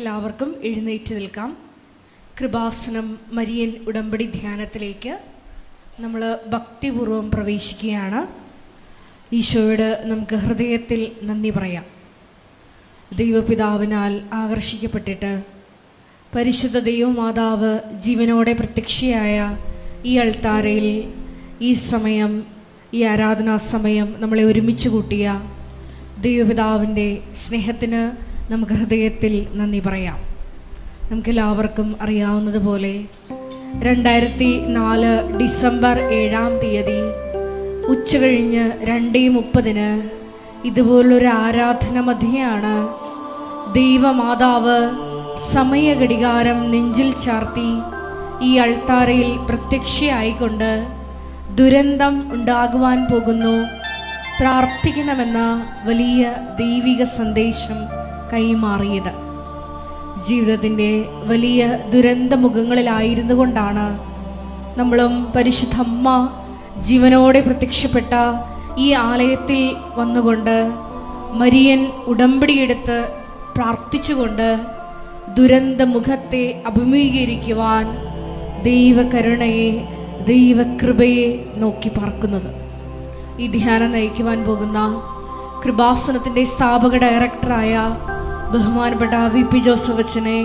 നമുക്കെല്ലാവർക്കും എഴുന്നേറ്റ് നിൽക്കാം. കൃപാസനം മരിയൻ ഉടമ്പടി ധ്യാനത്തിലേക്ക് നമ്മൾ ഭക്തിപൂർവ്വം പ്രവേശിക്കുകയാണ്. ഈശോയോട് നമുക്ക് ഹൃദയത്തിൽ നന്ദി പറയാം. ദൈവപിതാവിനാൽ ആകർഷിക്കപ്പെട്ടിട്ട് പരിശുദ്ധ ദൈവമാതാവ് ജീവനോടെ പ്രത്യക്ഷയായ ഈ അൾത്താരയിൽ ഈ സമയം, ഈ ആരാധനാ സമയം നമ്മളെ ഒരുമിച്ച് കൂട്ടിയ ദൈവപിതാവിൻ്റെ സ്നേഹത്തിന് നമുക്ക് ഹൃദയത്തിൽ നന്ദി പറയാം. നമുക്കെല്ലാവർക്കും അറിയാവുന്നതുപോലെ 2004 ഡിസംബർ 7-ാം തീയതി ഉച്ചകഴിഞ്ഞ് 2:30 ഇതുപോലൊരു ആരാധന മധ്യയാണ് ദൈവമാതാവ് സമയഘടികാരം നെഞ്ചിൽ ചാർത്തി ഈ അൾത്താരയിൽ പ്രത്യക്ഷയായിക്കൊണ്ട് ദുരന്തം ഉണ്ടാകുവാൻ പോകുന്നു, പ്രാർത്ഥിക്കണമെന്ന വലിയ ദൈവിക സന്ദേശം കൈമാറിയത്. ജീവിതത്തിൻ്റെ വലിയ ദുരന്തമുഖങ്ങളിലായിരുന്നു കൊണ്ടാണ് നമ്മളും പരിശുദ്ധ അമ്മ ജീവനോടെ പ്രത്യക്ഷപ്പെട്ട ഈ ആലയത്തിൽ വന്നുകൊണ്ട് മരിയൻ ഉടമ്പടിയെടുത്ത് പ്രാർത്ഥിച്ചുകൊണ്ട് ദുരന്തമുഖത്തെ അഭിമുഖീകരിക്കുവാൻ ദൈവകരുണയെ, ദൈവകൃപയെ നോക്കി പാർക്കുന്നത്. ഈ ധ്യാനം നയിക്കുവാൻ പോകുന്ന കൃപാസനത്തിൻ്റെ സ്ഥാപക ഡയറക്ടറായ ബഹുമാനപ്പെട്ട VP ജോസഫ് അച്ഛനെ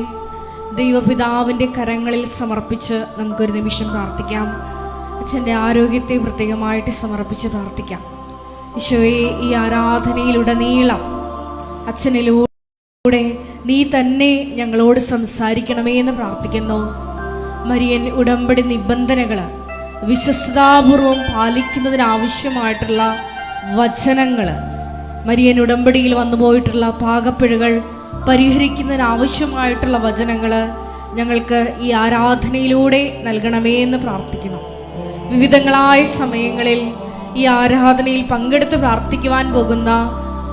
ദൈവപിതാവിൻ്റെ കരങ്ങളിൽ സമർപ്പിച്ച് നമുക്കൊരു നിമിഷം പ്രാർത്ഥിക്കാം. അച്ഛൻ്റെ ആരോഗ്യത്തെ പ്രത്യേകമായിട്ട് സമർപ്പിച്ച് പ്രാർത്ഥിക്കാം. ഈശോയെ, ഈ ആരാധനയിലുടനീളം അച്ഛനിലൂടെ നീ തന്നെ ഞങ്ങളോട് സംസാരിക്കണമേ എന്ന് പ്രാർത്ഥിക്കുന്നു. മരിയൻ ഉടമ്പടി നിബന്ധനകൾ വിശ്വസ്തതാപൂർവം പാലിക്കുന്നതിനാവശ്യമായിട്ടുള്ള വചനങ്ങൾ, മരിയൻ ഉടമ്പടിയിൽ വന്നുപോയിട്ടുള്ള പാകപ്പിഴകൾ പരിഹരിക്കുന്നതിനാവശ്യമായിട്ടുള്ള വചനങ്ങൾ ഞങ്ങൾക്ക് ഈ ആരാധനയിലൂടെ നൽകണമേ എന്ന് പ്രാർത്ഥിക്കുന്നു. വിവിധങ്ങളായ സമയങ്ങളിൽ ഈ ആരാധനയിൽ പങ്കെടുത്ത് പ്രാർത്ഥിക്കുവാൻ പോകുന്ന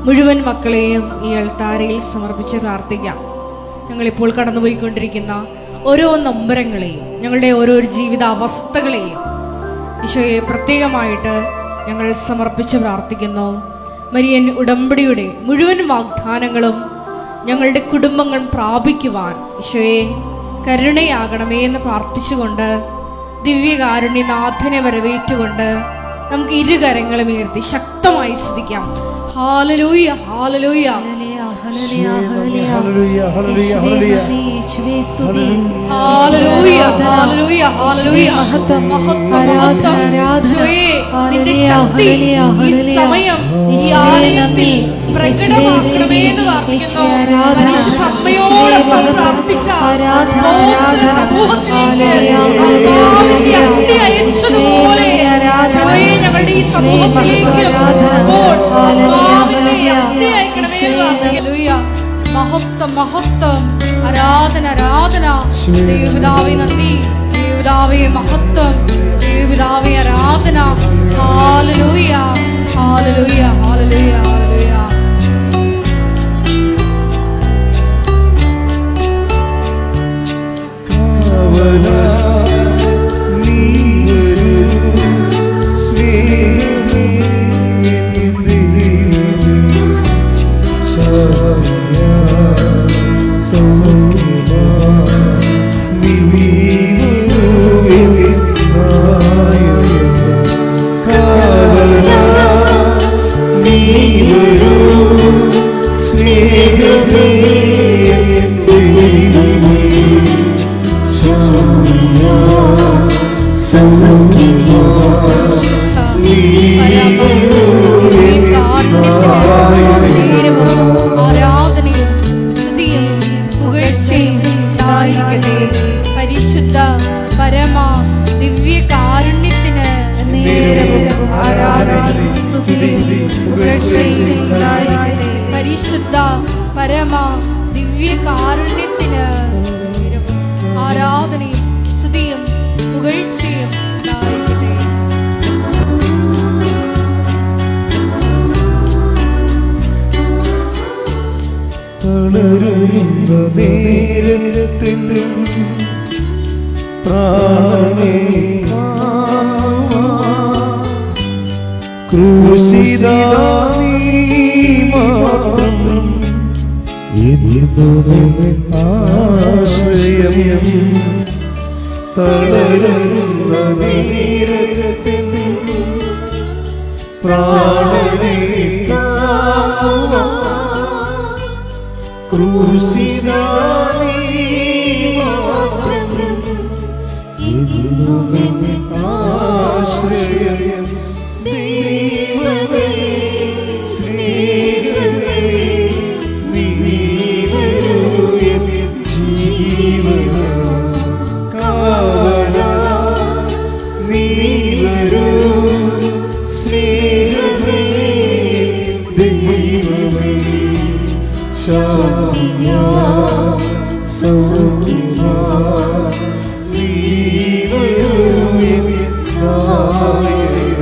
മുഴുവൻ മക്കളെയും ഈ അൾത്താരയിൽ സമർപ്പിച്ച് പ്രാർത്ഥിക്കാം. ഞങ്ങളിപ്പോൾ കടന്നുപോയിക്കൊണ്ടിരിക്കുന്ന ഓരോ നൊമ്പരങ്ങളെയും, ഞങ്ങളുടെ ഓരോ ജീവിത അവസ്ഥകളെയും ഈശോയെ പ്രത്യേകമായിട്ട് ഞങ്ങൾ സമർപ്പിച്ച് പ്രാർത്ഥിക്കുന്നു. മരിയൻ ഉടമ്പടിയുടെ മുഴുവൻ വാഗ്ദാനങ്ങളും ഞങ്ങളുടെ കുടുംബങ്ങൾ പ്രാപിക്കുവാൻ ഈശോയെ കരുണയാകണമേ എന്ന് പ്രാർത്ഥിച്ചുകൊണ്ട് ദിവ്യകാരുണ്യനാഥനെ വരവേറ്റുകൊണ്ട് നമുക്ക് ഇരുകരങ്ങളും ഉയർത്തി ശക്തമായി സ്തുതിക്കാം. ഹല്ലേലൂയ, ഹല്ലേലൂയ, ഹല്ലേലൂയ, ഹല്ലേലൂയ, ഹല്ലേലൂയ, ഹല്ലേലൂയ. നിന്റെ ശക്തി ഈ സമയം ഈ ആലയത്തിൽ പ്രകടമാക്കണമേ എന്ന് പ്രാർത്ഥിക്കുന്നു. അമ്മയോടൊപ്പം പ്രാർത്ഥിച്ച സമൂഹത്തിലേക്ക് അഗ്നി അയച്ചതുപോലെ ഞങ്ങളുടെ ഈ സമൂഹത്തിലേക്ക് മഹത്വം, മഹത്വം, ആരാധന, ആരാധന. ദൈവപിതാവേ നന്ദി, ദൈവപിതാവേ മഹത്വം, ദൈവപിതാവേ ആരാധന. ഹല്ലേലൂയ, ഹല്ലേലൂയ, ഹല്ലേലൂയ, ഹല്ലേലൂയ. ആരാധനയും സ്തുതിയും പുകഴ്ചയും ഉണ്ടായിരിക്കട്ടെ പരിശുദ്ധ പരമ ദിവ്യകാരുണ്യത്തിന് നേരവും ആരാധനയും സ്തുതിയും പുകഴ്ചയും ഉണ്ടായിരിക്കട്ടെ പരിശുദ്ധ പരമ ദിവ്യകാരുണ്യത്തിന് നേരവും ആരാധനയും സ്തുതിയും പുകഴ്ചയും ഉണ്ടായിരിക്കട്ടെ. തളരുന്ന നേരത്തിൽ പ്രാണനേ ക്രൂശിതാ നീ മാത്രം ആശ്രയം തളരുന്ന നേരത്തിൽ പ്രാണനെ ക്രൂശിതാനീ മാത്രം എന്നും ആശ്രയം. ദൈവമേ സ്നേഹമേ നീ വരൂ എൻ ജീവകാല നീ വരൂ സ്നേഹമേ ദൈവമേ ശാന്തിയാ സൗഖ്യമാ നീ വരൂ എൻ നായക.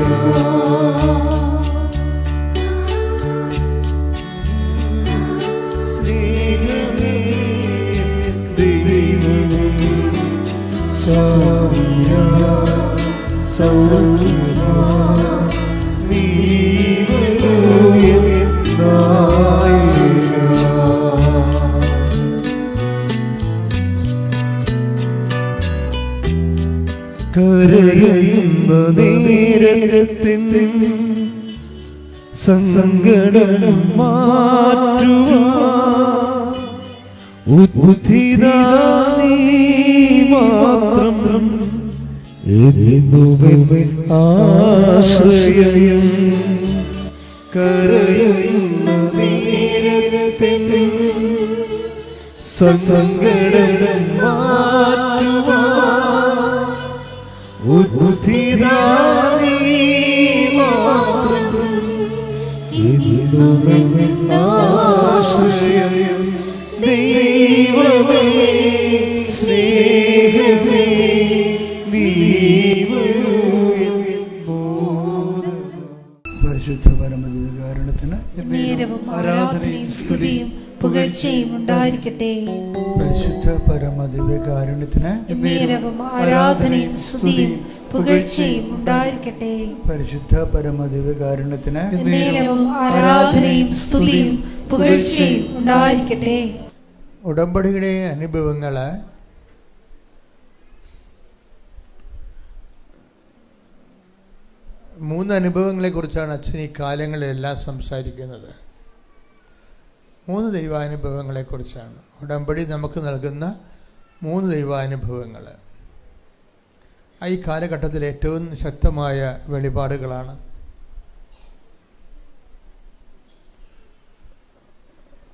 സ്നേഹമേ ദൈവമേ ശാന്തിയാ സൗഖ്യമാ നീ വരൂ എൻ നായക. കരയുന്ന നേരത്തിൻ സങ്കടം മാറ്റുവാൻ ഉദ്ധിതാ നീ മാത്രം എന്നും ആശ്രയം. കരയുന്ന നേരത്തിൻ സങ്കടം മാറ്റുവാൻ ഉദ്ധിതാ നീ മാത്രം എന്നും ആശ്രയം. ദൈവമേ സ്നേഹമേ നീ വരൂ എൻ ബോധം. പരിശുദ്ധ പരമദിവ്യകാരുണ്യത്തിന് നേരവും ആരാധനയും സ്തുതിയും പുകഴ്ചയും ഉണ്ടായിരിക്കട്ടെ. പരിശുദ്ധ പരമദിവ്യകാരുണ്യത്തിന് നേരവും ആരാധനയും സ്തുതിയും പുകഴ്ചയും ഉണ്ടായിരിക്കട്ടെ. പരിശുദ്ധ പരമദിവ്യകാരുണ്യത്തിന് നേരവും ആരാധനയും സ്തുതിയും പുകഴ്ചയും ഉണ്ടായിരിക്കട്ടെ. ഉടമ്പടിയുടെ അനുഭവങ്ങള് മൂന്ന് അനുഭവങ്ങളെ കുറിച്ചാണ് അച്ഛൻ ഈ കാലങ്ങളിലെല്ലാം സംസാരിക്കുന്നത്. മൂന്ന് ദൈവാനുഭവങ്ങളെക്കുറിച്ചാണ് ഉടമ്പടി നമുക്ക് നൽകുന്ന മൂന്ന് ദൈവാനുഭവങ്ങൾ. ഈ കാലഘട്ടത്തിൽ ഏറ്റവും ശക്തമായ വെളിപാടുകളാണ്.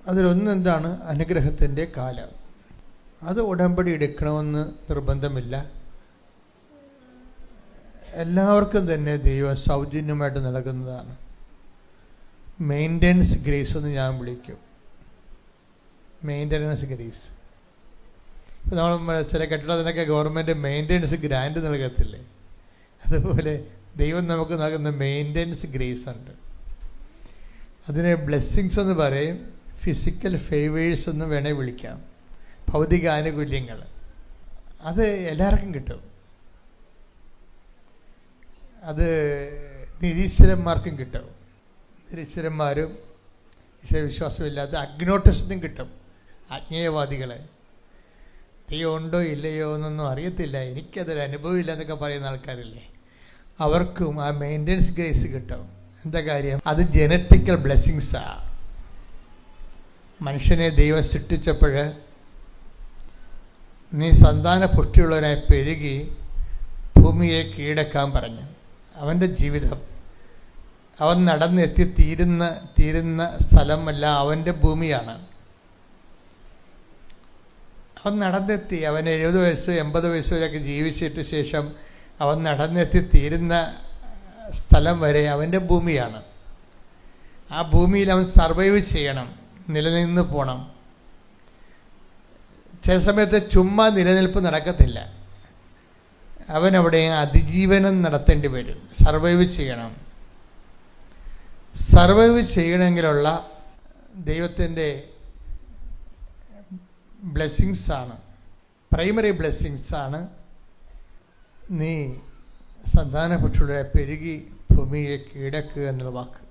അതിലൊന്നെന്താണ്? അനുഗ്രഹത്തിൻ്റെ കാലം. അത് ഉടമ്പടി എടുക്കണമെന്ന് നിർബന്ധമില്ല. എല്ലാവർക്കും തന്നെ ദൈവം സൗജന്യമായിട്ട് നൽകുന്നതാണ്. മെയിൻ്റനൻസ് ഗ്രേസ് എന്ന് ഞാൻ വിളിക്കും. Maintenance grace. ഇപ്പോൾ നമ്മൾ ചില കെട്ടിടത്തിനൊക്കെ ഗവൺമെൻറ് മെയിൻ്റനൻസ് ഗ്രാൻഡ് നൽകത്തില്ലേ? അതുപോലെ ദൈവം നമുക്ക് നൽകുന്ന മെയിൻ്റനൻസ് ഗ്രേസ് ഉണ്ട്. അതിനെ ബ്ലെസ്സിങ്സ് എന്ന് പറയും, ഫിസിക്കൽ ഫേവേഴ്സ് എന്ന് വേണേൽ വിളിക്കാം. ഭൗതിക ആനുകൂല്യങ്ങൾ അത് എല്ലാവർക്കും കിട്ടും. അത് നിരീശ്വരന്മാർക്കും കിട്ടും. നിരീശ്വരന്മാരും ഈശ്വരവിശ്വാസമില്ലാത്ത അഗ്നോട്ടിസ്റ്റിനും കിട്ടും. അജ്ഞേയവാദികളെ ദൈവം ഉണ്ടോ ഇല്ലയോ എന്നൊന്നും അറിയത്തില്ല, എനിക്കതൊരു അനുഭവമില്ല എന്നൊക്കെ പറയുന്ന ആൾക്കാരില്ലേ, അവർക്കും ആ മെയിൻ്റനൻസ് ഗ്രേസ് കിട്ടും. എന്താ കാര്യം? അത് ജനറ്റിക്കൽ ബ്ലെസ്സിങ്സാണ്. മനുഷ്യനെ ദൈവം സൃഷ്ടിച്ചപ്പോൾ നീ സന്താന പുഷ്ടിയുള്ളവനായി പെരുകി ഭൂമിയെ കീഴടക്കാൻ പറഞ്ഞു. അവൻ്റെ ജീവിതം അവൻ നടന്നെത്തി തീരുന്ന സ്ഥലമല്ല അവൻ്റെ ഭൂമിയാണ്. അവൻ നടന്നെത്തി, അവൻ 70 വയസ്സ് 80 വയസ്സ് വരെയൊക്കെ ജീവിച്ചിട്ട് ശേഷം അവൻ നടന്നെത്തി തീരുന്ന സ്ഥലം വരെ അവൻ്റെ ഭൂമിയാണ്. ആ ഭൂമിയിൽ അവൻ സർവൈവ് ചെയ്യണം, നിലനിന്ന് പോകണം. ചില സമയത്ത് ചുമ്മാ നിലനിൽപ്പ് നടക്കത്തില്ല. അവനവിടെ അതിജീവനം നടത്തേണ്ടി വരും. സർവൈവ് ചെയ്യണം. സർവൈവ് ചെയ്യണമെങ്കിലുള്ള ദൈവത്തിൻ്റെ ബ്ലെസ്സിങ്സാണ്, പ്രൈമറി ബ്ലെസ്സിങ്സാണ് നീ സന്താനപുഷ്ടിയുടെ പെരുകി ഭൂമിയെ കീഴടക്കുക എന്നുള്ള വാക്ക്.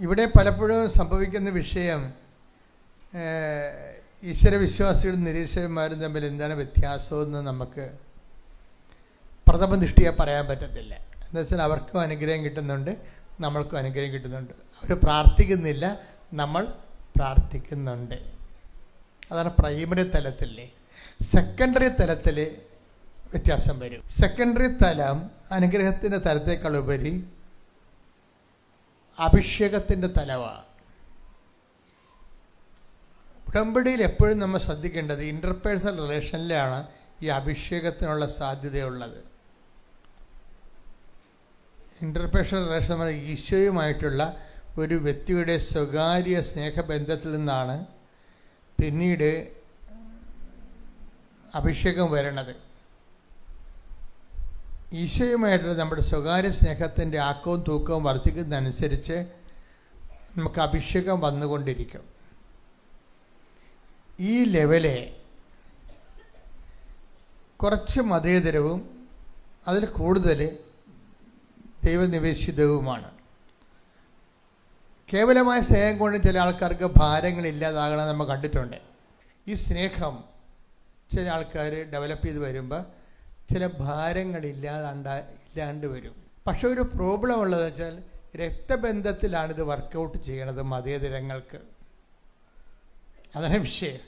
ഇവിടെ പലപ്പോഴും സംഭവിക്കുന്ന വിഷയം ഈശ്വരവിശ്വാസികളും നിരീശ്വരന്മാരും തമ്മിൽ എന്താണ് വ്യത്യാസമെന്ന് നമുക്ക് പ്രഥമ ദൃഷ്ടിയെ പറയാൻ പറ്റത്തില്ല. എന്ന് വെച്ചാൽ അവർക്കും അനുഗ്രഹം കിട്ടുന്നുണ്ട്, നമ്മൾക്കും അനുഗ്രഹം കിട്ടുന്നുണ്ട്. അവർ പ്രാർത്ഥിക്കുന്നില്ല, നമ്മൾ പ്രാർത്ഥിക്കുന്നുണ്ട്. അതാണ് പ്രൈമറി തലത്തിലെ. സെക്കൻഡറി തലത്തിൽ വ്യത്യാസം വരും. സെക്കൻഡറി തലം അനുഗ്രഹത്തിൻ്റെ തലത്തേക്കാളുപരി അഭിഷേകത്തിൻ്റെ തലമാണ്. ഉടമ്പടിയിൽ എപ്പോഴും നമ്മൾ ശ്രദ്ധിക്കേണ്ടത് ഇൻ്റർപേഴ്സണൽ റിലേഷനിലാണ് ഈ അഭിഷേകത്തിനുള്ള സാധ്യതയുള്ളത്. ഇൻ്റർപേഴ്സണൽ റിലേഷൻ നമ്മൾ ഈശോയുമായിട്ടുള്ള ഒരു വ്യക്തിയുടെ സ്വകാര്യ സ്നേഹബന്ധത്തിൽ നിന്നാണ് പിന്നീട് അഭിഷേകം വരണത്. ഈശോയുമായിട്ടുള്ള നമ്മുടെ സ്വകാര്യ സ്നേഹത്തിൻ്റെ ആക്കവും തൂക്കവും വർദ്ധിക്കുന്നതനുസരിച്ച് നമുക്ക് അഭിഷേകം വന്നുകൊണ്ടിരിക്കും. ഈ ലെവലെ കുറച്ച് മതേതരവും അതിൽ കൂടുതൽ ദൈവനിവേശിതവുമാണ്. കേവലമായ സ്നേഹം കൊണ്ട് ചില ആൾക്കാർക്ക് ഭാരങ്ങളില്ലാതാകണം നമ്മൾ കണ്ടിട്ടുണ്ട്. ഈ സ്നേഹം ചില ആൾക്കാർ ഡെവലപ്പ് ചെയ്ത് വരുമ്പോൾ ചില ഭാരങ്ങളില്ലാണ്ട് വരും. പക്ഷെ ഒരു പ്രോബ്ലം ഉള്ളതെന്ന് വെച്ചാൽ രക്തബന്ധത്തിലാണിത് വർക്കൗട്ട് ചെയ്യണത് മതേതരങ്ങൾക്ക്. അതാണ് വിഷയം.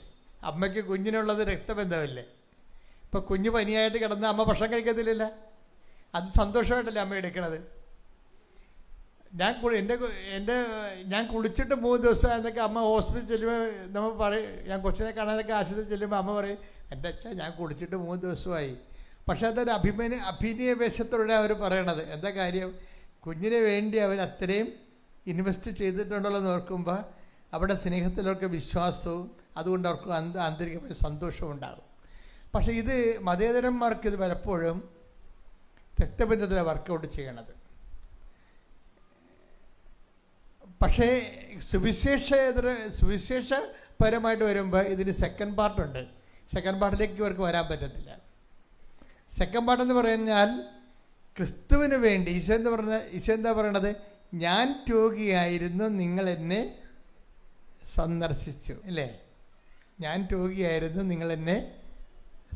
അമ്മയ്ക്ക് കുഞ്ഞിനുള്ളത് രക്തബന്ധമല്ലേ. ഇപ്പം കുഞ്ഞ് പനിയായിട്ട് കിടന്ന് അമ്മ ഭക്ഷണം കഴിക്കത്തില്ല, അത് സന്തോഷമായിട്ടല്ലേ അമ്മ എടുക്കണത്. ഞാൻ കുളിച്ചിട്ട് 3 ദിവസം എന്നൊക്കെ അമ്മ ഹോസ്പിറ്റലിൽ ചെല്ലുമ്പോൾ നമ്മൾ പറയും, ഞാൻ കൊച്ചിനെ കാണാനൊക്കെ ആശുപത്രിയിൽ ചെല്ലുമ്പോൾ അമ്മ പറയും, എൻ്റെ അച്ഛാ ഞാൻ കുളിച്ചിട്ട് 3 ദിവസമായി. പക്ഷെ അതൊരു അഭിനയവേശത്തോടെ അവർ പറയണത്. എന്താ കാര്യം? കുഞ്ഞിന് വേണ്ടി അവർ അത്രയും ഇൻവെസ്റ്റ് ചെയ്തിട്ടുണ്ടല്ലോ എന്ന് ഓർക്കുമ്പോൾ അവിടെ സ്നേഹത്തിലവർക്ക് വിശ്വാസവും അതുകൊണ്ട് അവർക്ക് ആന്തരികമായ സന്തോഷവും ഉണ്ടാകും. പക്ഷേ ഇത് മതേതരന്മാർക്ക് ഇത് പലപ്പോഴും രക്തബന്ധത്തിലാണ് വർക്കൗട്ട് ചെയ്യണത്. പക്ഷേ സുവിശേഷപരമായിട്ട് വരുമ്പോൾ ഇതിന് സെക്കൻഡ് പാർട്ടുണ്ട്. സെക്കൻഡ് പാർട്ടിലേക്ക് ഇവർക്ക് വരാൻ പറ്റത്തില്ല. സെക്കൻഡ് പാർട്ടെന്ന് പറഞ്ഞാൽ ക്രിസ്തുവിന് വേണ്ടി ഈശോ എന്താ പറയണത്? ഞാൻ രോഗിയായിരുന്നു, നിങ്ങൾ എന്നെ സന്ദർശിച്ചു, അല്ലേ? ഞാൻ രോഗിയായിരുന്നു, നിങ്ങൾ എന്നെ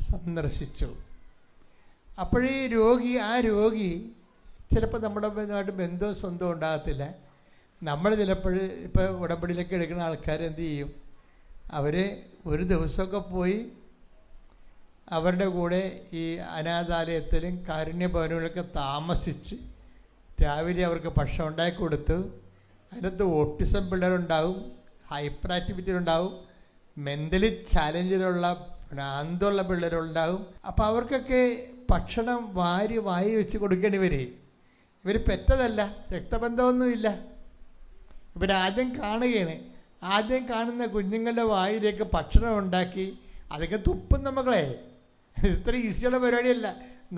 സന്ദർശിച്ചു. അപ്പോഴീ ആ രോഗി ചിലപ്പോൾ നമ്മുടെ ബന്ധവും സ്വന്തവും ഉണ്ടാകത്തില്ല. നമ്മൾ ചിലപ്പോൾ ഇപ്പോൾ ഉടമ്പടിയിലേക്ക് എടുക്കുന്ന ആൾക്കാർ എന്ത് ചെയ്യും? അവർ ഒരു ദിവസമൊക്കെ പോയി അവരുടെ കൂടെ ഈ അനാഥാലയത്തിലും കാരുണ്യഭവനുകളിലൊക്കെ താമസിച്ച് രാവിലെ അവർക്ക് ഭക്ഷണം ഉണ്ടാക്കി കൊടുത്ത്, അതിനകത്ത് ഓട്ടിസം പിള്ളേരുണ്ടാവും, ഹൈപ്പർ ആക്ടിവിറ്റി ഉണ്ടാവും, മെൻ്റലി ചാലഞ്ചിലുള്ള ഭ്രാന്തുള്ള പിള്ളേരുണ്ടാവും. അപ്പോൾ അവർക്കൊക്കെ ഭക്ഷണം വാരി വെച്ച് കൊടുക്കേണ്ടി വരും. ഇവർ പെറ്റതല്ല, രക്തബന്ധമൊന്നുമില്ല. ഇവരാദ്യം കാണുകയാണ്. ആദ്യം കാണുന്ന കുഞ്ഞുങ്ങളുടെ വായിലേക്ക് ഭക്ഷണം ഉണ്ടാക്കി അതൊക്കെ തുപ്പും നമ്മളെ. ഇത്ര ഈസിയുള്ള പരിപാടിയല്ല.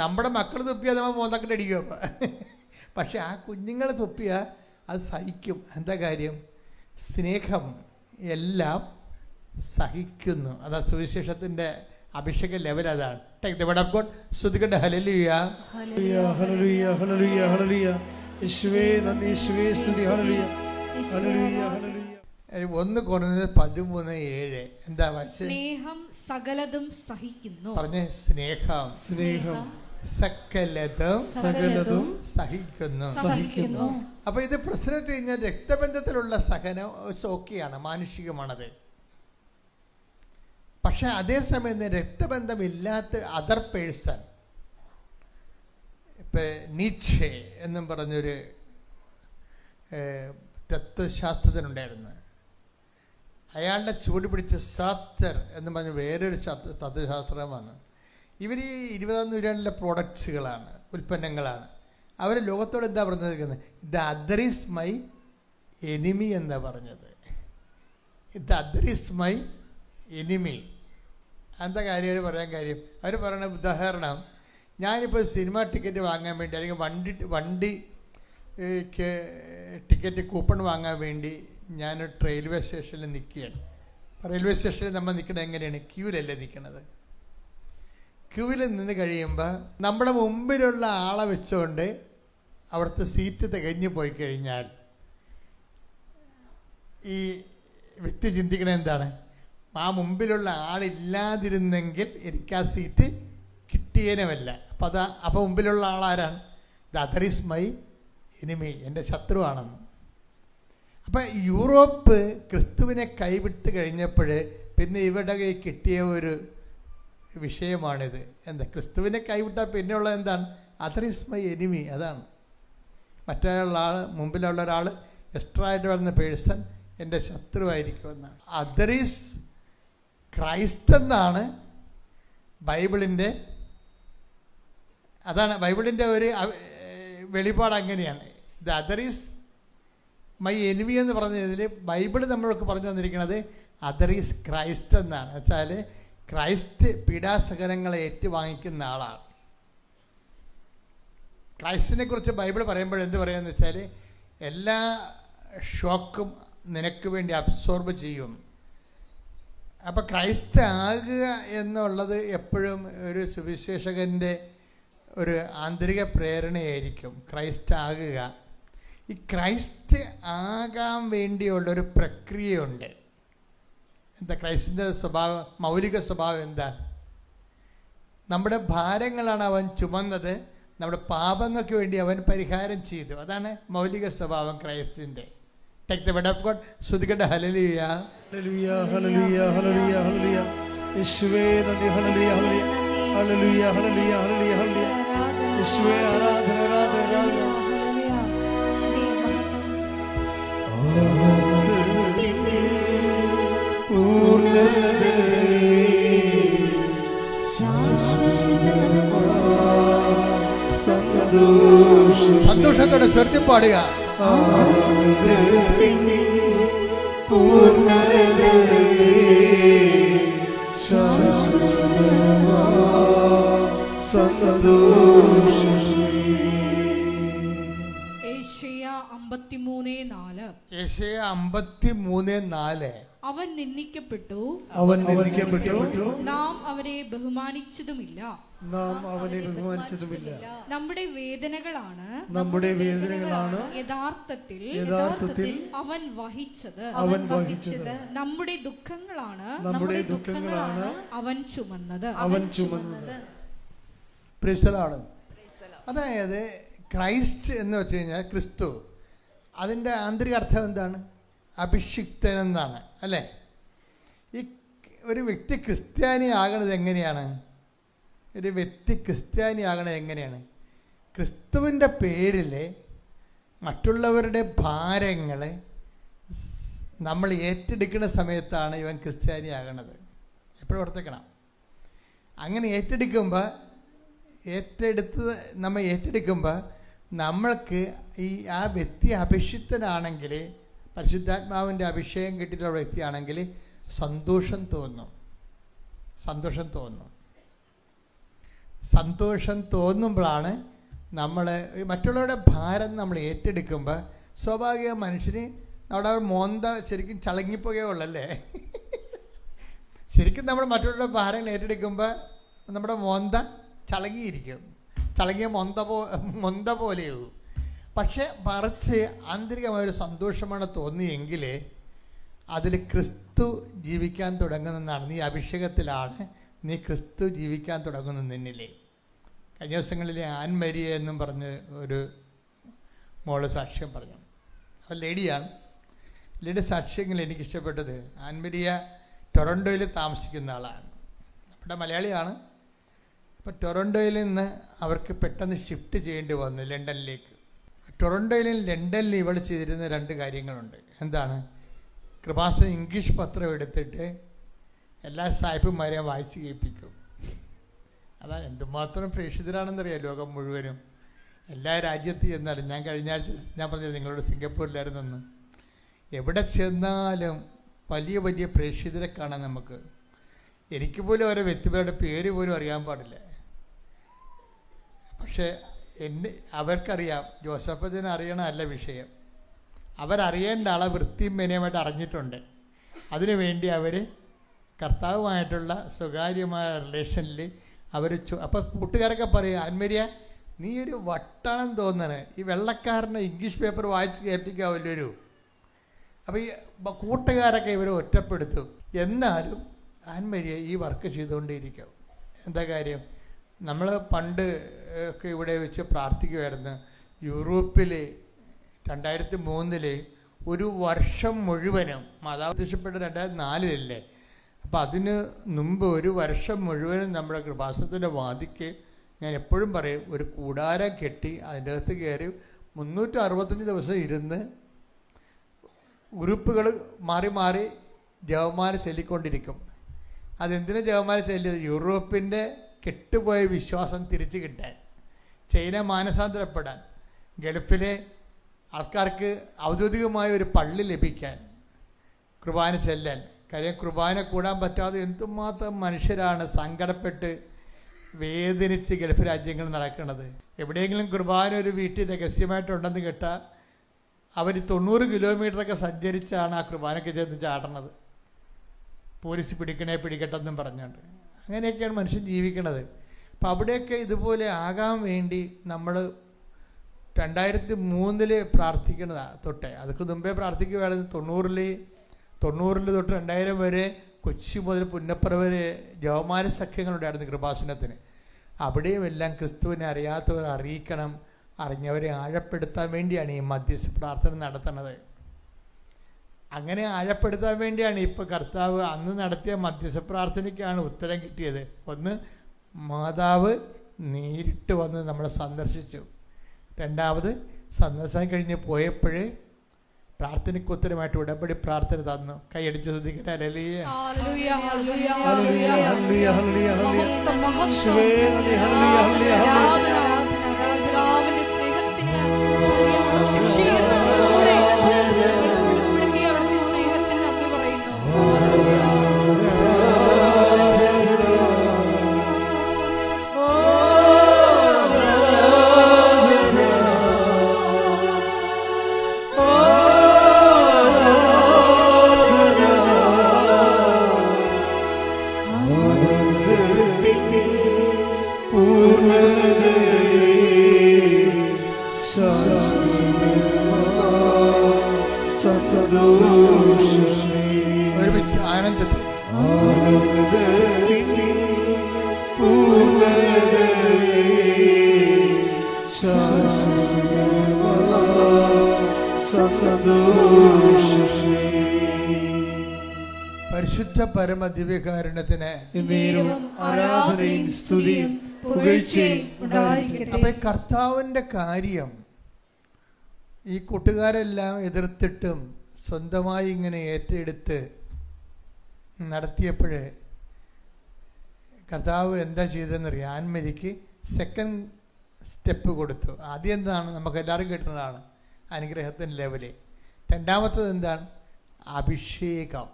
നമ്മുടെ മക്കൾ തുപ്പിയാൽ നമ്മൾ മോന്തക്കിട്ട് അടിക്കും. അപ്പം പക്ഷെ ആ കുഞ്ഞുങ്ങൾ തുപ്പിയാൽ അത് സഹിക്കും. എന്താ കാര്യം? സ്നേഹം എല്ലാം സഹിക്കുന്നു. അതാ സുവിശേഷത്തിൻ്റെ അഭിഷേക ലെവൽ അതാണ്. Take the word of God. സ്തുതിക്കട്ടെ. ഹല്ലേലൂയ, ഹല്ലേലൂയ, ഹല്ലേലൂയ, ഹല്ലേലൂയ, ഹല്ലേലൂയ. യേശുവേ നന്ദി, യേശുവേ സ്തുതി. ഹല്ലേലൂയ, ഹല്ലേലൂയ, ഹല്ലേലൂയ. 1 കൊരിന്ത്യർ 13:7 എന്താ വായിച്ചത്? സ്നേഹം സകലതും സഹിക്കുന്നു. പറഞ്ഞേ, സ്നേഹം സകലതും സഹിക്കുന്നു. അപ്പൊ ഇത് പ്രശ്നം വെച്ച് കഴിഞ്ഞാൽ രക്തബന്ധത്തിലുള്ള സഹനം ഓക്കെയാണ്, മാനുഷികമാണത്. പക്ഷെ അതേസമയം രക്തബന്ധമില്ലാത്ത അതർ പേഴ്സൺ, ഇപ്പം നീച്ചെ എന്നും പറഞ്ഞൊരു തത്വശാസ്ത്രജ്ഞനുണ്ടായിരുന്നു. അയാളുടെ ചൂട് പിടിച്ച് സാത്തർ എന്ന് പറഞ്ഞ് വേറൊരു തത്വശാസ്ത്രം വന്നു. ഇവർ ഈ 20ാം നൂറ്റാണ്ടിലെ പ്രോഡക്ട്സുകളാണ്, ഉൽപ്പന്നങ്ങളാണ്. അവർ ലോകത്തോട് എന്താ പറഞ്ഞിരിക്കുന്നത്? The other is my enemy എന്നാ പറഞ്ഞത്. The other is my enemy. എന്താ കാര്യം അവർ പറയാൻ കാര്യം? അവർ പറയണ ഉദാഹരണം, ഞാനിപ്പോൾ സിനിമ ടിക്കറ്റ് വാങ്ങാൻ വേണ്ടി അല്ലെങ്കിൽ വണ്ടി ടിക്കറ്റ് കൂപ്പൺ വാങ്ങാൻ വേണ്ടി ഞാൻ റെയിൽവേ സ്റ്റേഷനിൽ നിൽക്കുകയാണ്. റെയിൽവേ സ്റ്റേഷനിൽ നമ്മൾ നിൽക്കുന്നത് എങ്ങനെയാണ്? ക്യൂവിലല്ലേ നിൽക്കണത്. ക്യൂവിൽ നിന്ന് കഴിയുമ്പോൾ നമ്മുടെ മുമ്പിലുള്ള ആളെ വെച്ചുകൊണ്ട് അവിടുത്തെ സീറ്റ് തികഞ്ഞു പോയി കഴിഞ്ഞാൽ ഈ വ്യക്തി ചിന്തിക്കണത് എന്താണ്? ആ മുമ്പിലുള്ള ആളില്ലാതിരുന്നെങ്കിൽ എനിക്ക് ആ സീറ്റ് കിട്ടിയേനുമല്ല. അപ്പോൾ മുമ്പിലുള്ള ആളാരാണ്? The other is my enemy, എൻ്റെ ശത്രുവാണെന്ന്. അപ്പം യൂറോപ്പ് ക്രിസ്തുവിനെ കൈവിട്ട് കഴിഞ്ഞപ്പോൾ പിന്നെ ഇവരുടെ കൈ കിട്ടിയ ഒരു വിഷയമാണിത്. എന്താ? ക്രിസ്തുവിനെ കൈവിട്ടാൽ പിന്നെയുള്ളത് എന്താണ്? Other is my enemy. അതാണ് മറ്റുള്ള ആൾ, മുമ്പിലുള്ള ഒരാൾ, എക്സ്ട്രാ ആയിട്ട് വരുന്ന പേഴ്സൺ എൻ്റെ ശത്രുവായിരിക്കുമെന്നാണ്. അതർ ഈസ് ക്രൈസ്റ്റ് എന്നാണ് ബൈബിളിൻ്റെ, അതാണ് ബൈബിളിൻ്റെ ഒരു വെളിപാട്. അങ്ങനെയാണ് the other is my enemy എന്ന് പറഞ്ഞതിൽ ബൈബിൾ നമ്മൾക്ക് പറഞ്ഞു തന്നിരിക്കുന്നത് അതർ ഈസ് ക്രൈസ്റ്റ് എന്നാണ്. വെച്ചാൽ ക്രൈസ്റ്റ് പീഡാസഹനങ്ങളെ ഏറ്റുവാങ്ങിക്കുന്ന ആളാണ്. ക്രൈസ്റ്റിനെ കുറിച്ച് ബൈബിൾ പറയുമ്പോൾ എന്ത് പറയുകയെന്ന് വെച്ചാൽ എല്ലാ ഷോക്കും നിനക്ക് വേണ്ടി അബ്സോർബ് ചെയ്യും. അപ്പോൾ ക്രൈസ്റ്റ് ആകുക എന്നുള്ളത് എപ്പോഴും ഒരു സുവിശേഷകൻ്റെ ഒരു ആന്തരിക പ്രേരണയായിരിക്കും. ക്രൈസ്റ്റ് ആകുക. ഈ ക്രൈസ്റ്റ് ആകാൻ വേണ്ടിയുള്ളൊരു പ്രക്രിയയുണ്ട്. എന്താ ക്രൈസ്റ്റിൻ്റെ സ്വഭാവം? മൗലിക സ്വഭാവം എന്താണ്? നമ്മുടെ ഭാരങ്ങളാണ് അവൻ ചുമന്നത്, നമ്മുടെ പാപങ്ങൾക്ക് വേണ്ടി അവൻ പരിഹാരം ചെയ്തു. അതാണ് മൗലിക സ്വഭാവം ക്രൈസ്റ്റിൻ്റെ. Take the word of God. ശ്രുതികട്ടെ ഹല്ലേലൂയ, ഹല്ലേലൂയ, ഹല്ലേലൂയ, ഹല്ലേലൂയ, ഹല്ലേലൂയ. യേശുവേ നന്ദി. ഹല്ലേലൂയ, ഹല്ലേലൂയ, ഹല്ലേലൂയ, ഹല്ലേലൂയ, ഹല്ലേലൂയ. യേശുവേ ആരാധന, ആരാധന, ആരാധന. സന്തോഷത്തോടെ സ്വരത്തിൽ പാടുക. ഏശയ്യ 53:4. ഏശയ്യ 53:4. അവൻ നിന്ദിക്കപ്പെട്ടു, നാം അവനെ ബഹുമാനിച്ചതുമില്ല. നമ്മുടെ വേദനകളാണ് യഥാർത്ഥത്തിൽ അവൻ വഹിച്ചത്. നമ്മുടെ ദുഃഖങ്ങളാണ് അവൻ ചുമന്നത്. അതായത് ക്രൈസ്റ്റ് എന്ന് വെച്ച് കഴിഞ്ഞാൽ ക്രിസ്തു, അതിൻ്റെ ആന്തരിക അർത്ഥം എന്താണ്? അഭിഷിക്തൻ എന്നാണ്, അല്ലേ? ഈ ഒരു വ്യക്തി ക്രിസ്ത്യാനി ആകണത് എങ്ങനെയാണ്? ഒരു വ്യക്തി ക്രിസ്ത്യാനി ആകണത് എങ്ങനെയാണ്? ക്രിസ്തുവിൻ്റെ പേരിൽ മറ്റുള്ളവരുടെ ഭാരങ്ങളെ നമ്മൾ ഏറ്റെടുക്കുന്ന സമയത്താണ് ഇവൻ ക്രിസ്ത്യാനി ആകണത്. എപ്പോഴും ഓർത്തേക്കണം. അങ്ങനെ ഏറ്റെടുക്കുമ്പോൾ നമ്മൾ ഏറ്റെടുക്കുമ്പോൾ നമ്മൾക്ക് ആ വ്യക്തി അഭിഷിക്തനാണെങ്കിൽ, പരിശുദ്ധാത്മാവിൻ്റെ അഭിഷേകം കിട്ടിയിട്ടുള്ള വ്യക്തിയാണെങ്കിൽ സന്തോഷം തോന്നുമ്പോഴാണ് നമ്മൾ മറ്റുള്ളവരുടെ ഭാരം നമ്മൾ ഏറ്റെടുക്കുമ്പോൾ സ്വാഭാവിക മനുഷ്യന് അവിടെ മോന്ത ശരിക്കും ചളങ്ങിപ്പോകുകയുള്ളല്ലേ. ശരിക്കും നമ്മൾ മറ്റുള്ളവരുടെ ഭാരങ്ങൾ ഏറ്റെടുക്കുമ്പോൾ നമ്മുടെ മോന്ത ചളങ്ങിയിരിക്കും, ചളങ്ങിയ മൊന്ത പോലെയാവും. പക്ഷെ മറിച്ച് ആന്തരികമായൊരു സന്തോഷമാണ് തോന്നിയെങ്കിൽ അതിൽ ക്രിസ്തു ജീവിക്കാൻ തുടങ്ങുന്നതാണ്. നീ അഭിഷേകത്തിലാണ്, നീ ക്രിസ്തു ജീവിക്കാൻ തുടങ്ങുന്നു നിന്നില്ലേ. കഴിഞ്ഞ ദിവസങ്ങളിൽ ആൻമരിയ എന്നും പറഞ്ഞ് ഒരു മോള് സാക്ഷ്യം പറഞ്ഞു. അപ്പോൾ ലേഡിയാണ്. ലേഡി സാക്ഷ്യങ്ങൾ എനിക്കിഷ്ടപ്പെട്ടത്, ആൻമരിയ ടൊറൻറ്റോയിൽ താമസിക്കുന്ന ആളാണ്, നമ്മുടെ മലയാളിയാണ്. അപ്പോൾ ടൊറൻറ്റോയിൽ നിന്ന് അവർക്ക് പെട്ടെന്ന് ഷിഫ്റ്റ് ചെയ്യേണ്ടി വന്നു ലണ്ടനിലേക്ക്. ടൊറൻറ്റോയിലും ലണ്ടനിലും ഇവൾ ചെയ്തിരുന്ന 2 കാര്യങ്ങളുണ്ട്. എന്താണ്? കൃപാസനം ഇംഗ്ലീഷ് പത്രം എടുത്തിട്ട് എല്ലാ സായിപ്പുമാരെയും വായിച്ച് കേൾപ്പിക്കും. അതാണ് എന്തുമാത്രം പ്രേക്ഷിതരാണെന്നറിയാം ലോകം മുഴുവനും, എല്ലാ രാജ്യത്തും ചെന്നാലും. ഞാൻ കഴിഞ്ഞ ആഴ്ച ഞാൻ പറഞ്ഞത് നിങ്ങളോട് സിംഗപ്പൂരിലായിരുന്നെന്ന്. എവിടെ ചെന്നാലും വലിയ വലിയ പ്രേക്ഷിതരെ കാണാൻ നമുക്ക്. എനിക്ക് പോലും ഓരോ വ്യക്തിപരരുടെ പേര് പോലും അറിയാൻ പാടില്ല. പക്ഷേ അവർക്കറിയാം. ജോസഫച്ചനെ അറിയണമല്ല വിഷയം, അവരറിയേണ്ട ആളെ വൃത്തിയും മെനയുമായിട്ട് അറിഞ്ഞിട്ടുണ്ട്. അതിനുവേണ്ടി അവർ കർത്താവുമായിട്ടുള്ള സ്വകാര്യമായ റിലേഷനിൽ അവർ അപ്പോൾ കൂട്ടുകാരൊക്കെ പറയും, ആൻമരിയ നീ ഒരു വട്ടാണെന്ന് തോന്നണേ, ഈ വെള്ളക്കാരനെ ഇംഗ്ലീഷ് പേപ്പർ വായിച്ച് കേൾപ്പിക്കാവില്ലൊരു. അപ്പോൾ ഈ കൂട്ടുകാരൊക്കെ ഇവരെ ഒറ്റപ്പെടുത്തും. എന്നാലും ആൻമരിയെ ഈ വർക്ക് ചെയ്തുകൊണ്ടേയിരിക്കും. എന്താ കാര്യം? നമ്മൾ പണ്ട് ഒക്കെ ഇവിടെ വെച്ച് പ്രാർത്ഥിക്കുമായിരുന്നു. യൂറോപ്പിൽ 2003 ഒരു വർഷം മുഴുവനും, മാതാവ് പ്രത്യക്ഷപ്പെട്ട 2004 അപ്പോൾ അതിന് മുമ്പ് ഒരു വർഷം മുഴുവനും നമ്മുടെ കൃപാസനത്തിൻ്റെ വാതിക്ക് ഞാൻ എപ്പോഴും പറയും, ഒരു കൂടാരം കെട്ടി അതിൻ്റെ അകത്ത് കയറി 365 ദിവസം ഇരുന്ന് ഗ്രൂപ്പുകൾ മാറി മാറി ജപമാല ചൊല്ലിക്കൊണ്ടിരിക്കും. അതെന്തിനാ ജപമാല ചൊല്ലിയത്? യൂറോപ്പിൻ്റെ കെട്ടുപോയ വിശ്വാസം തിരിച്ചു കിട്ടാൻ, ചൈന മാനസാന്തരപ്പെടാൻ, ഗൾഫിലെ ആൾക്കാർക്ക് ഔദ്യോഗികമായ ഒരു പള്ളി ലഭിക്കാൻ, കുർബാന ചെല്ലാൻ. കാര്യം കുർബാന കൂടാൻ പറ്റാതെ എന്തുമാത്രം മനുഷ്യരാണ് സങ്കടപ്പെട്ട് വേദനിച്ച് ഗൾഫ് രാജ്യങ്ങൾ നടക്കുന്നത്. എവിടെയെങ്കിലും കുർബാന ഒരു വീട്ടിൽ രഹസ്യമായിട്ടുണ്ടെന്ന് കേട്ടാൽ അവർ 90 കിലോമീറ്ററൊക്കെ സഞ്ചരിച്ചാണ് ആ കുർബാനയ്ക്ക് ചെന്ന് ചാടുന്നത്. പോലീസ് പിടിക്കട്ടെന്നും പറഞ്ഞുകൊണ്ട്. അങ്ങനെയൊക്കെയാണ് മനുഷ്യൻ ജീവിക്കുന്നത്. അപ്പം അവിടെയൊക്കെ ഇതുപോലെ ആകാൻ വേണ്ടി നമ്മൾ 2003 പ്രാർത്ഥിക്കുന്നതാണ് തൊട്ടേ. അതൊക്കെ മുമ്പേ പ്രാർത്ഥിക്കുകയായിരുന്നു. 90 തൊട്ട് 2000 വരെ കൊച്ചി മുതൽ പുന്നപ്പുറ വരെ ജവമാന സഖ്യങ്ങളുണ്ടായിരുന്നു കൃപാസനത്തിന്. അവിടെയും എല്ലാം ക്രിസ്തുവിനെ അറിയാത്തവർ അറിയിക്കണം, അറിഞ്ഞവരെ ആഴപ്പെടുത്താൻ വേണ്ടിയാണ് ഈ മധ്യസ്ഥ പ്രാർത്ഥന നടത്തുന്നത്. അങ്ങനെ ആഴപ്പെടുത്താൻ വേണ്ടിയാണ് ഇപ്പോൾ കർത്താവ് അന്ന് നടത്തിയ മധ്യസ്ഥ പ്രാർത്ഥനയ്ക്കാണ് ഉത്തരം കിട്ടിയത്. ഒന്ന്, മാതാവ് നേരിട്ട് വന്ന് നമ്മളെ സന്ദർശിച്ചു. രണ്ടാമത്, സന്ദർശനം കഴിഞ്ഞ് പോയപ്പോൾ പ്രാർത്ഥനയ്ക്ക് ഉത്തരമായിട്ട് ഉടമ്പടി പ്രാർത്ഥന തന്നു. കൈയടിച്ച് ശ്രദ്ധിക്കട്ടെ. ഹല്ലേലൂയ. ഒരുമിച്ച് ആനന്ദത്തിൽ പരിശുദ്ധ പരമ ദിവ്യകാരുണ്യത്തിന് ആരാധനയും സ്തുതിയും പുകഴ്ചയും ഉണ്ടായിരിക്കട്ടെ. അപ്പൊ കർത്താവിന്റെ കാര്യം ഈ കൂട്ടുകാരെല്ലാം എതിർത്തിട്ടും സ്വന്തമായി ഇങ്ങനെ ഏറ്റെടുത്ത് നടത്തിയപ്പോൾ കർത്താവ് എന്താ ചെയ്തതെന്നറിയാം? ആൻമരിക്ക് സെക്കൻഡ് സ്റ്റെപ്പ് കൊടുത്തു. ആദ്യം എന്താണ്? നമുക്ക് എല്ലാവരും കിട്ടുന്നതാണ് അനുഗ്രഹത്തിൻ്റെ ലെവല്. രണ്ടാമത്തത് എന്താണ്? അഭിഷേകം.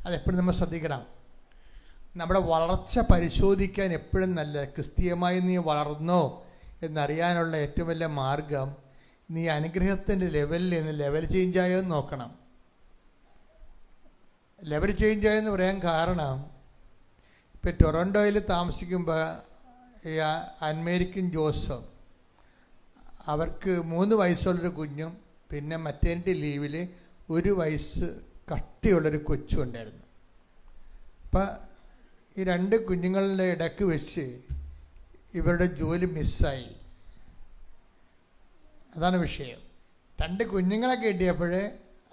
അതെപ്പോഴും നമ്മൾ ശ്രദ്ധിക്കണം. നമ്മുടെ വളർച്ച പരിശോധിക്കാൻ എപ്പോഴും നല്ല, ക്രിസ്തീയമായി നീ വളർന്നോ എന്നറിയാനുള്ള ഏറ്റവും വലിയ മാർഗം നീ അനുഗ്രഹത്തിൻ്റെ ലെവലിൽ നിന്ന് ലെവൽ ചേഞ്ചായോ എന്ന് നോക്കണം. ലെവൽ ചേഞ്ചായെന്ന് പറയാൻ കാരണം, ഇപ്പോൾ ടൊറൻറ്റോയിൽ താമസിക്കുമ്പോൾ ഈ അമേരിക്കൻ ജോസഫ്, അവർക്ക് 3 വയസ്സുള്ളൊരു കുഞ്ഞും പിന്നെ മറ്റേൻ്റെ ലീവിൽ 1 വയസ്സ് കട്ടിയുള്ളൊരു കൊച്ചും ഉണ്ടായിരുന്നു. അപ്പം ഈ 2 കുഞ്ഞുങ്ങളുടെ ഇടയ്ക്ക് വെച്ച് ഇവരുടെ ജോലി മിസ്സായി. അതാണ് വിഷയം. 2 കുഞ്ഞുങ്ങളെ കിട്ടിയപ്പോൾ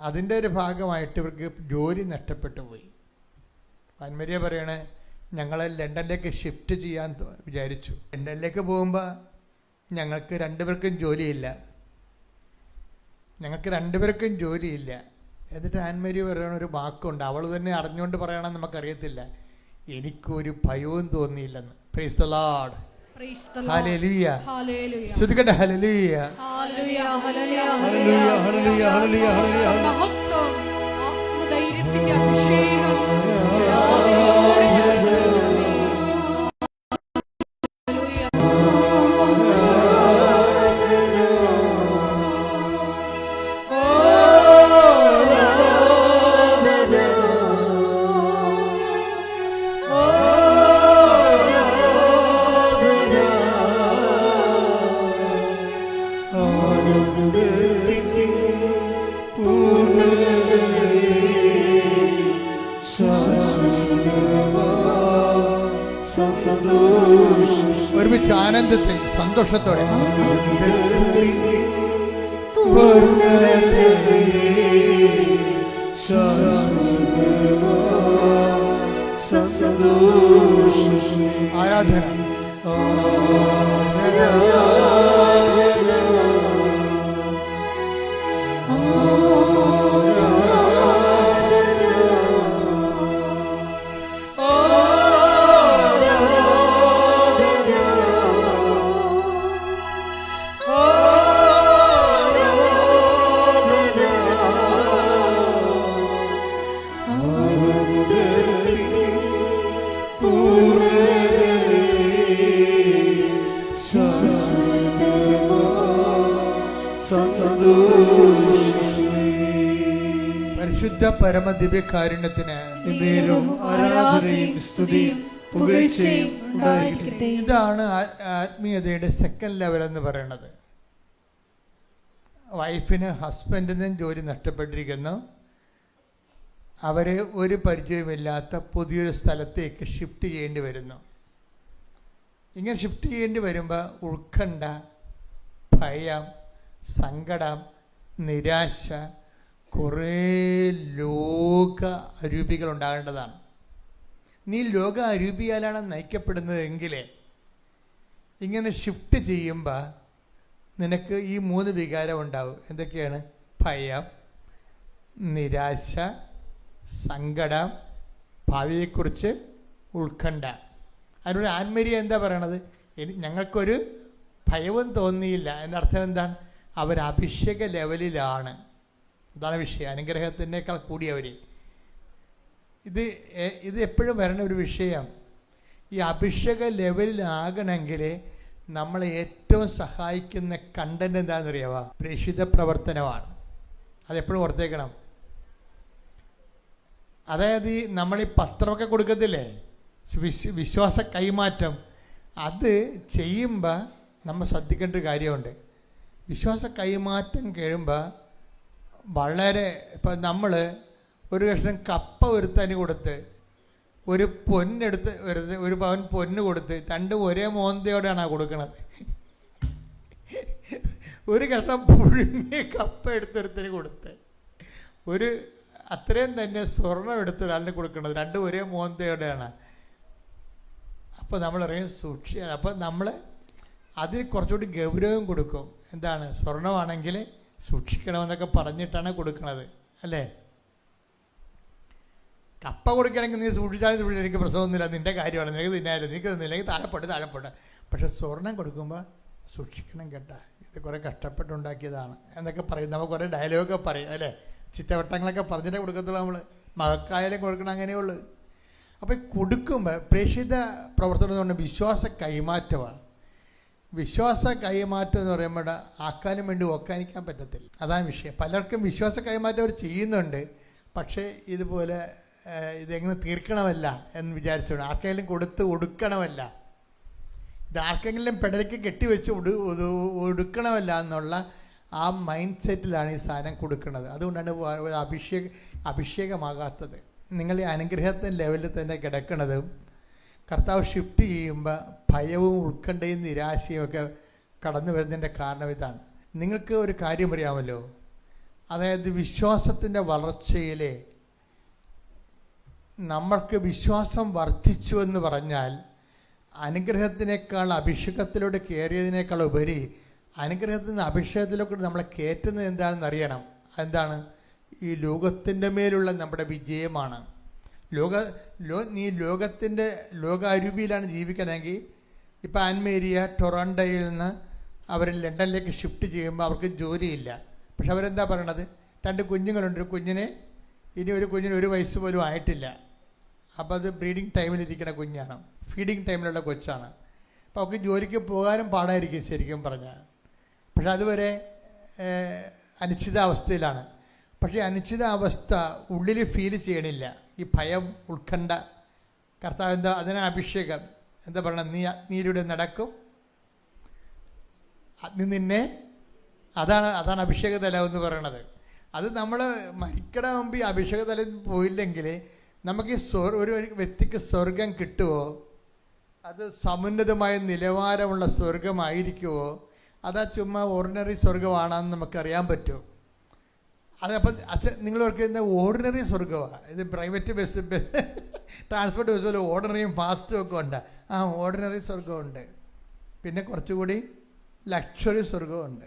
അതിൻ്റെ ഒരു ഭാഗമായിട്ട് ഇവർക്ക് ജോലി നഷ്ടപ്പെട്ടു പോയി. അൻമരിയ പറയണേ, ഞങ്ങൾ ലണ്ടനിലേക്ക് ഷിഫ്റ്റ് ചെയ്യാൻ വിചാരിച്ചു. ലണ്ടനിലേക്ക് പോകുമ്പോൾ ഞങ്ങൾക്ക് 2 പേർക്കും ജോലിയില്ല. എന്നിട്ട് ആൻമരിയ പറയണ ഒരു വാക്കുണ്ട്, അവൾ തന്നെ അറിഞ്ഞുകൊണ്ട് പറയണമെന്ന് നമുക്കറിയത്തില്ല, എനിക്കൊരു ഭയവും തോന്നിയില്ലെന്ന്. Praise the Lord. ഹല്ലേലൂയ. സ്തുതിക്കട്ടെ. ഹല്ലേലൂയ. ആത്മധൈര്യത്തിന്റെ അഭിഷേകം പൂർണ്ണ ഒരുമിച്ച് ആനന്ദത്തിൽ സന്തോഷത്തോടെ ആരാധന പരിശുദ്ധ പരമദിവ്യകാരുണ്യത്തിന് എന്നേരും ആരാധനയും സ്തുതിയും പുകഴ്ചയും ഉണ്ടായിരിക്കട്ടെ. ഇതാണ് ആത്മീയതയുടെ സെക്കൻഡ് ലെവൽ എന്ന് പറയുന്നത്. വൈഫിന് ഹസ്ബൻഡിനും ജോലി നഷ്ടപ്പെട്ടിരിക്കുന്നു. അവരെ ഒരു പരിചയമില്ലാത്ത പുതിയൊരു സ്ഥലത്തേക്ക് ഷിഫ്റ്റ് ചെയ്യേണ്ടി വരുന്നു. ഇങ്ങനെ ഷിഫ്റ്റ് ചെയ്യേണ്ടി വരുമ്പോൾ ഉത്കണ്ഠ, ഭയം, സങ്കടം, നിരാശ, കുറേ ലോക അരൂപികൾ ഉണ്ടാകേണ്ടതാണ്. നീ ലോക അരൂപിയാലാണ് നയിക്കപ്പെടുന്നതെങ്കിൽ ഇങ്ങനെ ഷിഫ്റ്റ് ചെയ്യുമ്പോൾ നിനക്ക് ഈ 3 വികാരം ഉണ്ടാവും. എന്തൊക്കെയാണ്? ഭയം, നിരാശ, സങ്കടം, ഭാവിയെക്കുറിച്ച് ഉത്കണ്ഠ. അതിനോട് ആൻമേരിയ എന്താ പറയണത്? ഞങ്ങൾക്കൊരു ഭയവും തോന്നിയില്ല. എൻ്റെ അർത്ഥം എന്താണ്? അവർ അഭിഷേക ലെവലിലാണ്. അതാണ് വിഷയം. അനുഗ്രഹത്തിനേക്കാൾ കൂടിയവർ. ഇത് എപ്പോഴും വരണ ഒരു വിഷയം. ഈ അഭിഷേക ലെവലിലാകണമെങ്കിൽ നമ്മളെ ഏറ്റവും സഹായിക്കുന്ന കണ്ടന്റ് എന്താണെന്നറിയാവോ? പ്രേക്ഷിത പ്രവർത്തനമാണ്. അതെപ്പോഴും ഓർത്തേക്കണം. അതായത് നമ്മളീ പത്രമൊക്കെ കൊടുക്കത്തില്ലേ, വിശ്വാസ കൈമാറ്റം, അത് ചെയ്യുമ്പോൾ നമ്മൾ ശ്രദ്ധിക്കേണ്ട ഒരു കാര്യമുണ്ട്. വിശ്വാസ കൈമാറ്റം കഴിയുമ്പോൾ വളരെ ഇപ്പം നമ്മൾ ഒരു കഷ്ണം കപ്പ ഒരുത്തന് കൊടുത്ത് ഒരു പൊന്നെടുത്ത് ഒരു പവൻ പൊന്ന് കൊടുത്ത് രണ്ടും ഒരേ മോന്തയോടെയാണ് കൊടുക്കണത്. ഒരു കഷ്ണം പുഴുങ്ങിയ കപ്പ എടുത്തൊരുത്തന് കൊടുത്ത് ഒരു അത്രയും തന്നെ സ്വർണം എടുത്ത് ഒരാളിന് കൊടുക്കുന്നത് രണ്ടും ഒരേ മോന്തയോടെയാണ്. അപ്പോൾ നമ്മളറിയാം അപ്പോൾ നമ്മൾ അതിന് കുറച്ചുകൂടി ഗൗരവം കൊടുക്കും. എന്താണ്? സ്വർണമാണെങ്കിൽ സൂക്ഷിക്കണമെന്നൊക്കെ പറഞ്ഞിട്ടാണ് കൊടുക്കുന്നത്, അല്ലേ? കപ്പ കൊടുക്കുകയാണെങ്കിൽ നീ സൂക്ഷിച്ചാലും എനിക്ക് പ്രശ്നമൊന്നുമില്ല, നിൻ്റെ കാര്യമാണ്, നിനക്ക് തിന്നാലും നിനക്ക് തിന്നില്ലെങ്കിൽ താഴെപ്പോട്ടെ. പക്ഷെ സ്വർണം കൊടുക്കുമ്പോൾ സൂക്ഷിക്കണം കേട്ടാ, ഇത് കുറേ കഷ്ടപ്പെട്ടുണ്ടാക്കിയതാണ് എന്നൊക്കെ പറയും. നമുക്ക് കുറേ ഡയലോഗൊക്കെ പറയും, അല്ലേ? ചിത്തവട്ടങ്ങളൊക്കെ പറഞ്ഞിട്ടേ കൊടുക്കത്തുള്ളൂ. നമ്മൾ മകക്കായാലും കൊടുക്കണം, അങ്ങനെയുള്ളൂ. അപ്പോൾ കൊടുക്കുമ്പോൾ പ്രേക്ഷിത പ്രവർത്തനം എന്ന് പറഞ്ഞാൽ വിശ്വാസ കൈമാറ്റമാണ്. വിശ്വാസ കൈമാറ്റം എന്ന് പറയുമ്പോൾ ആക്കാനും വേണ്ടി ഒക്കാനിക്കാൻ പറ്റത്തില്ല. അതാണ് വിഷയം. പലർക്കും വിശ്വാസ കൈമാറ്റം അവർ ചെയ്യുന്നുണ്ട്, പക്ഷേ ഇതുപോലെ ഇതെങ്ങനെ തീർക്കണമല്ല എന്ന് വിചാരിച്ചോണ്ട് ആർക്കെങ്കിലും കൊടുത്ത് ഒടുക്കണമല്ല, ഇത് ആർക്കെങ്കിലും പെടലേക്ക് കെട്ടിവെച്ച് ഒടുക്കണമല്ല എന്നുള്ള ആ മൈൻഡ് സെറ്റിലാണ് ഈ സാധനം കൊടുക്കുന്നത്. അതുകൊണ്ടാണ് അഭിഷേകമാകാത്തത്. നിങ്ങൾ ഈ അനുഗ്രഹത്തിൻ്റെ ലെവലിൽ തന്നെ കിടക്കുന്നതും കർത്താവ് ഷിഫ്റ്റ് ചെയ്യുമ്പോൾ ഭയവും ഉത്കണ്ഠയും നിരാശയും ഒക്കെ കടന്നു വരുന്നതിൻ്റെ കാരണം ഇതാണ്. നിങ്ങൾക്ക് ഒരു കാര്യം അറിയാമല്ലോ, അതായത് വിശ്വാസത്തിൻ്റെ വളർച്ചയിലെ നമ്മൾക്ക് വിശ്വാസം വർദ്ധിച്ചു എന്ന് പറഞ്ഞാൽ അനുഗ്രഹത്തിനേക്കാൾ അഭിഷേകത്തിലൂടെ കയറിയതിനേക്കാൾ ഉപരി അനുഗ്രഹത്തിന് അഭിഷേകത്തിലൂടെ നമ്മളെ കയറ്റുന്നത് എന്താണെന്ന് അറിയണം. എന്താണ്? ഈ ലോകത്തിൻ്റെ മേലുള്ള നമ്മുടെ വിജയമാണ്. നീ ലോകത്തിൻ്റെ ലോകാരൂപിയിലാണ് ജീവിക്കണമെങ്കിൽ ഇപ്പം ആൻമേരിയ ടൊറോണ്ടോയിൽ നിന്ന് അവർ ലണ്ടനിലേക്ക് ഷിഫ്റ്റ് ചെയ്യുമ്പോൾ അവർക്ക് ജോലിയില്ല. പക്ഷെ അവരെന്താ പറയണത്? 2 കുഞ്ഞുങ്ങളുണ്ട്. ഒരു കുഞ്ഞിന് ഒരു 1 വയസ്സ് പോലും ആയിട്ടില്ല. അപ്പോൾ അത് ബ്രീഡിങ് ടൈമിലിരിക്കുന്ന കുഞ്ഞാണ്, ഫീഡിങ് ടൈമിലുള്ള കൊച്ചാണ്. അപ്പോൾ അവർക്ക് ജോലിക്ക് പോകാനും പാടായിരിക്കും ശരിക്കും പറഞ്ഞാൽ. പക്ഷെ അതുവരെ അനിശ്ചിതാവസ്ഥയിലാണ്. പക്ഷേ അനിശ്ചിതാവസ്ഥ ഉള്ളിൽ ഫീൽ ചെയ്യണില്ല. ഈ ഭയം, ഉത്കണ്ഠ. കർത്താവ് എന്താ? അതിനാണ് അഭിഷേകം. എന്താ പറയണത്? നീയിലൂടെ നടക്കും, നിന്നെ. അതാണ് അഭിഷേക തലം എന്ന് പറയണത്. അത് നമ്മൾ മരിക്കണ മുമ്പ് ഈ അഭിഷേക തലം പോയില്ലെങ്കിൽ നമുക്ക് ഒരു വ്യക്തിക്ക് സ്വർഗം കിട്ടുമോ? അത് സമുന്നതമായ നിലവാരമുള്ള സ്വർഗമായിരിക്കുമോ അതാ ചുമ്മാ ഓർഡിനറി സ്വർഗമാണെന്ന് നമുക്കറിയാൻ പറ്റുമോ? അതപ്പം നിങ്ങൾ ഓർക്കുന്ന ഓർഡിനറി സ്വർഗമാണ്. ഇത് പ്രൈവറ്റ് ബസ് ട്രാൻസ്പോർട്ട് ബസ് പോലെ ഓർഡിനറിയും ഫാസ്റ്റും ഒക്കെ ഉണ്ട്. ആ ഓർഡിനറി സ്വർഗമുണ്ട്. പിന്നെ കുറച്ചുകൂടി ലക്ഷറി സ്വർഗമുണ്ട്.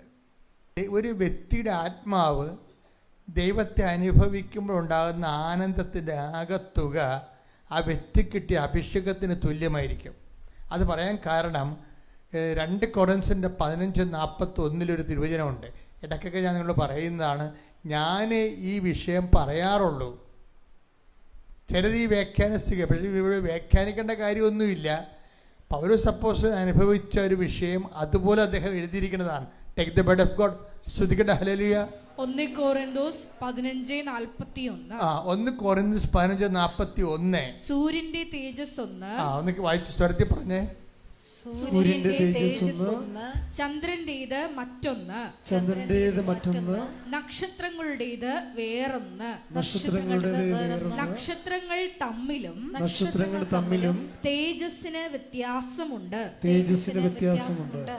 ഒരു വ്യക്തിയുടെ ആത്മാവ് ദൈവത്തെ അനുഭവിക്കുമ്പോൾ ഉണ്ടാകുന്ന ആനന്ദത്തിൻ്റെ ആകത്തുക ആ വ്യക്തി കിട്ടിയ അഭിഷേകത്തിന് തുല്യമായിരിക്കും. അത് പറയാൻ കാരണം 2 കൊറിന്ത്യൻസിൻ്റെ 15:41 തിരുവചനമുണ്ട്. ഇടയ്ക്കൊക്കെ ഞാൻ നിങ്ങളോട് പറയുന്നതാണ്. ഞാൻ ഈ വിഷയം പറയാറുള്ളൂ. ചിലത് ഈ വ്യാഖ്യാനിക്കുക, പക്ഷേ ഇവിടെ വ്യാഖ്യാനിക്കേണ്ട കാര്യമൊന്നുമില്ല. പൗലോസ് അപ്പോസ്തലൻ അനുഭവിച്ച ഒരു വിഷയം അതുപോലെ അദ്ദേഹം എഴുതിയിരിക്കുന്നതാണ്. Take the word of God. ശ്രുതിക്കട്ടെ ഹല്ലേലൂയ. 1 കൊരിന്തോസ് 15:41. 1 കൊരിന്തോസ് 15:41. സൂര്യന്റെ തേജസ് ഒന്ന്. ഒന്ന് വായിച്ച് സ്വരത്തിൽ പറഞ്ഞേ. സൂര്യന്റെ തേജസ് ഒന്ന്, ചന്ദ്രന്റേത് മറ്റൊന്ന്, ചന്ദ്രന്റേത് മറ്റൊന്ന്, നക്ഷത്രങ്ങളുടേത് വേറൊന്ന്, നക്ഷത്രങ്ങൾ തമ്മിലും തേജസ്സിന് വ്യത്യാസമുണ്ട്.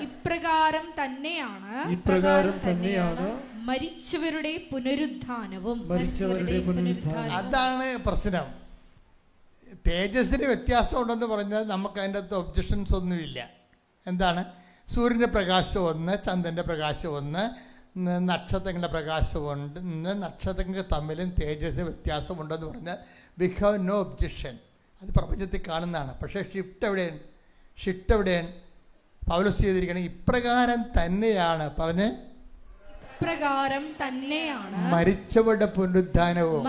ഇപ്രകാരം തന്നെയാണ് മരിച്ചവരുടെ പുനരുദ്ധാനവും. അതാണ് പ്രശ്നം. തേജസ്സിന് വ്യത്യാസം ഉണ്ടെന്ന് പറഞ്ഞാൽ നമുക്ക് അതിൻ്റെ അകത്ത് ഒബ്ജക്ഷൻസ് ഒന്നുമില്ല. എന്താണ്? സൂര്യൻ്റെ പ്രകാശം ഒന്ന്, ചന്ദ്രൻ്റെ പ്രകാശം ഒന്ന്, നക്ഷത്രങ്ങളുടെ പ്രകാശമുണ്ട്. നക്ഷത്രങ്ങൾ തമ്മിലും തേജസ്സിന് വ്യത്യാസമുണ്ടെന്ന് പറഞ്ഞാൽ വി ഹാവ് നോ ഒബ്ജക്ഷൻ. അത് പ്രപഞ്ചത്തിൽ കാണുന്നതാണ്. പക്ഷേ ഷിഫ്റ്റ് എവിടെയാണ്? പൗലോസ് ചെയ്തിരിക്കണം ഇപ്രകാരം തന്നെയാണ് പറഞ്ഞ്, പ്രകാരം തന്നെയാണ് മരിച്ചവരുടെ പുനരുദ്ധാനവും.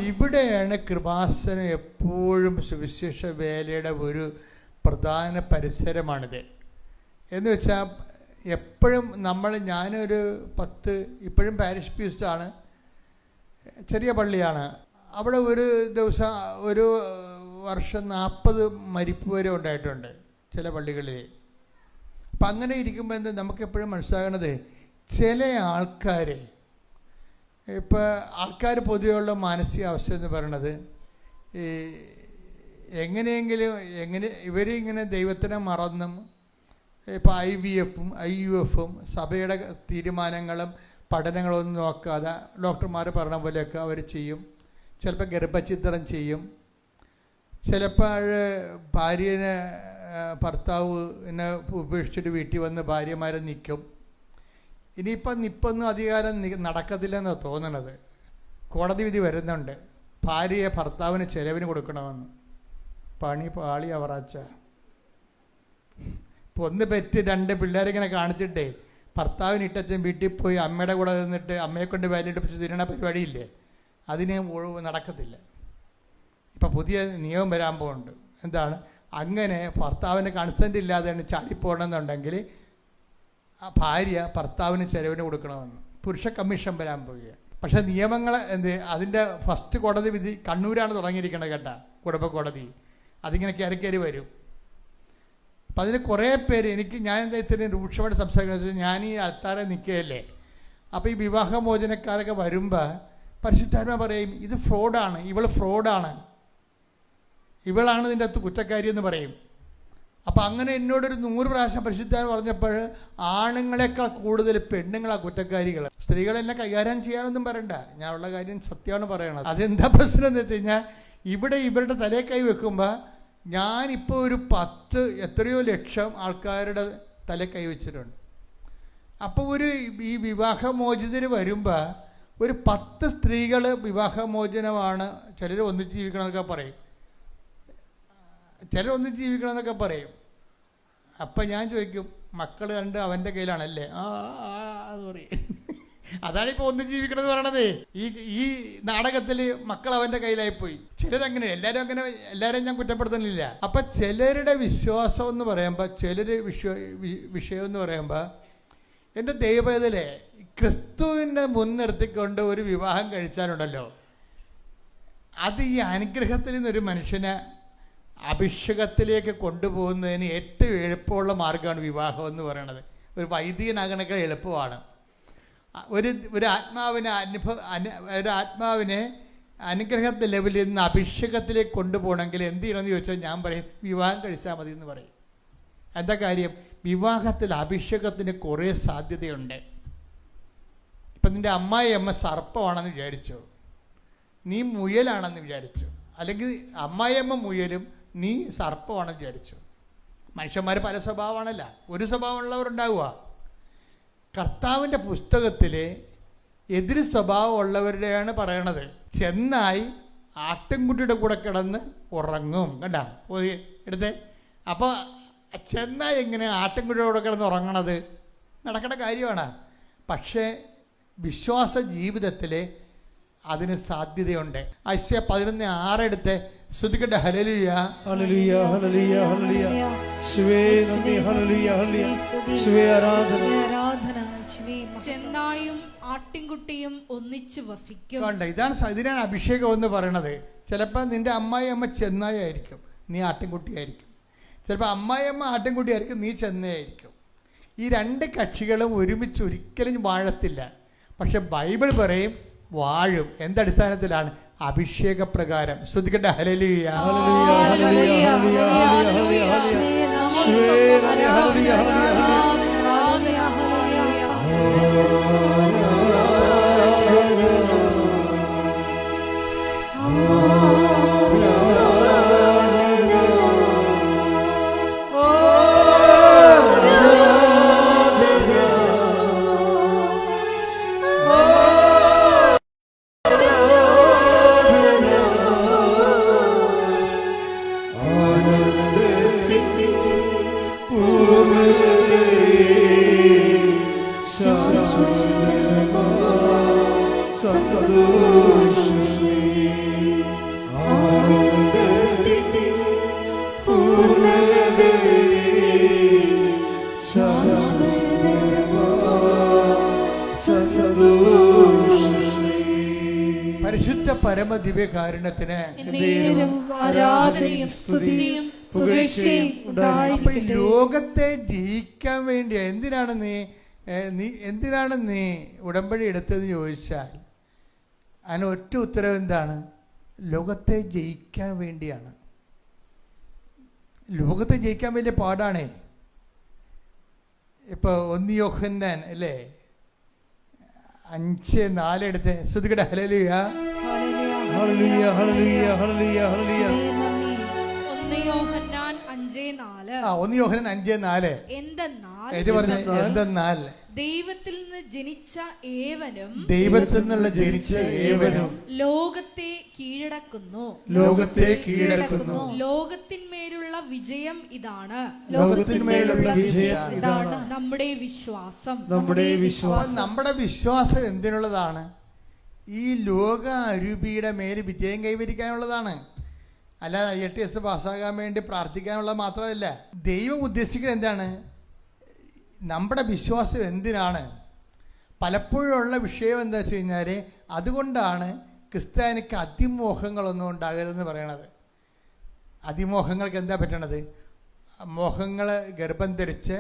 ഇവിടെയാണ് കൃപാസനം എപ്പോഴും സുവിശേഷ വേലയുടെ ഒരു പ്രധാന പരിസരമാണിത്. എന്ന് വെച്ചാൽ എപ്പോഴും ഞാനൊരു 10 ഇപ്പോഴും പാരിഷ് പ്രീസ്റ്റാണ്, ചെറിയ പള്ളിയാണ്. അവിടെ ഒരു ദിവസം ഒരു വർഷം 40 മരിപ്പ് വരെ ഉണ്ടായിട്ടുണ്ട് ചില പള്ളികളിൽ. അപ്പം അങ്ങനെ ഇരിക്കുമ്പോൾ നമുക്കെപ്പോഴും മനസ്സിലാകണത് ചില ആൾക്കാർ പൊതുവെയുള്ള മാനസികാവസ്ഥ എന്ന് പറയണത് ഇവരിങ്ങനെ ദൈവത്തിനെ മറന്നും ഇപ്പോൾ IVF-ഉം IUF-ഉം സഭയുടെ തീരുമാനങ്ങളും പഠനങ്ങളൊന്നും നോക്കാതെ ഡോക്ടർമാർ പറഞ്ഞ പോലെയൊക്കെ അവർ ചെയ്യും. ചിലപ്പോൾ ഗർഭഛിദ്രം ചെയ്യും. ചിലപ്പോൾ ഭർത്താവിനെ ഉപേക്ഷിച്ചിട്ട് വീട്ടിൽ വന്ന് ഭാര്യമാരെ നിൽക്കും. ഇനിയിപ്പം അധികാരം നടക്കത്തില്ലെന്നാണ് തോന്നണത്. കോടതി വിധി വരുന്നുണ്ട്, ഭാര്യയെ ഭർത്താവിന് ചെലവിന് കൊടുക്കണമെന്ന്. പണി പാളി അവറാച്ച. ഇപ്പോൾ 1 പെറ്റ് 2 പിള്ളേരിങ്ങനെ കാണിച്ചിട്ടേ ഭർത്താവിന് ഇട്ടച്ഛൻ വീട്ടിൽ പോയി അമ്മയുടെ കൂടെ നിന്നിട്ട് അമ്മയെ കൊണ്ട് വേലയിടിപ്പിച്ച് തിരണ പരിപാടിയില്ലേ, അതിന് നടക്കത്തില്ല. ഇപ്പം പുതിയ നിയമം വരാൻ പോകുന്നുണ്ട്. എന്താണ്? അങ്ങനെ ഭർത്താവിന് കൺസെൻ്റ് ഇല്ലാതെയാണ് ചാടിപ്പോകണമെന്നുണ്ടെങ്കിൽ ആ ഭാര്യ ഭർത്താവിന് ചെലവിന് കൊടുക്കണമെന്ന് പുരുഷ കമ്മീഷൻ വരാൻ പോവുകയാണ്. പക്ഷേ നിയമങ്ങൾ അതിൻ്റെ ഫസ്റ്റ് കോടതി വിധി കണ്ണൂരാണ് തുടങ്ങിയിരിക്കുന്നത് കേട്ടാ, കുടുംബ കോടതി. അതിങ്ങനെ കയറി വരും. അപ്പം അതിന് കുറേ പേര് ഞാൻ ഇത്രയും രൂക്ഷമായിട്ട് സംസാരിക്കുന്നത്, ഞാൻ ഈ അൽത്താരെ നിൽക്കുകയല്ലേ. അപ്പോൾ ഈ വിവാഹമോചനക്കാരൊക്കെ വരുമ്പോൾ പരിശുദ്ധാത്മാ പറയും ഇത് ഫ്രോഡാണ്, ഫ്രോഡാണ്, ഇവളാണ് ഇതിൻ്റെ അകത്ത് കുറ്റക്കാരി എന്ന് പറയും. അപ്പം അങ്ങനെ എന്നോടൊരു 100 പ്രാവശ്യം പരിശുദ്ധാത്മാ പറഞ്ഞപ്പോൾ ആണുങ്ങളെക്കാൾ കൂടുതൽ പെണ്ണുങ്ങളാണ് കുറ്റക്കാരികൾ. സ്ത്രീകളെന്നെ കൈകാര്യം ചെയ്യാനൊന്നും പറയണ്ട, ഞാൻ ഉള്ള കാര്യം സത്യമാണ് പറയണത്. അതെന്താ പ്രശ്നം എന്ന് വെച്ച് കഴിഞ്ഞാൽ ഇവിടെ ഇവരുടെ തലേ കൈ വെക്കുമ്പോൾ ഞാനിപ്പോൾ ഒരു 10 എത്രയോ ലക്ഷം ആൾക്കാരുടെ തലേ കൈ വെച്ചിട്ടുണ്ട്. അപ്പോൾ ഈ വിവാഹമോചിതർ വരുമ്പോൾ ഒരു 10 സ്ത്രീകൾ വിവാഹമോചനമാണ്, ചിലർ ഒന്നിച്ച് ജീവിക്കണമെന്നൊക്കെ പറയും, ചിലർ ഒന്നിച്ച് ജീവിക്കണമെന്നൊക്കെ പറയും. അപ്പം ഞാൻ ചോദിക്കും, മക്കൾ 2 അവൻ്റെ കയ്യിലാണല്ലേ? അത് പറയും. അതാണിപ്പോൾ ഒന്നിച്ച് ജീവിക്കണമെന്ന് പറയണത്. ഈ നാടകത്തിൽ മക്കൾ അവൻ്റെ കയ്യിലായിപ്പോയി. ചിലരങ്ങനെ, എല്ലാവരും ഞാൻ കുറ്റപ്പെടുത്തുന്നില്ല. അപ്പം ചിലരുടെ വിശ്വാസം എന്ന് പറയുമ്പോൾ, ചിലർ വിഷയം എന്ന് പറയുമ്പോൾ, എൻ്റെ ദൈവത്തിലെ ക്രിസ്തുവിനെ മുൻനിർത്തിക്കൊണ്ട് ഒരു വിവാഹം കഴിച്ചാലുണ്ടല്ലോ, അത് ഈ അനുഗ്രഹത്തിൽ നിന്നൊരു മനുഷ്യനെ അഭിഷേകത്തിലേക്ക് കൊണ്ടുപോകുന്നതിന് ഏറ്റവും എളുപ്പമുള്ള മാർഗ്ഗമാണ് വിവാഹം എന്ന് പറയുന്നത്. ഒരു വൈദികനാകണൊക്കെ എളുപ്പമാണ്. ഒരു ആത്മാവിനെ അനുഗ്രഹത്തെ ലെവലിൽ നിന്ന് അഭിഷേകത്തിലേക്ക് കൊണ്ടുപോകണമെങ്കിൽ എന്ത് ചെയ്യണമെന്ന് ചോദിച്ചാൽ ഞാൻ പറയും വിവാഹം കഴിച്ചാൽ മതി എന്ന് പറയും. എന്താ കാര്യം? വിവാഹത്തിൽ അഭിഷേകത്തിന് കുറേ സാധ്യതയുണ്ട്. ഇപ്പം നിൻ്റെ അമ്മായിയമ്മ സർപ്പമാണെന്ന് വിചാരിച്ചു, നീ മുയലാണെന്ന് വിചാരിച്ചു, അല്ലെങ്കിൽ അമ്മായിയമ്മ മുയലും നീ സർപ്പമാണെന്ന് വിചാരിച്ചു. മനുഷ്യന്മാർ പല സ്വഭാവമാണല്ല, ഒരു സ്വഭാവമുള്ളവരുണ്ടാവുക. കർത്താവിൻ്റെ പുസ്തകത്തിൽ എതിര് സ്വഭാവമുള്ളവരുടെയാണ് പറയണത്. ചെന്നായി ആട്ടിൻകുട്ടിയുടെ കൂടെ കിടന്ന് ഉറങ്ങും. കണ്ട എടുത്തേ. അപ്പോൾ ചെന്നായി എങ്ങനെ ആട്ടിൻകുട്ടിയുടെ കൂടെ കിടന്ന് ഉറങ്ങണത്? നടക്കേണ്ട കാര്യമാണ്. പക്ഷേ വിശ്വാസ ജീവിതത്തിൽ അതിന് സാധ്യതയുണ്ട്. ഐശ്യ 11:6 എടുത്ത് ശ്രുതിക്കട്ടെ. ഹല്ലേലൂയ ഹല്ലേലൂയ ഹല്ലേലൂയ ഹല്ലേലൂയ. യേശുവേ നന്ദി. ഹല്ലേലൂയ ഹല്ലേലൂയ. യേശുവേ ആരാധന. ചെന്നായും ആട്ടിൻകുട്ടിയും ഒന്നിച്ചു വസിക്കും. കണ്ട, ഇതിനാണ് അഭിഷേകം എന്ന് പറയണത്. ചിലപ്പോൾ നിൻ്റെ അമ്മായിയമ്മ ചെന്നായി ആയിരിക്കും, നീ ആട്ടിൻകുട്ടിയായിരിക്കും. ചിലപ്പോൾ അമ്മായിയമ്മ ആട്ടിൻകുട്ടിയായിരിക്കും, നീ ചെന്നൈയായിരിക്കും. ഈ രണ്ട് കക്ഷികളും ഒരുമിച്ച് ഒരിക്കലും വാഴത്തില്ല. പക്ഷെ ബൈബിൾ പറയും വാഴും. എന്തടിസ്ഥാനത്തിലാണ്? അഭിഷേകപ്രകാരം. ശ്രദ്ധിക്കട്ടെ. ഹല്ലേലൂയ ഹല്ലേലൂയ ഹല്ലേലൂയ ഹല്ലേലൂയ പരിശുദ്ധ പരമദിവ്യകാരുണ്യത്തിന് ആരാധനയും സ്തുതിയും പുകഴ്ചയും അപ്പൊ ഈ ലോകത്തെ ജയിക്കാൻ വേണ്ടി എന്തിനാണ് നീ ഉടമ്പടി എടുത്തതെന്ന് ചോദിച്ചാൽ അതിന് ഒറ്റ ഉത്തരവ് എന്താണ്? ലോകത്തെ ജയിക്കാൻ വേണ്ടിയാണ്. ലോകത്തെ ജയിക്കാൻ വലിയ പാടാണേ. ഇപ്പോൾ 1 യോഹന്നാൻ അല്ലേ 5:4 എടുത്ത് ശ്രുതികട. ഹല്ലേലൂയ ഹല്ലേലൂയ ഹല്ലേലൂയ ഹല്ലേലൂയ ഹല്ലേലൂയ. 1 യോഹന്നാൻ 5:4. 1 യോഹന്നാൻ 5:4. എന്തെന്നാൽ ദൈവത്തിൽ നിന്ന് ജനിച്ച ഏവനും ലോകത്തെ കീഴടക്കുന്നു. ലോകത്തിന്മേലുള്ള വിജയം ഇതാണ്. നമ്മുടെ വിശ്വാസം. നമ്മുടെ വിശ്വാസം എന്തിനുള്ളതാണ്? ഈ ലോക അരൂപിയുടെ മേൽ വിജയം കൈവരിക്കാനുള്ളതാണ്. അല്ലാതെ IELTS പാസ്സാകാൻ വേണ്ടി പ്രാർത്ഥിക്കാനുള്ളത് മാത്രമല്ല. ദൈവം ഉദ്ദേശിക്കുന്നത് എന്താണ്? നമ്മുടെ വിശ്വാസം എന്തിനാണ്? പലപ്പോഴുള്ള വിഷയം എന്താ വെച്ച് കഴിഞ്ഞാൽ, അതുകൊണ്ടാണ് ക്രിസ്ത്യാനിക്ക് അതിമോഹങ്ങളൊന്നും ഉണ്ടാകരുതെന്ന് പറയണത്. അതിമോഹങ്ങൾക്ക് എന്താ പറ്റണത്? മോഹങ്ങൾ ഗർഭം ധരിച്ച്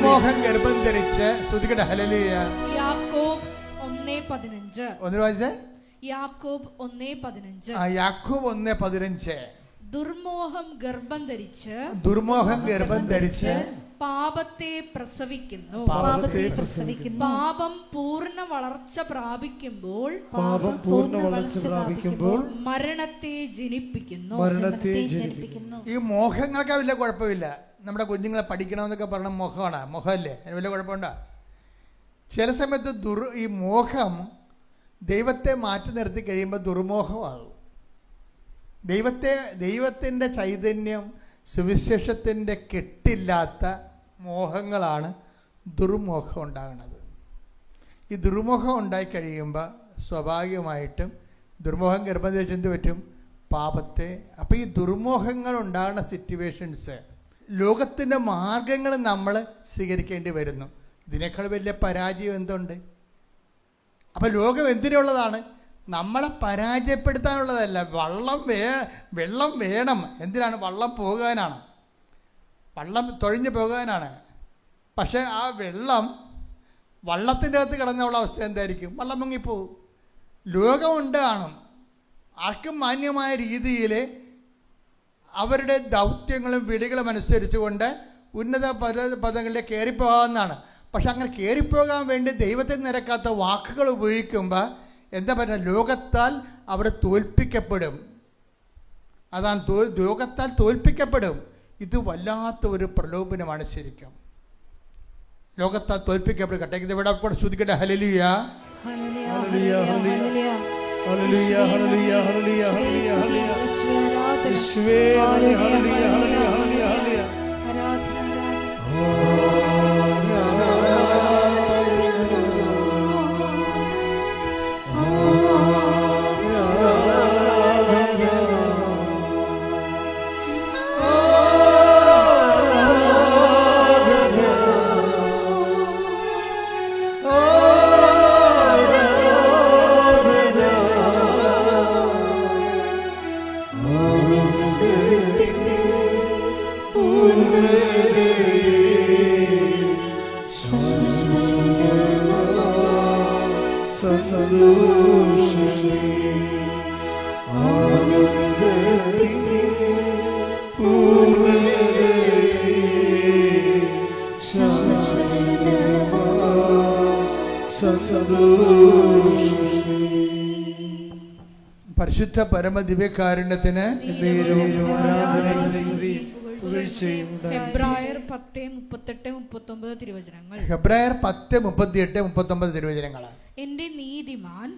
മോഹം ഗർഭം ധരിച്ച് ശ്രുതികട. ഹല്ലേലൂയ. യാക്കോബ് 1:15. ഒന്ന് വായിച്ചേ. യാക്കോബ് 1:15. യാക്കോബ് 1:15. ദുർമോഹം ഗർഭം ധരിച്ച് പാപത്തെ പ്രസവിക്കുന്നു. പാപം പൂർണ്ണ വളർച്ച പ്രാപിക്കുമ്പോൾ മരണത്തെ ജനിപ്പിക്കുന്നു. ഈ മോഹങ്ങൾക്ക് വലിയ കുഴപ്പമില്ല. നമ്മുടെ കുഞ്ഞുങ്ങളെ പഠിക്കണമെന്നൊക്കെ പറഞ്ഞ മോഹമാണ്, മോഹമല്ലേ? അതിന് വലിയ കുഴപ്പമുണ്ടോ? ചില സമയത്ത് ഈ മോഹം ദൈവത്തെ മാറ്റി നിർത്തി കഴിയുമ്പോൾ ദുർമോഹമാകും. ദൈവത്തിൻ്റെ ചൈതന്യം, സുവിശേഷത്തിൻ്റെ കെട്ടില്ലാത്ത മോഹങ്ങളാണ് ദുർമോഹം ഉണ്ടാകുന്നത്. ഈ ദുർമോഹം ഉണ്ടായിക്കഴിയുമ്പോൾ സ്വാഭാവികമായിട്ടും ദുർമോഹം ഗർഭം ധരിച്ച് എന്ത് പറ്റും? പാപത്തെ. അപ്പോൾ ഈ ദുർമോഹങ്ങൾ ഉണ്ടാകുന്ന സിറ്റുവേഷൻസ്, ലോകത്തിൻ്റെ മാർഗങ്ങൾ നമ്മൾ സ്വീകരിക്കേണ്ടി വരുന്നു. ഇതിനേക്കാൾ വലിയ പരാജയം എന്തുണ്ട്? അപ്പം ലോകം എന്തിനുള്ളതാണ്? നമ്മളെ പരാജയപ്പെടുത്താനുള്ളതല്ല. വെള്ളം വേണം. എന്തിനാണ്? വള്ളം പോകാനാണ്, വള്ളം തൊഴിഞ്ഞു പോകാനാണ്. പക്ഷേ ആ വെള്ളം വള്ളത്തിൻ്റെ അകത്ത് കിടന്നുള്ള അവസ്ഥ എന്തായിരിക്കും? വള്ളം മുങ്ങിപ്പോവും. ലോകമുണ്ട് കാണും. ആർക്കും മാന്യമായ രീതിയിൽ അവരുടെ ദൗത്യങ്ങളും വിളികളും അനുസരിച്ചുകൊണ്ട് ഉന്നത പദങ്ങളിലേക്ക് കയറിപ്പോകാവുന്നതാണ്. പക്ഷെ അങ്ങനെ കയറിപ്പോകാൻ വേണ്ടി ദൈവത്തിന് നിരക്കാത്ത വാക്കുകൾ ഉപയോഗിക്കുമ്പോൾ എന്താ പറയുക, ലോകത്താൽ അവർ തോൽപ്പിക്കപ്പെടും. അതാണ് ലോകത്താൽ തോൽപ്പിക്കപ്പെടും. ഇത് വല്ലാത്ത ഒരു പ്രലോഭനമാണ് ശരിക്കും. ലോകത്താൽ തോൽപ്പിക്കപ്പെടും. കട്ടേക്ക് ഇവിടെ കൂടെ ശ്രദ്ധിക്കട്ടെ. ഹല്ലേലൂയ, ഹല്ലേലൂയ, ഹല്ലേലൂയ, ഹല്ലേലൂയ, ഹല്ലേലൂയ, ഹല്ലേലൂയ, ഹല്ലേലൂയ, ഹല്ലേലൂയ, ഹല്ലേലൂയ. യേശുവേ നന്ദി, ഹല്ലേലൂയ, ഹല്ലേലൂയ, ഹല്ലേലൂയ, ഹല്ലേലൂയ. പരിശുദ്ധ പരമദിവ്യകാരുണ്യത്തിന് ഹെബ്രായർ 10:38-39 തിരുവചനങ്ങൾ. ഹെബ്രായർ 10:38-39 തിരുവചനങ്ങൾ. എന്റെ നീതിമാൻ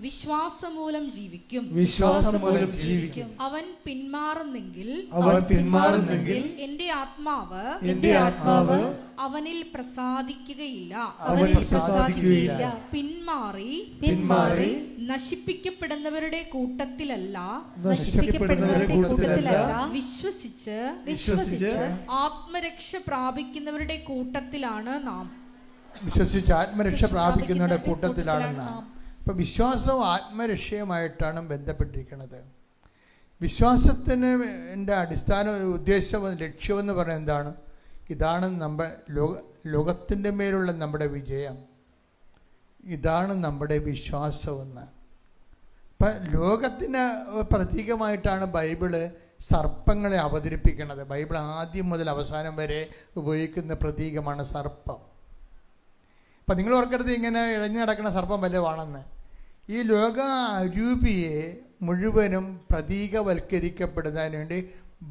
വിശ്വാസമൂലം ജീവിക്കും. അവൻ പിന്മാറുന്നെങ്കിൽ എന്റെ ആത്മാവ് അവനിൽ പ്രസാദിക്കുകയില്ല. പിന്മാറി നശിപ്പിക്കപ്പെടുന്നവരുടെ കൂട്ടത്തിലല്ല, വിശ്വസിച്ച് ആത്മരക്ഷ പ്രാപിക്കുന്നവരുടെ കൂട്ടത്തിലാണ് നാം. വിശ്വസിച്ച് ആത്മരക്ഷ പ്രാപിക്കുന്നവരുടെ കൂട്ടത്തിലാണ് നാം. ഇപ്പം വിശ്വാസവും ആത്മരക്ഷയുമായിട്ടാണ് ബന്ധപ്പെട്ടിരിക്കുന്നത്. വിശ്വാസത്തിന് എൻ്റെ അടിസ്ഥാന ഉദ്ദേശവും ലക്ഷ്യമെന്ന് പറയുന്നത് എന്താണ്? ഇതാണ് നമ്മുടെ ലോകത്തിൻ്റെ മേലുള്ള നമ്മുടെ വിജയം. ഇതാണ് നമ്മുടെ വിശ്വാസമെന്ന്. ഇപ്പം ലോകത്തിന് പ്രതീകമായിട്ടാണ് ബൈബിള് സർപ്പങ്ങളെ അവതരിപ്പിക്കുന്നത്. ബൈബിൾ ആദ്യം മുതൽ അവസാനം വരെ ഉപയോഗിക്കുന്ന പ്രതീകമാണ് സർപ്പം. അപ്പം നിങ്ങൾ ഓർക്കരുത് ഇങ്ങനെ ഇഴഞ്ഞു നടക്കുന്ന സർപ്പം വല്ലതുമാണെന്ന്. ഈ ലോക അരൂപിയെ മുഴുവനും പ്രതീകവൽക്കരിക്കപ്പെടുന്നതിന് വേണ്ടി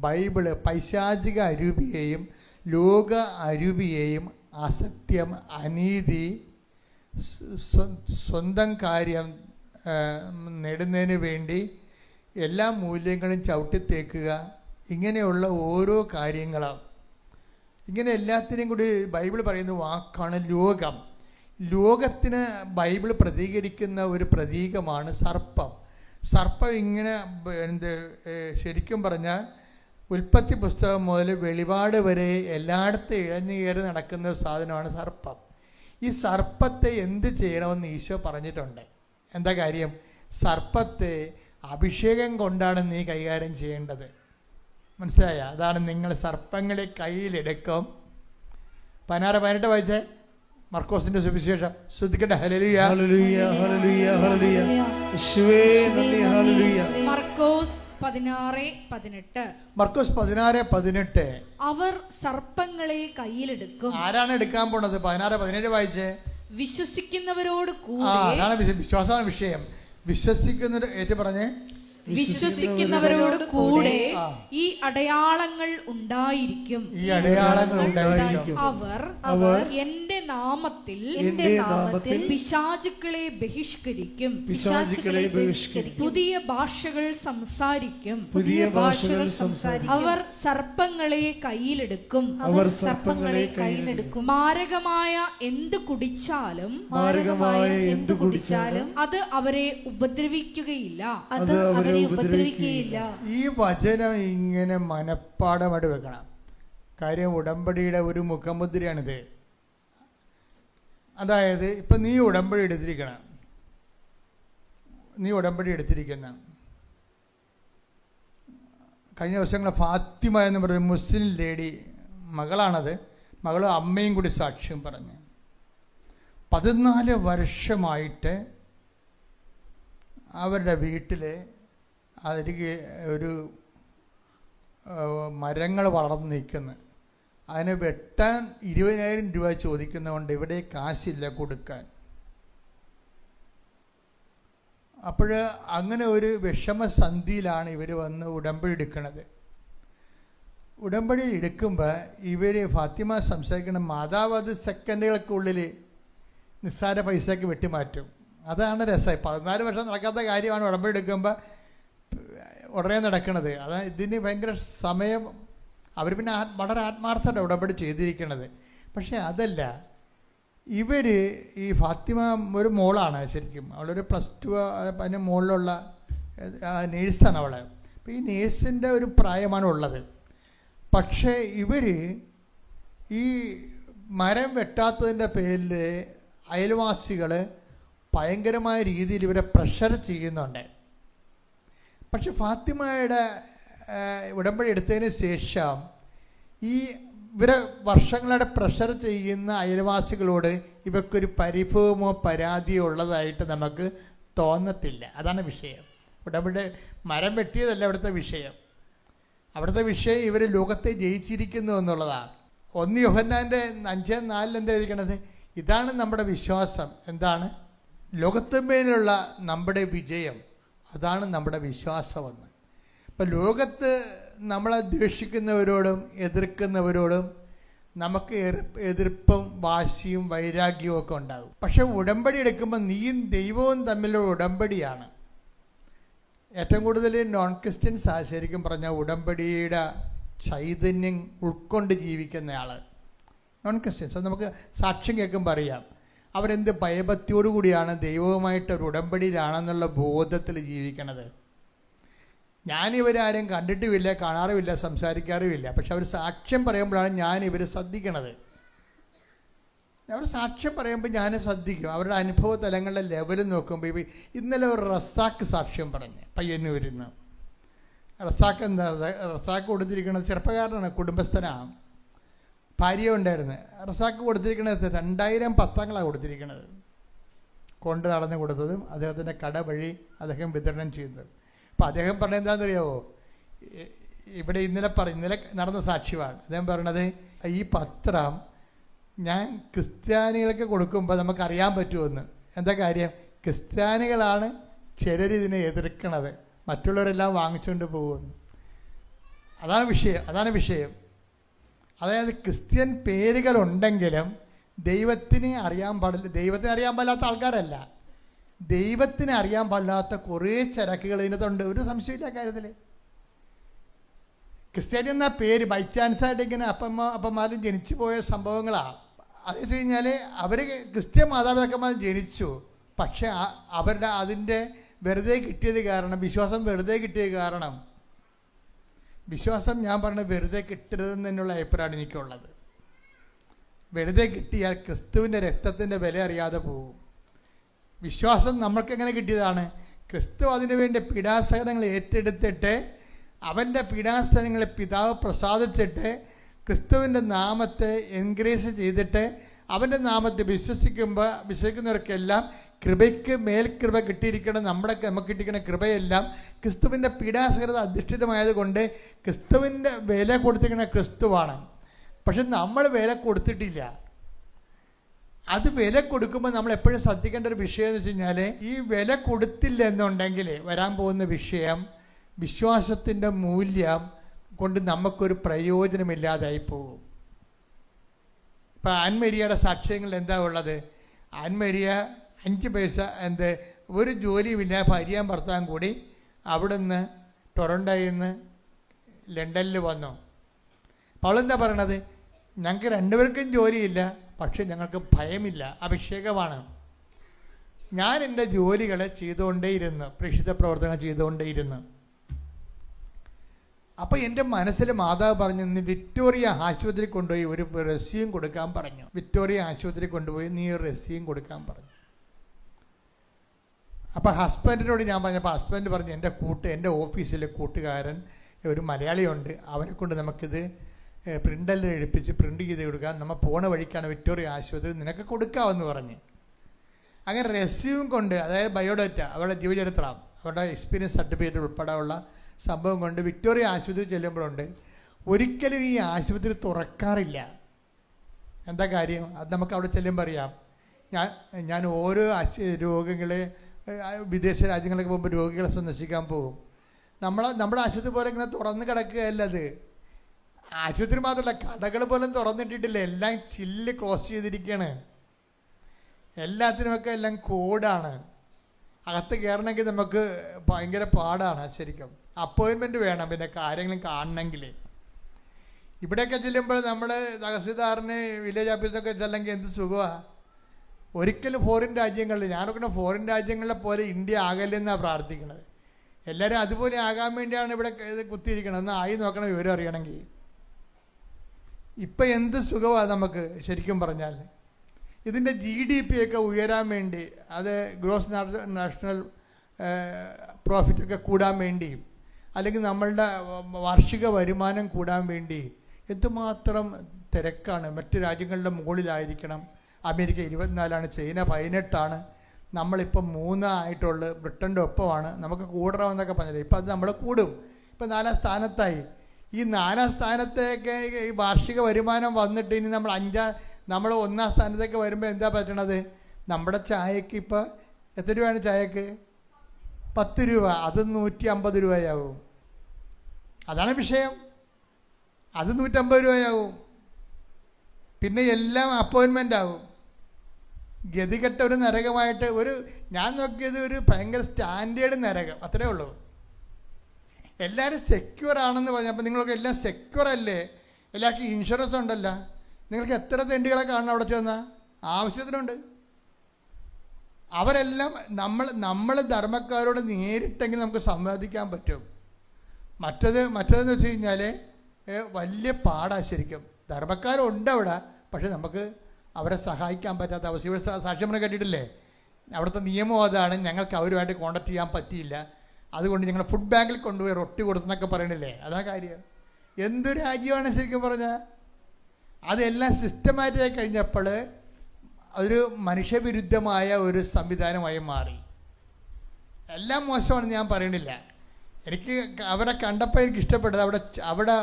ബൈബിള് പൈശാചിക അരൂപിയെയും ലോക അരൂപിയെയും അസത്യം, അനീതി, സ്വന്തം കാര്യം നേടുന്നതിന് വേണ്ടി എല്ലാ മൂല്യങ്ങളും ചവിട്ടിത്തേക്കുക, ഇങ്ങനെയുള്ള ഓരോ കാര്യങ്ങളും, ഇങ്ങനെ എല്ലാത്തിനെയും കൂടി ബൈബിൾ പറയുന്ന വാക്കാണ് ലോകം. ലോകത്തിന് ബൈബിൾ പ്രതികരിക്കുന്ന ഒരു പ്രതീകമാണ് സർപ്പം. സർപ്പം ഇങ്ങനെ ശരിക്കും പറഞ്ഞാൽ ഉൽപ്പത്തി പുസ്തകം മുതൽ വെളിപാട് വരെ എല്ലായിടത്തും ഇഴഞ്ഞു കയറി നടക്കുന്ന സാധനമാണ് സർപ്പം. ഈ സർപ്പത്തെ എന്ത് ചെയ്യണമെന്ന് ഈശോ പറഞ്ഞിട്ടുണ്ട്. എന്താ കാര്യം? സർപ്പത്തെ അഭിഷേകം കൊണ്ടാണ് നീ കൈകാര്യം ചെയ്യേണ്ടത്. മനസ്സിലായ? അതാണ് നിങ്ങൾ സർപ്പങ്ങളെ കയ്യിലെടുക്കും. 16-18 വായിച്ചേ, മർക്കോസിന്റെ സുവിശേഷം. ശ്രദ്ധിക്കട്ടെ. ഹല്ലേലൂയ, ഹല്ലേലൂയ, ഹല്ലേലൂയ, ഹല്ലേലൂയ. യേശുവേ നന്ദി, ഹല്ലേലൂയ. മർക്കോസ് 16:18. മർക്കോസ് 16:18. അവർ സർപ്പങ്ങളെ കയ്യിലെടുക്കും. ആരാണ് എടുക്കാൻ പോണത്? 16-17 വായിച്ചേ. വിശ്വസിക്കുന്നവരോട് കൂടെ. അതാണ് വിശ്വാസമാണ് വിഷയം. വിശ്വസിക്കുന്നവർ ഏറ്റു പറഞ്ഞേ. വിശ്വസിക്കുന്നവരോട് കൂടെ ഈ അടയാളങ്ങൾ ഉണ്ടായിരിക്കും. ഈ അടയാളങ്ങൾ ഉണ്ടായിരിക്കും. അവർ എന്റെ നാമത്തിൽ പിശാചുക്കളെ ബഹിഷ്കരിക്കും. പുതിയ ഭാഷകൾ സംസാരിക്കും. അവർ സർപ്പങ്ങളെ കയ്യിലെടുക്കും. മാരകമായ എന്ത് കുടിച്ചാലും അത് അവരെ ഉപദ്രവിക്കുകയില്ല. ഈ വചനം ഇങ്ങനെ മനപ്പാടമായിട്ട് വെക്കണം. കാര്യം ഉടമ്പടിയുടെ ഒരു മുഖമുദ്രയാണിത്. അതായത് ഇപ്പം നീ ഉടമ്പടി എടുത്തിരിക്കുന്ന കഴിഞ്ഞ ദിവസങ്ങൾ ഫാത്തിമ എന്ന് പറയുന്ന മുസ്ലിം ലേഡി മകളാണത്. മകളും അമ്മയും കൂടി സാക്ഷ്യം പറഞ്ഞു. 14 വർഷമായിട്ട് അവരുടെ വീട്ടിൽ അതിലേക്ക് ഒരു മരങ്ങൾ വളർന്നു നിൽക്കുന്നു. അതിന് വെട്ടാൻ 20,000 രൂപ ചോദിക്കുന്നതുകൊണ്ട് ഇവിടെ കാശില്ല കൊടുക്കാൻ. അപ്പോൾ അങ്ങനെ ഒരു വിഷമസന്ധിയിലാണ് ഇവർ വന്ന് ഉടമ്പടി എടുക്കുന്നത്. ഉടമ്പടി എടുക്കുമ്പോൾ ഇവർ ഫാത്തിമ സംസാരിക്കുന്ന മാതാവ് അത് സെക്കൻഡുകൾക്കുള്ളിൽ നിസ്സാര പൈസയ്ക്ക് വെട്ടിമാറ്റും. അതാണ് രസം. 14 വർഷം നടക്കാത്ത കാര്യമാണ് ഉടമ്പടി എടുക്കുമ്പോൾ ഉടനെ നടക്കുന്നത്. അതാണ് ഇതിന് ഭയങ്കര സമയം. അവർ പിന്നെ വളരെ ആത്മാർത്ഥമായിട്ട് ഉടമ്പടി ചെയ്തിരിക്കുന്നത്. പക്ഷേ അതല്ല, ഇവർ ഈ ഫാത്തിമ ഒരു മോളാണ് ശരിക്കും. അവളൊരു +2 അതിന് മുകളിലുള്ള നേഴ്സാണ് അവൾ. അപ്പോൾ ഈ നേഴ്സിൻ്റെ ഒരു പ്രായമാണ് ഉള്ളത്. പക്ഷേ ഇവർ ഈ മരം വെട്ടാത്തതിൻ്റെ പേരിൽ അയൽവാസികൾ ഭയങ്കരമായ രീതിയിൽ ഇവരെ പ്രഷർ ചെയ്യുന്നുണ്ട്. പക്ഷെ ഫാത്തിമയുടെ ഉടമ്പടി എടുത്തതിന് ശേഷം ഈ ഇവരെ വർഷങ്ങളുടെ പ്രഷർ ചെയ്യുന്ന അയൽവാസികളോട് ഇവക്കൊരു പരിഭവമോ പരാതിയോ ഉള്ളതായിട്ട് നമുക്ക് തോന്നത്തില്ല. അതാണ് വിഷയം. ഉടമ്പടി മരം വെട്ടിയതല്ല അവിടുത്തെ വിഷയം. അവിടുത്തെ വിഷയം ഇവർ ലോകത്തെ ജയിച്ചിരിക്കുന്നു എന്നുള്ളതാണ്. 1 യോഹന്നാൻ്റെ 5:4 എന്താ എഴുതിക്കണത്? ഇതാണ് നമ്മുടെ വിശ്വാസം. എന്താണ്? ലോകത്തിന്മേലുള്ള നമ്മുടെ വിജയം. അതാണ് നമ്മുടെ വിശ്വാസമെന്ന്. ഇപ്പം ലോകത്ത് നമ്മളെ ദ്വേഷിക്കുന്നവരോടും എതിർക്കുന്നവരോടും നമുക്ക് എതിർപ്പും വാശിയും വൈരാഗ്യവും ഒക്കെ ഉണ്ടാകും. പക്ഷെ ഉടമ്പടി എടുക്കുമ്പോൾ നീയും ദൈവവും തമ്മിലുള്ള ഉടമ്പടിയാണ്. ഏറ്റവും കൂടുതൽ നോൺ ക്രിസ്ത്യൻസ് ശരിക്കും പറഞ്ഞാൽ ഉടമ്പടിയുടെ ചൈതന്യം ഉൾക്കൊണ്ട് ജീവിക്കുന്നയാൾ നോൺ ക്രിസ്ത്യൻസ്. അത് നമുക്ക് സാക്ഷ്യം കേൾക്കുമ്പോൾ അറിയാം. അവരെന്ത് ഭയഭക്തിയോടുകൂടിയാണ് ദൈവവുമായിട്ട് ഒരു ഉടമ്പടിയിലാണെന്നുള്ള ബോധത്തിൽ ജീവിക്കണത്. ഞാനിവരാരും കണ്ടിട്ടുമില്ല, കാണാറുമില്ല, സംസാരിക്കാറുമില്ല. പക്ഷെ അവർ സാക്ഷ്യം പറയുമ്പോഴാണ് ഞാൻ ഇവർ ശ്രദ്ധിക്കണത്. അവർ സാക്ഷ്യം പറയുമ്പോൾ ഞാൻ ശ്രദ്ധിക്കും. അവരുടെ അനുഭവ തലങ്ങളുടെ ലെവൽ നോക്കുമ്പോൾ ഇന്നലെ ഒരു റസാക്ക് സാക്ഷ്യം പറഞ്ഞു പയ്യന്നൂരിൽ നിന്ന്. റസാക്ക് എന്താ? റസാക്ക് കൊടുത്തിരിക്കുന്നത് ചെറുപ്പക്കാരനാണ്, കുടുംബസ്ഥനാണ്, ഭാര്യ ഉണ്ടായിരുന്നു. റസാക്ക് കൊടുത്തിരിക്കുന്നത് 2000 പത്രങ്ങളാണ് കൊടുത്തിരിക്കുന്നത്. കൊണ്ട് നടന്ന് കൊടുത്തതും അദ്ദേഹത്തിൻ്റെ കട വഴി അദ്ദേഹം വിതരണം ചെയ്യുന്നത്. അപ്പോൾ അദ്ദേഹം പറഞ്ഞത് എന്താണെന്നറിയാമോ? ഇവിടെ ഇന്നലെ നടന്ന സാക്ഷ്യമാണ്. അദ്ദേഹം പറയണത്, ഈ പത്രം ഞാൻ ക്രിസ്ത്യാനികൾക്ക് കൊടുക്കുമ്പോൾ നമുക്കറിയാൻ പറ്റുമെന്ന്. എന്താ കാര്യം? ക്രിസ്ത്യാനികളാണ് ചിലരിതിനെ എതിർക്കണത്, മറ്റുള്ളവരെല്ലാം വാങ്ങിച്ചുകൊണ്ട് പോകുമെന്ന്. അതാണ് വിഷയം. അതായത് ക്രിസ്ത്യൻ പേരുകളുണ്ടെങ്കിലും ദൈവത്തിനെ അറിയാൻ പാടില്ല. ദൈവത്തിനെ അറിയാൻ പാടില്ലാത്ത ആൾക്കാരല്ല, ദൈവത്തിനെ അറിയാൻ പാടില്ലാത്ത കുറേ ചരക്കുകൾ ഇതിനകത്തുണ്ട്. ഒരു സംശയമില്ല കാര്യത്തിൽ. ക്രിസ്ത്യാനി എന്ന പേര് ബൈ ചാൻസായിട്ട് ഇങ്ങനെ അപ്പന്മാരും ജനിച്ചു പോയ സംഭവങ്ങളാണ്. അതെന്ന് വെച്ച് കഴിഞ്ഞാൽ അവർ ക്രിസ്ത്യൻ മാതാപിതാക്കന്മാർ ജനിച്ചു, പക്ഷേ അവരുടെ അതിൻ്റെ വെറുതെ കിട്ടിയത് കാരണം, വിശ്വാസം വെറുതെ കിട്ടിയത് കാരണം, വിശ്വാസം ഞാൻ പറഞ്ഞ വെറുതെ കിട്ടരുതെന്ന് തന്നെയുള്ള അഭിപ്രായമാണ് എനിക്കുള്ളത്. വെറുതെ കിട്ടിയാൽ ക്രിസ്തുവിൻ്റെ രക്തത്തിൻ്റെ വില അറിയാതെ പോകും. വിശ്വാസം നമ്മൾക്കെങ്ങനെ കിട്ടിയതാണ്? ക്രിസ്തു അതിനു വേണ്ടി പീഡാസഹനങ്ങൾ ഏറ്റെടുത്തിട്ട് അവൻ്റെ പീഡാസഹനങ്ങളെ പിതാവ് പ്രസാദിച്ചിട്ട് ക്രിസ്തുവിൻ്റെ നാമത്തെ എൻകറേജ് ചെയ്തിട്ട് അവൻ്റെ നാമത്തെ വിശ്വസിക്കുന്നവർക്കെല്ലാം കൃപയ്ക്ക് മേൽകൃപ കിട്ടിയിരിക്കണം. നമുക്ക് കിട്ടിയിരിക്കുന്ന കൃപയെല്ലാം ക്രിസ്തുവിൻ്റെ പീഡാസഹനത അധിഷ്ഠിതമായതുകൊണ്ട് ക്രിസ്തുവിൻ്റെ വില കൊടുത്തിരിക്കുന്ന ക്രിസ്തുവാണ്. പക്ഷെ നമ്മൾ വില കൊടുത്തിട്ടില്ല. അത് വില കൊടുക്കുമ്പോൾ നമ്മൾ എപ്പോഴും ശ്രദ്ധിക്കേണ്ട ഒരു വിഷയം എന്ന് വെച്ച് കഴിഞ്ഞാൽ, ഈ വില കൊടുത്തില്ല എന്നുണ്ടെങ്കിൽ വരാൻ പോകുന്ന വിഷയം വിശ്വാസത്തിൻ്റെ മൂല്യം കൊണ്ട് നമുക്കൊരു പ്രയോജനമില്ലാതായി പോകും. ഇപ്പം ആൻമരിയയുടെ സാക്ഷ്യങ്ങളിൽ എന്താ ഉള്ളത്? ആൻമരിയ 5 പൈസ ഒരു ജോലിയുമില്ല, ഭാര്യയും ഭർത്താവും കൂടി അവിടുന്ന് ടൊറൻഡോയിൽ നിന്ന് ലണ്ടനിൽ വന്നു. അപ്പോൾ അവളെന്താ പറയണത്? ഞങ്ങൾക്ക് 2 പേർക്കും ജോലിയില്ല, പക്ഷെ ഞങ്ങൾക്ക് ഭയമില്ല, അഭിഷേകമാണ്. ഞാൻ എൻ്റെ ജോലികൾ ചെയ്തുകൊണ്ടേയിരുന്നു, പ്രേക്ഷിത പ്രവർത്തനങ്ങൾ ചെയ്തുകൊണ്ടേയിരുന്നു. അപ്പോൾ എൻ്റെ മനസ്സിൽ മാതാവ് പറഞ്ഞു, നീ വിക്ടോറിയ ആശുപത്രി കൊണ്ടുപോയി ഒരു റെസ്യൂം കൊടുക്കാൻ പറഞ്ഞു. വിക്ടോറിയ ആശുപത്രി കൊണ്ടുപോയി നീ ഒരു റെസ്യൂം കൊടുക്കാൻ പറഞ്ഞു. അപ്പോൾ ഹസ്ബൻഡിനോട് ഞാൻ പറഞ്ഞപ്പോൾ ഹസ്ബൻഡ് പറഞ്ഞു, എൻ്റെ ഓഫീസിലെ കൂട്ടുകാരൻ ഒരു മലയാളിയുണ്ട്, അവനെ കൊണ്ട് നമുക്കിത് പ്രിൻ്റെല്ലാം എടുപ്പിച്ച് പ്രിൻ്റ് ചെയ്ത് കൊടുക്കാം, നമ്മൾ പോണ വഴിക്കാണ് വിക്ടോറിയ ആശുപത്രി, നിനക്ക് കൊടുക്കാമെന്ന് പറഞ്ഞ്. അങ്ങനെ റെസ്യൂം കൊണ്ട്, അതായത് ബയോഡാറ്റ, അവരുടെ ജീവചരിത്രം, അവരുടെ എക്സ്പീരിയൻസ് സർട്ടിഫിക്കറ്റ് ഉൾപ്പെടെ ഉള്ള സംഭവം കൊണ്ട് വിക്ടോറിയ ആശുപത്രി ചെല്ലുമ്പോഴുണ്ട് ഒരിക്കലും ഈ ആശുപത്രി തുറക്കാറില്ല. എന്താ കാര്യം? അത് നമുക്ക് അവിടെ ചെല്ലുമ്പോൾ അറിയാം. ഞാൻ ഓരോ രോഗികളെ വിദേശ രാജ്യങ്ങളിലേക്ക് പോകുമ്പോൾ രോഗികളെ സന്ദർശിക്കാൻ പോകും. നമ്മുടെ ആശുപത്രി പോലെ ഇങ്ങനെ തുറന്ന് കിടക്കുകയല്ല അത്. ആശുപത്രി മാത്രമല്ല, കടകൾ പോലും തുറന്നിട്ടിട്ടില്ല, എല്ലാം ചില്ല് ക്ലോസ് ചെയ്തിരിക്കുകയാണ്. എല്ലാത്തിനുമൊക്കെ എല്ലാം കോഡാണ്. അകത്ത് കയറണമെങ്കിൽ നമുക്ക് ഭയങ്കര പാടാണ്. ശരിക്കും അപ്പോയിൻമെൻറ്റ് വേണം പിന്നെ കാര്യങ്ങളും കാണണമെങ്കിൽ. ഇവിടെയൊക്കെ ചെല്ലുമ്പോൾ നമ്മൾ തഹസിൽദാറിന് വില്ലേജ് ഓഫീസൊക്കെ ചെല്ലെങ്കിൽ എന്ത് സുഖമാണ്. ഒരിക്കലും ഫോറിൻ രാജ്യങ്ങളിൽ, ഞാനൊക്കെ ഫോറിൻ രാജ്യങ്ങളിലെ പോലെ ഇന്ത്യ ആകല്ലെന്നാണ് പ്രാർത്ഥിക്കുന്നത്. എല്ലാവരും അതുപോലെ ആകാൻ വേണ്ടിയാണ് ഇവിടെ ഇത് കുത്തിയിരിക്കണം. ഒന്ന് ആയി നോക്കണം വിവരം അറിയണമെങ്കിൽ. ഇപ്പം എന്ത് സുഖമാണ് നമുക്ക് ശരിക്കും പറഞ്ഞാൽ. ഇതിൻ്റെ GDP ഒക്കെ ഉയരാൻ വേണ്ടി, അത് ഗ്രോസ് നാഷണൽ പ്രോഫിറ്റൊക്കെ കൂടാൻ വേണ്ടിയും, അല്ലെങ്കിൽ നമ്മളുടെ വാർഷിക വരുമാനം കൂടാൻ വേണ്ടി എന്തുമാത്രം തിരക്കാണ്. മറ്റ് രാജ്യങ്ങളുടെ മുകളിലായിരിക്കണം. അമേരിക്ക 24ആണ്, ചൈന 18ആണ്, നമ്മളിപ്പം 3 ആയിട്ടുള്ളൂ, ബ്രിട്ടൻ്റെ ഒപ്പമാണ്. നമുക്ക് കൂടണമെന്നൊക്കെ പറഞ്ഞില്ല. ഇപ്പം അത് നമ്മൾ കൂടും. ഇപ്പം 4ാം സ്ഥാനത്തായി. ഈ 4ാം സ്ഥാനത്തേക്ക് ഈ വാർഷിക വരുമാനം വന്നിട്ട് ഇനി നമ്മൾ 1ാം സ്ഥാനത്തേക്ക് വരുമ്പോൾ എന്താ പറ്റണത്? നമ്മുടെ ചായക്ക് ഇപ്പോൾ എത്ര രൂപയാണ് ചായക്ക്? 10 രൂപ. അത് 150 രൂപയാവും. അതാണ് വിഷയം. അത് 150 രൂപയാവും. പിന്നെ എല്ലാം അപ്പോയിൻമെൻ്റ് ആവും. ഗതികെട്ട ഒരു നരകമായിട്ട് ഞാൻ നോക്കിയത് ഒരു ഭയങ്കര സ്റ്റാൻഡേർഡ് നരകം, അത്രേ ഉള്ളൂ. എല്ലാവരും സെക്യൂർ ആണെന്ന് പറഞ്ഞപ്പോൾ നിങ്ങളൊക്കെ എല്ലാം സെക്യൂർ അല്ലേ? എല്ലാവർക്കും ഇൻഷുറൻസ് ഉണ്ടല്ലോ. നിങ്ങൾക്ക് എത്ര തെണ്ടികളെ കാണണം അവിടെ ചെന്നാൽ? ആവശ്യത്തിനുണ്ട്. അവരെല്ലാം നമ്മൾ ധർമ്മക്കാരോട് നേരിട്ടെങ്കിൽ നമുക്ക് സംവാദിക്കാൻ പറ്റും. മറ്റേതെന്ന് വെച്ച് കഴിഞ്ഞാൽ വലിയ പാടാണ് ശരിക്കും. ധർമ്മക്കാരുണ്ട് അവിടെ, പക്ഷെ നമുക്ക് അവരെ സഹായിക്കാൻ പറ്റാത്ത അവസ്ഥ. ഇവിടെ സാക്ഷ്യം കേട്ടിട്ടില്ലേ? അവിടുത്തെ നിയമം അതാണ്, ഞങ്ങൾക്ക് അവരുമായിട്ട് കോൺടാക്ട് ചെയ്യാൻ പറ്റിയില്ല, അതുകൊണ്ട് ഞങ്ങൾ ഫുഡ് ബാങ്കിൽ കൊണ്ടുപോയി റൊട്ടി കൊടുത്തെന്നൊക്കെ പറയണില്ലേ? അതാ കാര്യം. എന്തു രാജ്യമാണ് ശരിക്കും പറഞ്ഞാൽ. അതെല്ലാം സിസ്റ്റമാറ്റിക്കായി കഴിഞ്ഞപ്പോൾ അതൊരു മനുഷ്യവിരുദ്ധമായ ഒരു സംവിധാനമായി മാറി. എല്ലാം മോശമാണെന്ന് ഞാൻ പറയണില്ല. എനിക്ക് അവരെ കണ്ടപ്പോൾ എനിക്ക് ഇഷ്ടപ്പെട്ടത് അവിടെ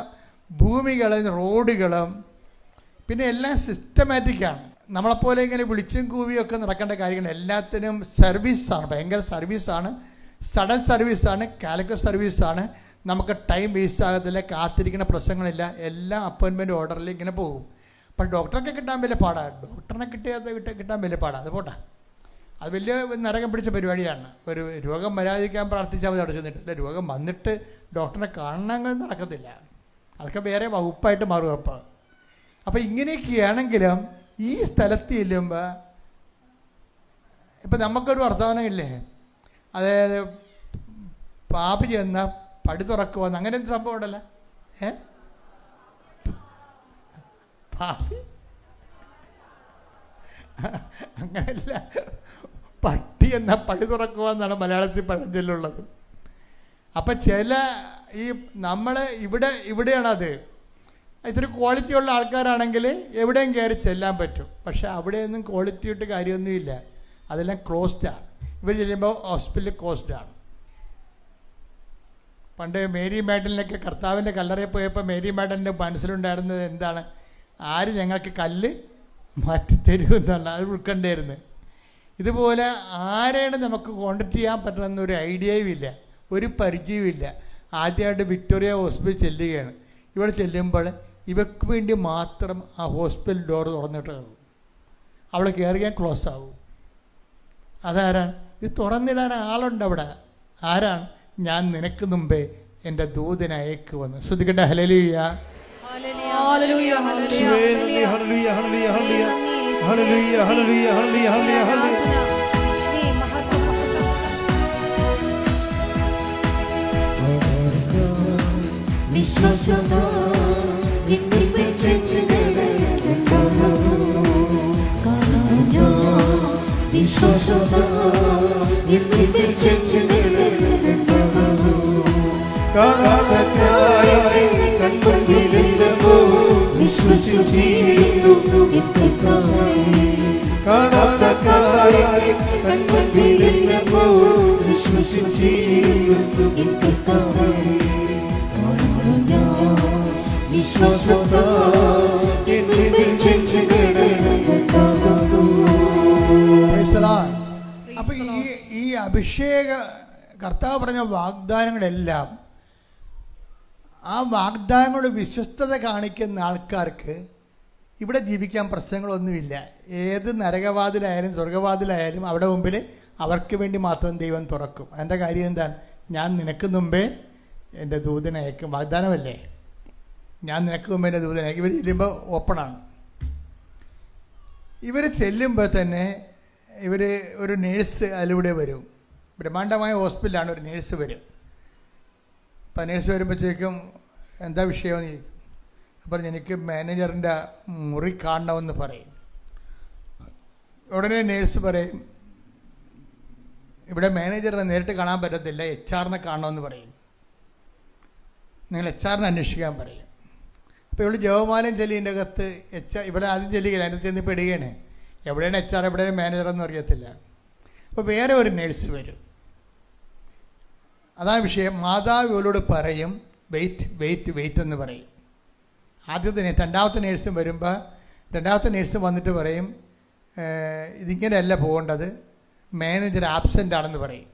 ഭൂമികളും റോഡുകളും പിന്നെ എല്ലാം സിസ്റ്റമാറ്റിക്കാണ്. നമ്മളെപ്പോലെ ഇങ്ങനെ വിളിച്ചും കൂവിയൊക്കെ നടക്കേണ്ട കാര്യങ്ങൾ. എല്ലാത്തിനും സർവീസാണ്, ഭയങ്കര സർവീസാണ്, സഡൻ സർവീസാണ്, കാലിക്കറ്റ് സർവീസാണ്. നമുക്ക് ടൈം വേസ്റ്റ് ആകത്തില്ല, കാത്തിരിക്കുന്ന പ്രശ്നങ്ങളില്ല, എല്ലാം അപ്പോയിൻമെൻറ്റ് ഓർഡറിൽ ഇങ്ങനെ പോകും. പക്ഷെ ഡോക്ടറൊക്കെ കിട്ടാൻ വലിയ പാടാണ്. ഡോക്ടറിനെ കിട്ടാൻ വലിയ പാടാണ്. അത് പോട്ടെ, അത് വലിയ നരകം പിടിച്ച പരിപാടിയാണ്. ഒരു രോഗം വരാതിരിക്കാൻ പ്രാർത്ഥിച്ചാൽ മതി. അവിടെ ചെന്നിട്ടില്ല, രോഗം വന്നിട്ട് ഡോക്ടറിനെ കാണണമെങ്കിൽ നടക്കത്തില്ല. അതൊക്കെ വേറെ വകുപ്പായിട്ട് മാറും. അപ്പോൾ ഇങ്ങനെയൊക്കെയാണെങ്കിലും ഈ സ്ഥലത്ത് ചെല്ലുമ്പോൾ ഇപ്പം നമുക്കൊരു വർത്തമാനമില്ലേ, അതായത് പാപി ചെന്ന പടി തുറക്കുവന്ന്, അങ്ങനെ എന്ത് സംഭവം ഉണ്ടല്ലോ. പാപി അങ്ങനെയല്ല, പട്ടി എന്ന പടി തുറക്കുവന്നാണ് മലയാളത്തിൽ പഴഞ്ചൊല്ലുള്ളത്. അപ്പം ഈ നമ്മൾ ഇവിടെയാണത്. ഇത്തിരി ക്വാളിറ്റി ഉള്ള ആൾക്കാരാണെങ്കിൽ എവിടെയും കയറി ചെല്ലാൻ പറ്റും. പക്ഷെ അവിടെയൊന്നും ക്വാളിറ്റി ഇട്ട് കാര്യമൊന്നുമില്ല, അതെല്ലാം ക്ലോസ്ഡാണ്. ഇവർ ചെല്ലുമ്പോൾ ഹോസ്പിറ്റൽ ക്ലോസ്ഡാണ്. പണ്ട് മേരി മാഡലിനൊക്കെ കർത്താവിൻ്റെ കല്ലറയിൽ പോയപ്പോൾ മേരി മാഡലിൻ്റെ മനസ്സിലുണ്ടായിരുന്നത് എന്താണ്? ആര് ഞങ്ങൾക്ക് കല്ല് മാറ്റിത്തരുമെന്നുള്ള അത് ഉൾക്കണ്ടായിരുന്നു. ഇതുപോലെ ആരെയാണ് നമുക്ക് കോൺടാക്ട് ചെയ്യാൻ പറ്റണമെന്നൊരു ഐഡിയയും ഇല്ല, ഒരു പരിചയവും ഇല്ല. ആദ്യമായിട്ട് വിക്ടോറിയ ഹോസ്പിറ്റൽ ചെല്ലുകയാണ്. ഇവിടെ ചെല്ലുമ്പോൾ ഇവർക്ക് വേണ്ടി മാത്രം ആ ഹോസ്പിറ്റൽ ഡോർ തുറന്നിട്ടാകും. അവൾ കയറിയാൽ ക്ലോസ് ആവും. അതാരാണ്? ഇത് തുറന്നിടാൻ ആളുണ്ട് അവിടെ. ആരാണ്? ഞാൻ നിനക്ക് മുമ്പേ എൻ്റെ ദൂതനെ അയക്കുവന്ന്. ശ്രദ്ധിക്കട്ടെ. ഹല്ലേലൂയ, ഹല്ലേലൂയ, ഹല്ലേലൂയ, ഹല്ലേലൂയ, ഹല്ലേലൂയ, ഹല്ലേലൂയ, ഹല്ലേലൂയ, ഹല്ലേലൂയ, ഹല്ലേലൂയ. വിശ്വാസമോ എന്നിൽ വെച്ചു കാണാനോ, വിശ്വാസമോ എന്നിൽ വെച്ചു കാണാത്ത കൺമുന്നിലെന്തോ വിശ്വസിച്ചിടുന്നു എൻ കർത്താവേ. കാണാത്ത കാര്യം കൺമുൻപിലെന്നപ്പോൾ വിശ്വസിച്ചിടുന്നു എൻ കർത്താവേ. കാണുന്നു ഞാൻ വിശ്വാസത്താൽ എന്നിൽ ചെന്ന് കിടക്കുന്നു. അപ്പൊ ഈ അഭിഷേക കർത്താവ് പറഞ്ഞ വാഗ്ദാനങ്ങളെല്ലാം ആ വാഗ്ദാനങ്ങളുടെ വിശ്വസ്തത കാണിക്കുന്ന ആൾക്കാർക്ക് ഇവിടെ ജീവിക്കാൻ പ്രശ്നങ്ങളൊന്നുമില്ല. ഏത് നരകവാതിലായാലും സ്വർഗവാതിലായാലും അവിടെ മുമ്പിൽ അവർക്ക് വേണ്ടി മാത്രം ദൈവം തുറക്കും. അതിൻ്റെ കാര്യം എന്താണ്? ഞാൻ നിനക്ക് മുമ്പേ എൻ്റെ ദൂതനെ അയക്കും. വാഗ്ദാനമല്ലേ? ഞാൻ നിനക്ക് മുമ്പേ എൻ്റെ ദൂതനെ അയക്കും. ഇവർ ചെല്ലുമ്പോൾ ഓപ്പണാണ്. ഇവർ ചെല്ലുമ്പോൾ തന്നെ ഇവർ ഒരു നേഴ്സ് അതിലൂടെ വരും. ബ്രഹ്മാണ്ഡമായ ഹോസ്പിറ്റലാണ്. ഒരു നേഴ്സ് വരും. അപ്പം നേഴ്സ് വരുമ്പോഴത്തേക്കും എന്താ വിഷയമെന്ന് ചോദിക്കും. അപ്പം എനിക്ക് മാനേജറിൻ്റെ മുറി കാണണമെന്ന് പറയും. ഉടനെ നേഴ്സ് പറയും, ഇവിടെ മാനേജറിനെ നേരിട്ട് കാണാൻ പറ്റത്തില്ല, HR കാണണമെന്ന് പറയും. നിങ്ങൾ HR അന്വേഷിക്കാൻ പറയും. അപ്പോൾ ഇവിടെ ജവമാലം ചെല്ലിൻ്റെ അകത്ത് ഇവിടെ ആദ്യം ചെല്ലുകയില്ല, അതിനകത്ത് ചെന്ന് പെടുകയാണ്. എവിടെയാണ് HR എവിടെയാണ് മാനേജറെന്നും അറിയത്തില്ല. അപ്പോൾ വേറെ ഒരു നേഴ്സ് വരും. അതാണ് വിഷയം. മാതാവ് ഇവളോട് പറയും വെയിറ്റ് വെയിറ്റ് വെയിറ്റ് എന്ന് പറയും. രണ്ടാമത്തെ നേഴ്സും വരുമ്പോൾ രണ്ടാമത്തെ നേഴ്സും വന്നിട്ട് പറയും ഇതിങ്ങനെയല്ല പോകേണ്ടത്, മാനേജർ ആബ്സെൻ്റ് ആണെന്ന് പറയും.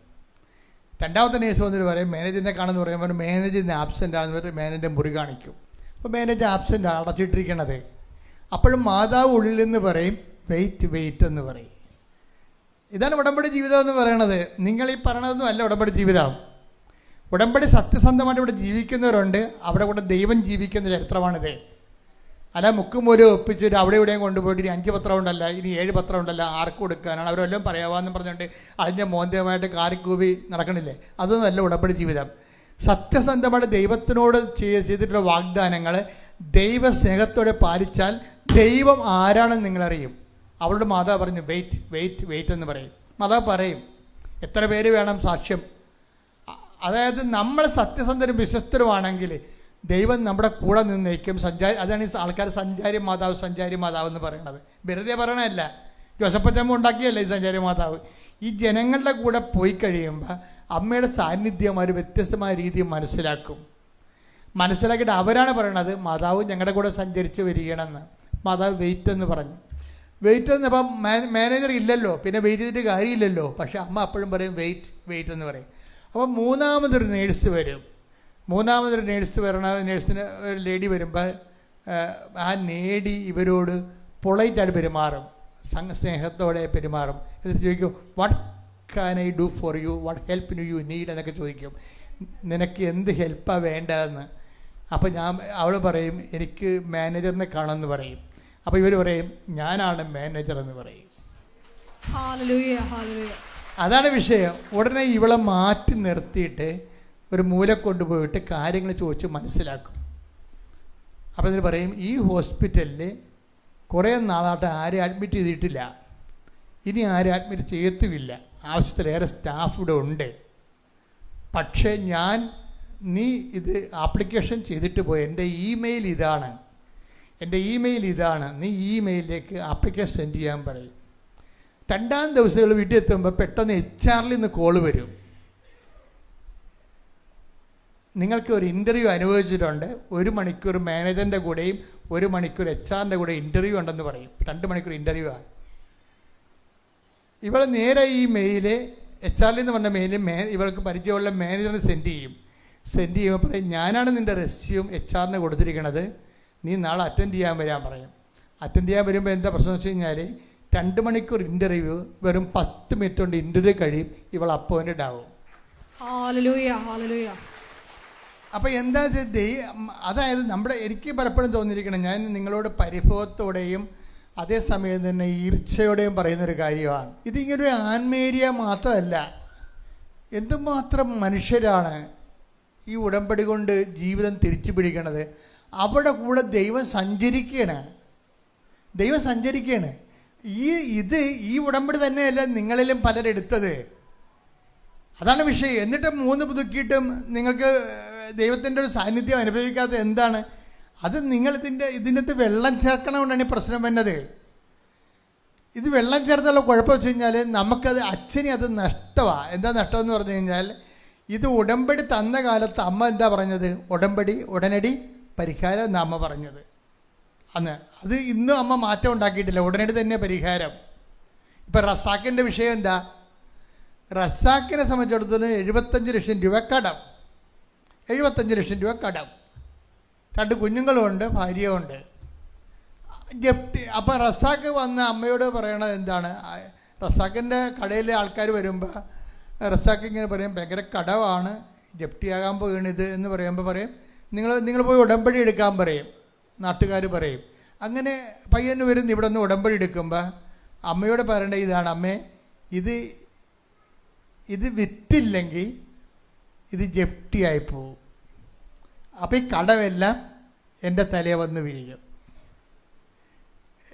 രണ്ടാമത്തെ നേഴ്സ് വന്നിട്ട് പറയും മാനേജറിനെ കാണുമെന്ന് പറയുമ്പോൾ മാനേജറിന് ആബ്സെൻ്റ് ആണെന്ന് പറഞ്ഞിട്ട് മാനേജറിൻ്റെ മുറി കാണിക്കും. അപ്പോൾ മാനേജർ ആബ്സെൻ്റ് അടച്ചിട്ടിരിക്കണത്. അപ്പോഴും മാതാവ് ഉള്ളിൽ നിന്ന് പറയും വെയിറ്റ് വെയിറ്റ് എന്ന് പറയും. ഇതാണ് ഉടമ്പടി ജീവിതം എന്ന് പറയണത്. നിങ്ങൾ ഈ പറയണതൊന്നും അല്ല ഉടമ്പടി ജീവിതം. ഉടമ്പടി സത്യസന്ധമായിട്ട് ഇവിടെ ജീവിക്കുന്നവരുണ്ട്, അവിടെ കൂടെ ദൈവം ജീവിക്കുന്ന ചരിത്രമാണിത്. അല്ല മുക്കും ഒരു ഒപ്പിച്ചിട്ട് അവിടെ ഇവിടെയും കൊണ്ടുപോയിട്ട് ഇനി 5 പത്രം ഉണ്ടല്ല, ഇനി 7 പത്രം ഉണ്ടല്ല, ആർക്ക് കൊടുക്കാനാണ്, അവരെല്ലാം പറയാവാന്ന് പറഞ്ഞുകൊണ്ട് അഴിഞ്ഞ മോന്തമായിട്ട് കാറിക്കൂവി നടക്കണില്ലേ? അതൊന്നും അല്ല ഉടമ്പടി ജീവിതം. സത്യസന്ധമായിട്ട് ദൈവത്തിനോട് ചെയ്തിട്ടുള്ള വാഗ്ദാനങ്ങൾ ദൈവസ്നേഹത്തോടെ പാലിച്ചാൽ ദൈവം ആരാണെന്ന് നിങ്ങളറിയും. അവളുടെ മാതാവ് പറഞ്ഞു വെയിറ്റ് വെയിറ്റ് വെയിറ്റ് എന്ന് പറയും. മാതാവ് പറയും എത്ര പേര് വേണം സാക്ഷ്യം. അതായത് നമ്മൾ സത്യസന്ധരും വിശ്വസ്തരുമാണെങ്കിൽ ദൈവം നമ്മുടെ കൂടെ നിന്നേക്കും. അതാണ് ഈ ആൾക്കാർ സഞ്ചാരി മാതാവ് എന്ന് പറയുന്നത്. വെറുതെ പറയണതല്ല, ജോസഫച്ചമ്മ ഉണ്ടാക്കിയല്ല ഈ സഞ്ചാരി മാതാവ്. ഈ ജനങ്ങളുടെ കൂടെ പോയി കഴിയുമ്പോൾ അമ്മയുടെ സാന്നിധ്യം ഒരു വ്യത്യസ്തമായ രീതിയിൽ മനസ്സിലാക്കിയിട്ട് അവരാണ് പറയണത് മാതാവ് ഞങ്ങളുടെ കൂടെ സഞ്ചരിച്ച് വരികയാണെന്ന്. മാതാവ് വെയിറ്റ് എന്ന് പറഞ്ഞു. വെയിറ്റ് എന്ന് അപ്പം മാനേജർ ഇല്ലല്ലോ, പിന്നെ വെയിറ്റ് ചെയ്തിട്ട് കാര്യമില്ലല്ലോ. പക്ഷെ അമ്മ അപ്പോഴും പറയും വെയിറ്റ് വെയിറ്റ് എന്ന് പറയും. അപ്പം മൂന്നാമതൊരു നേഴ്സ് വരും. നേഴ്സിന് ഒരു ലേഡി വരുമ്പോൾ ആ ലേഡി ഇവരോട് പൊളൈറ്റായിട്ട് പെരുമാറും, സ്നേഹത്തോടെ പെരുമാറും. എന്നിട്ട് ചോദിക്കും what can I do for you, what help you need എന്നൊക്കെ ചോദിക്കും. നിനക്ക് എന്ത് ഹെൽപ്പാണ് വേണ്ടതെന്ന്. അപ്പോൾ അവൾ പറയും എനിക്ക് മാനേജറിനെ കാണുമെന്ന് പറയും. അപ്പോൾ ഇവർ പറയും ഞാനാണ് മാനേജർ എന്ന് പറയും. അതാണ് വിഷയം. ഉടനെ ഇവളെ മാറ്റി നിർത്തിയിട്ട് ഒരു മൂല കൊണ്ടുപോയിട്ട് കാര്യങ്ങൾ ചോദിച്ച് മനസ്സിലാക്കും. അപ്പോൾ ഇതിന് പറയും ഈ ഹോസ്പിറ്റലിൽ കുറേ നാളായിട്ട് ആരും അഡ്മിറ്റ് ചെയ്തിട്ടില്ല, ഇനി ആരും അഡ്മിറ്റ് ചെയ്യത്തുമില്ല, ആവശ്യത്തിലേറെ സ്റ്റാഫ് ഇവിടെ ഉണ്ട്. പക്ഷേ നീ ഇത് ആപ്ലിക്കേഷൻ ചെയ്തിട്ട് പോയി, എൻ്റെ ഇമെയിൽ ഇതാണ്, നീ ഇമെയിലിലേക്ക് ആപ്ലിക്കേഷൻ സെൻഡ് ചെയ്യാൻ പറയും. 2-ാം ദിവസം വീട്ടിൽ എത്തുമ്പോൾ പെട്ടെന്ന് HR നിന്ന് കോള് വരും. നിങ്ങൾക്ക് ഒരു ഇൻ്റർവ്യൂ അനുവദിച്ചിട്ടുണ്ട്, 1 മണിക്കൂർ മാനേജറിൻ്റെ കൂടെയും 1 മണിക്കൂർ HR കൂടെ ഇൻ്റർവ്യൂ ഉണ്ടെന്ന് പറയും. 2 മണിക്കൂർ ഇൻ്റർവ്യൂ ആണ്. ഇവൾ നേരെ ഈ മെയില് HR എന്ന് പറഞ്ഞ മെയില് ഇവൾക്ക് പരിചയമുള്ള മാനേജറിന് സെൻഡ് ചെയ്യുമ്പോൾ പറയും ഞാനാണ് നിൻ്റെ റെസ്യൂം HR കൊടുത്തിരിക്കണത്, നീ നാളെ അറ്റൻഡ് ചെയ്യാൻ വരാൻ പറയും. അറ്റൻഡ് ചെയ്യാൻ വരുമ്പോൾ എന്താ പ്രശ്നം വെച്ച് കഴിഞ്ഞാൽ 2 മണിക്കൂർ ഇൻ്റർവ്യൂ വെറും 10 മിനിറ്റ് കൊണ്ട് ഇൻ്റർവ്യൂ കഴിയും, ഇവൾ അപ്പോയിൻറ്റഡ് ആവും. അപ്പോൾ എന്താ വെച്ചാൽ അതായത് എനിക്ക് പലപ്പോഴും തോന്നിയിരിക്കണം, ഞാൻ നിങ്ങളോട് പരിഭവത്തോടെയും അതേസമയം തന്നെ ഈർച്ചയോടെയും പറയുന്നൊരു കാര്യമാണ്. ഇതിങ്ങനൊരു ആൻമേരിയ മാത്രമല്ല, എന്തുമാത്രം മനുഷ്യരാണ് ഈ ഉടമ്പടി കൊണ്ട് ജീവിതം തിരിച്ചു പിടിക്കണത്. അവിടെ കൂടെ ദൈവം സഞ്ചരിക്കുകയാണ്. ഈ ഉടമ്പടി തന്നെയല്ല നിങ്ങളിലും പലരെടുത്തത്. അതാണ് വിഷയം. എന്നിട്ട് 3 പുതുക്കിയിട്ടും നിങ്ങൾക്ക് ദൈവത്തിൻ്റെ ഒരു സാന്നിധ്യം അനുഭവിക്കാത്തത് എന്താണ്? അത് നിങ്ങൾ ഇതിനകത്ത് വെള്ളം ചേർക്കണം കൊണ്ടാണ് ഈ പ്രശ്നം വരുന്നത്. ഇത് വെള്ളം ചേർത്തുള്ള കുഴപ്പം വെച്ച് കഴിഞ്ഞാൽ നമുക്കത് അച്ഛനെ അത് നഷ്ടമാണ്. എന്താ നഷ്ടം എന്ന് പറഞ്ഞു കഴിഞ്ഞാൽ, ഇത് ഉടമ്പടി തന്ന കാലത്ത് അമ്മ എന്താ പറഞ്ഞത്? ഉടമ്പടി ഉടനടി പരിഹാരം എന്നാണ് അമ്മ പറഞ്ഞത് അന്ന്. അത് ഇന്നും അമ്മ മാറ്റം ഉണ്ടാക്കിയിട്ടില്ല, ഉടനടി തന്നെ പരിഹാരം. ഇപ്പം റസാക്കിൻ്റെ വിഷയം എന്താ? റസാക്കിനെ സംബന്ധിച്ചിടത്തോളം 75 ലക്ഷം രൂപ കടം. 75 ലക്ഷം രൂപ കടം. 2 കുഞ്ഞുങ്ങളുമുണ്ട്, ഭാര്യയുമുണ്ട്. ജപ്തി. അപ്പം റസാക്ക് വന്ന് അമ്മയോട് പറയണത് എന്താണ്? റസാക്കിൻ്റെ കടയിലെ ആൾക്കാർ വരുമ്പോൾ റസാക്ക് ഇങ്ങനെ പറയും, ഭയങ്കര കടമാണ്, ജപ്തിയാകാൻ പോകണിത് എന്ന് പറയുമ്പോൾ പറയും, നിങ്ങൾ പോയി ഉടമ്പടി എടുക്കാൻ പറയും, നാട്ടുകാർ പറയും. അങ്ങനെ പയ്യന് വരുന്ന ഇവിടെ നിന്ന് ഉടമ്പടി എടുക്കുമ്പോൾ അമ്മയോട് പറയേണ്ട ഇതാണ്, അമ്മേ ഇത് വിറ്റില്ലെങ്കിൽ ഇത് ജപ്തിയായി പോവും. അപ്പോൾ ഈ കടമെല്ലാം എൻ്റെ തലയെ വന്ന് വീഴും.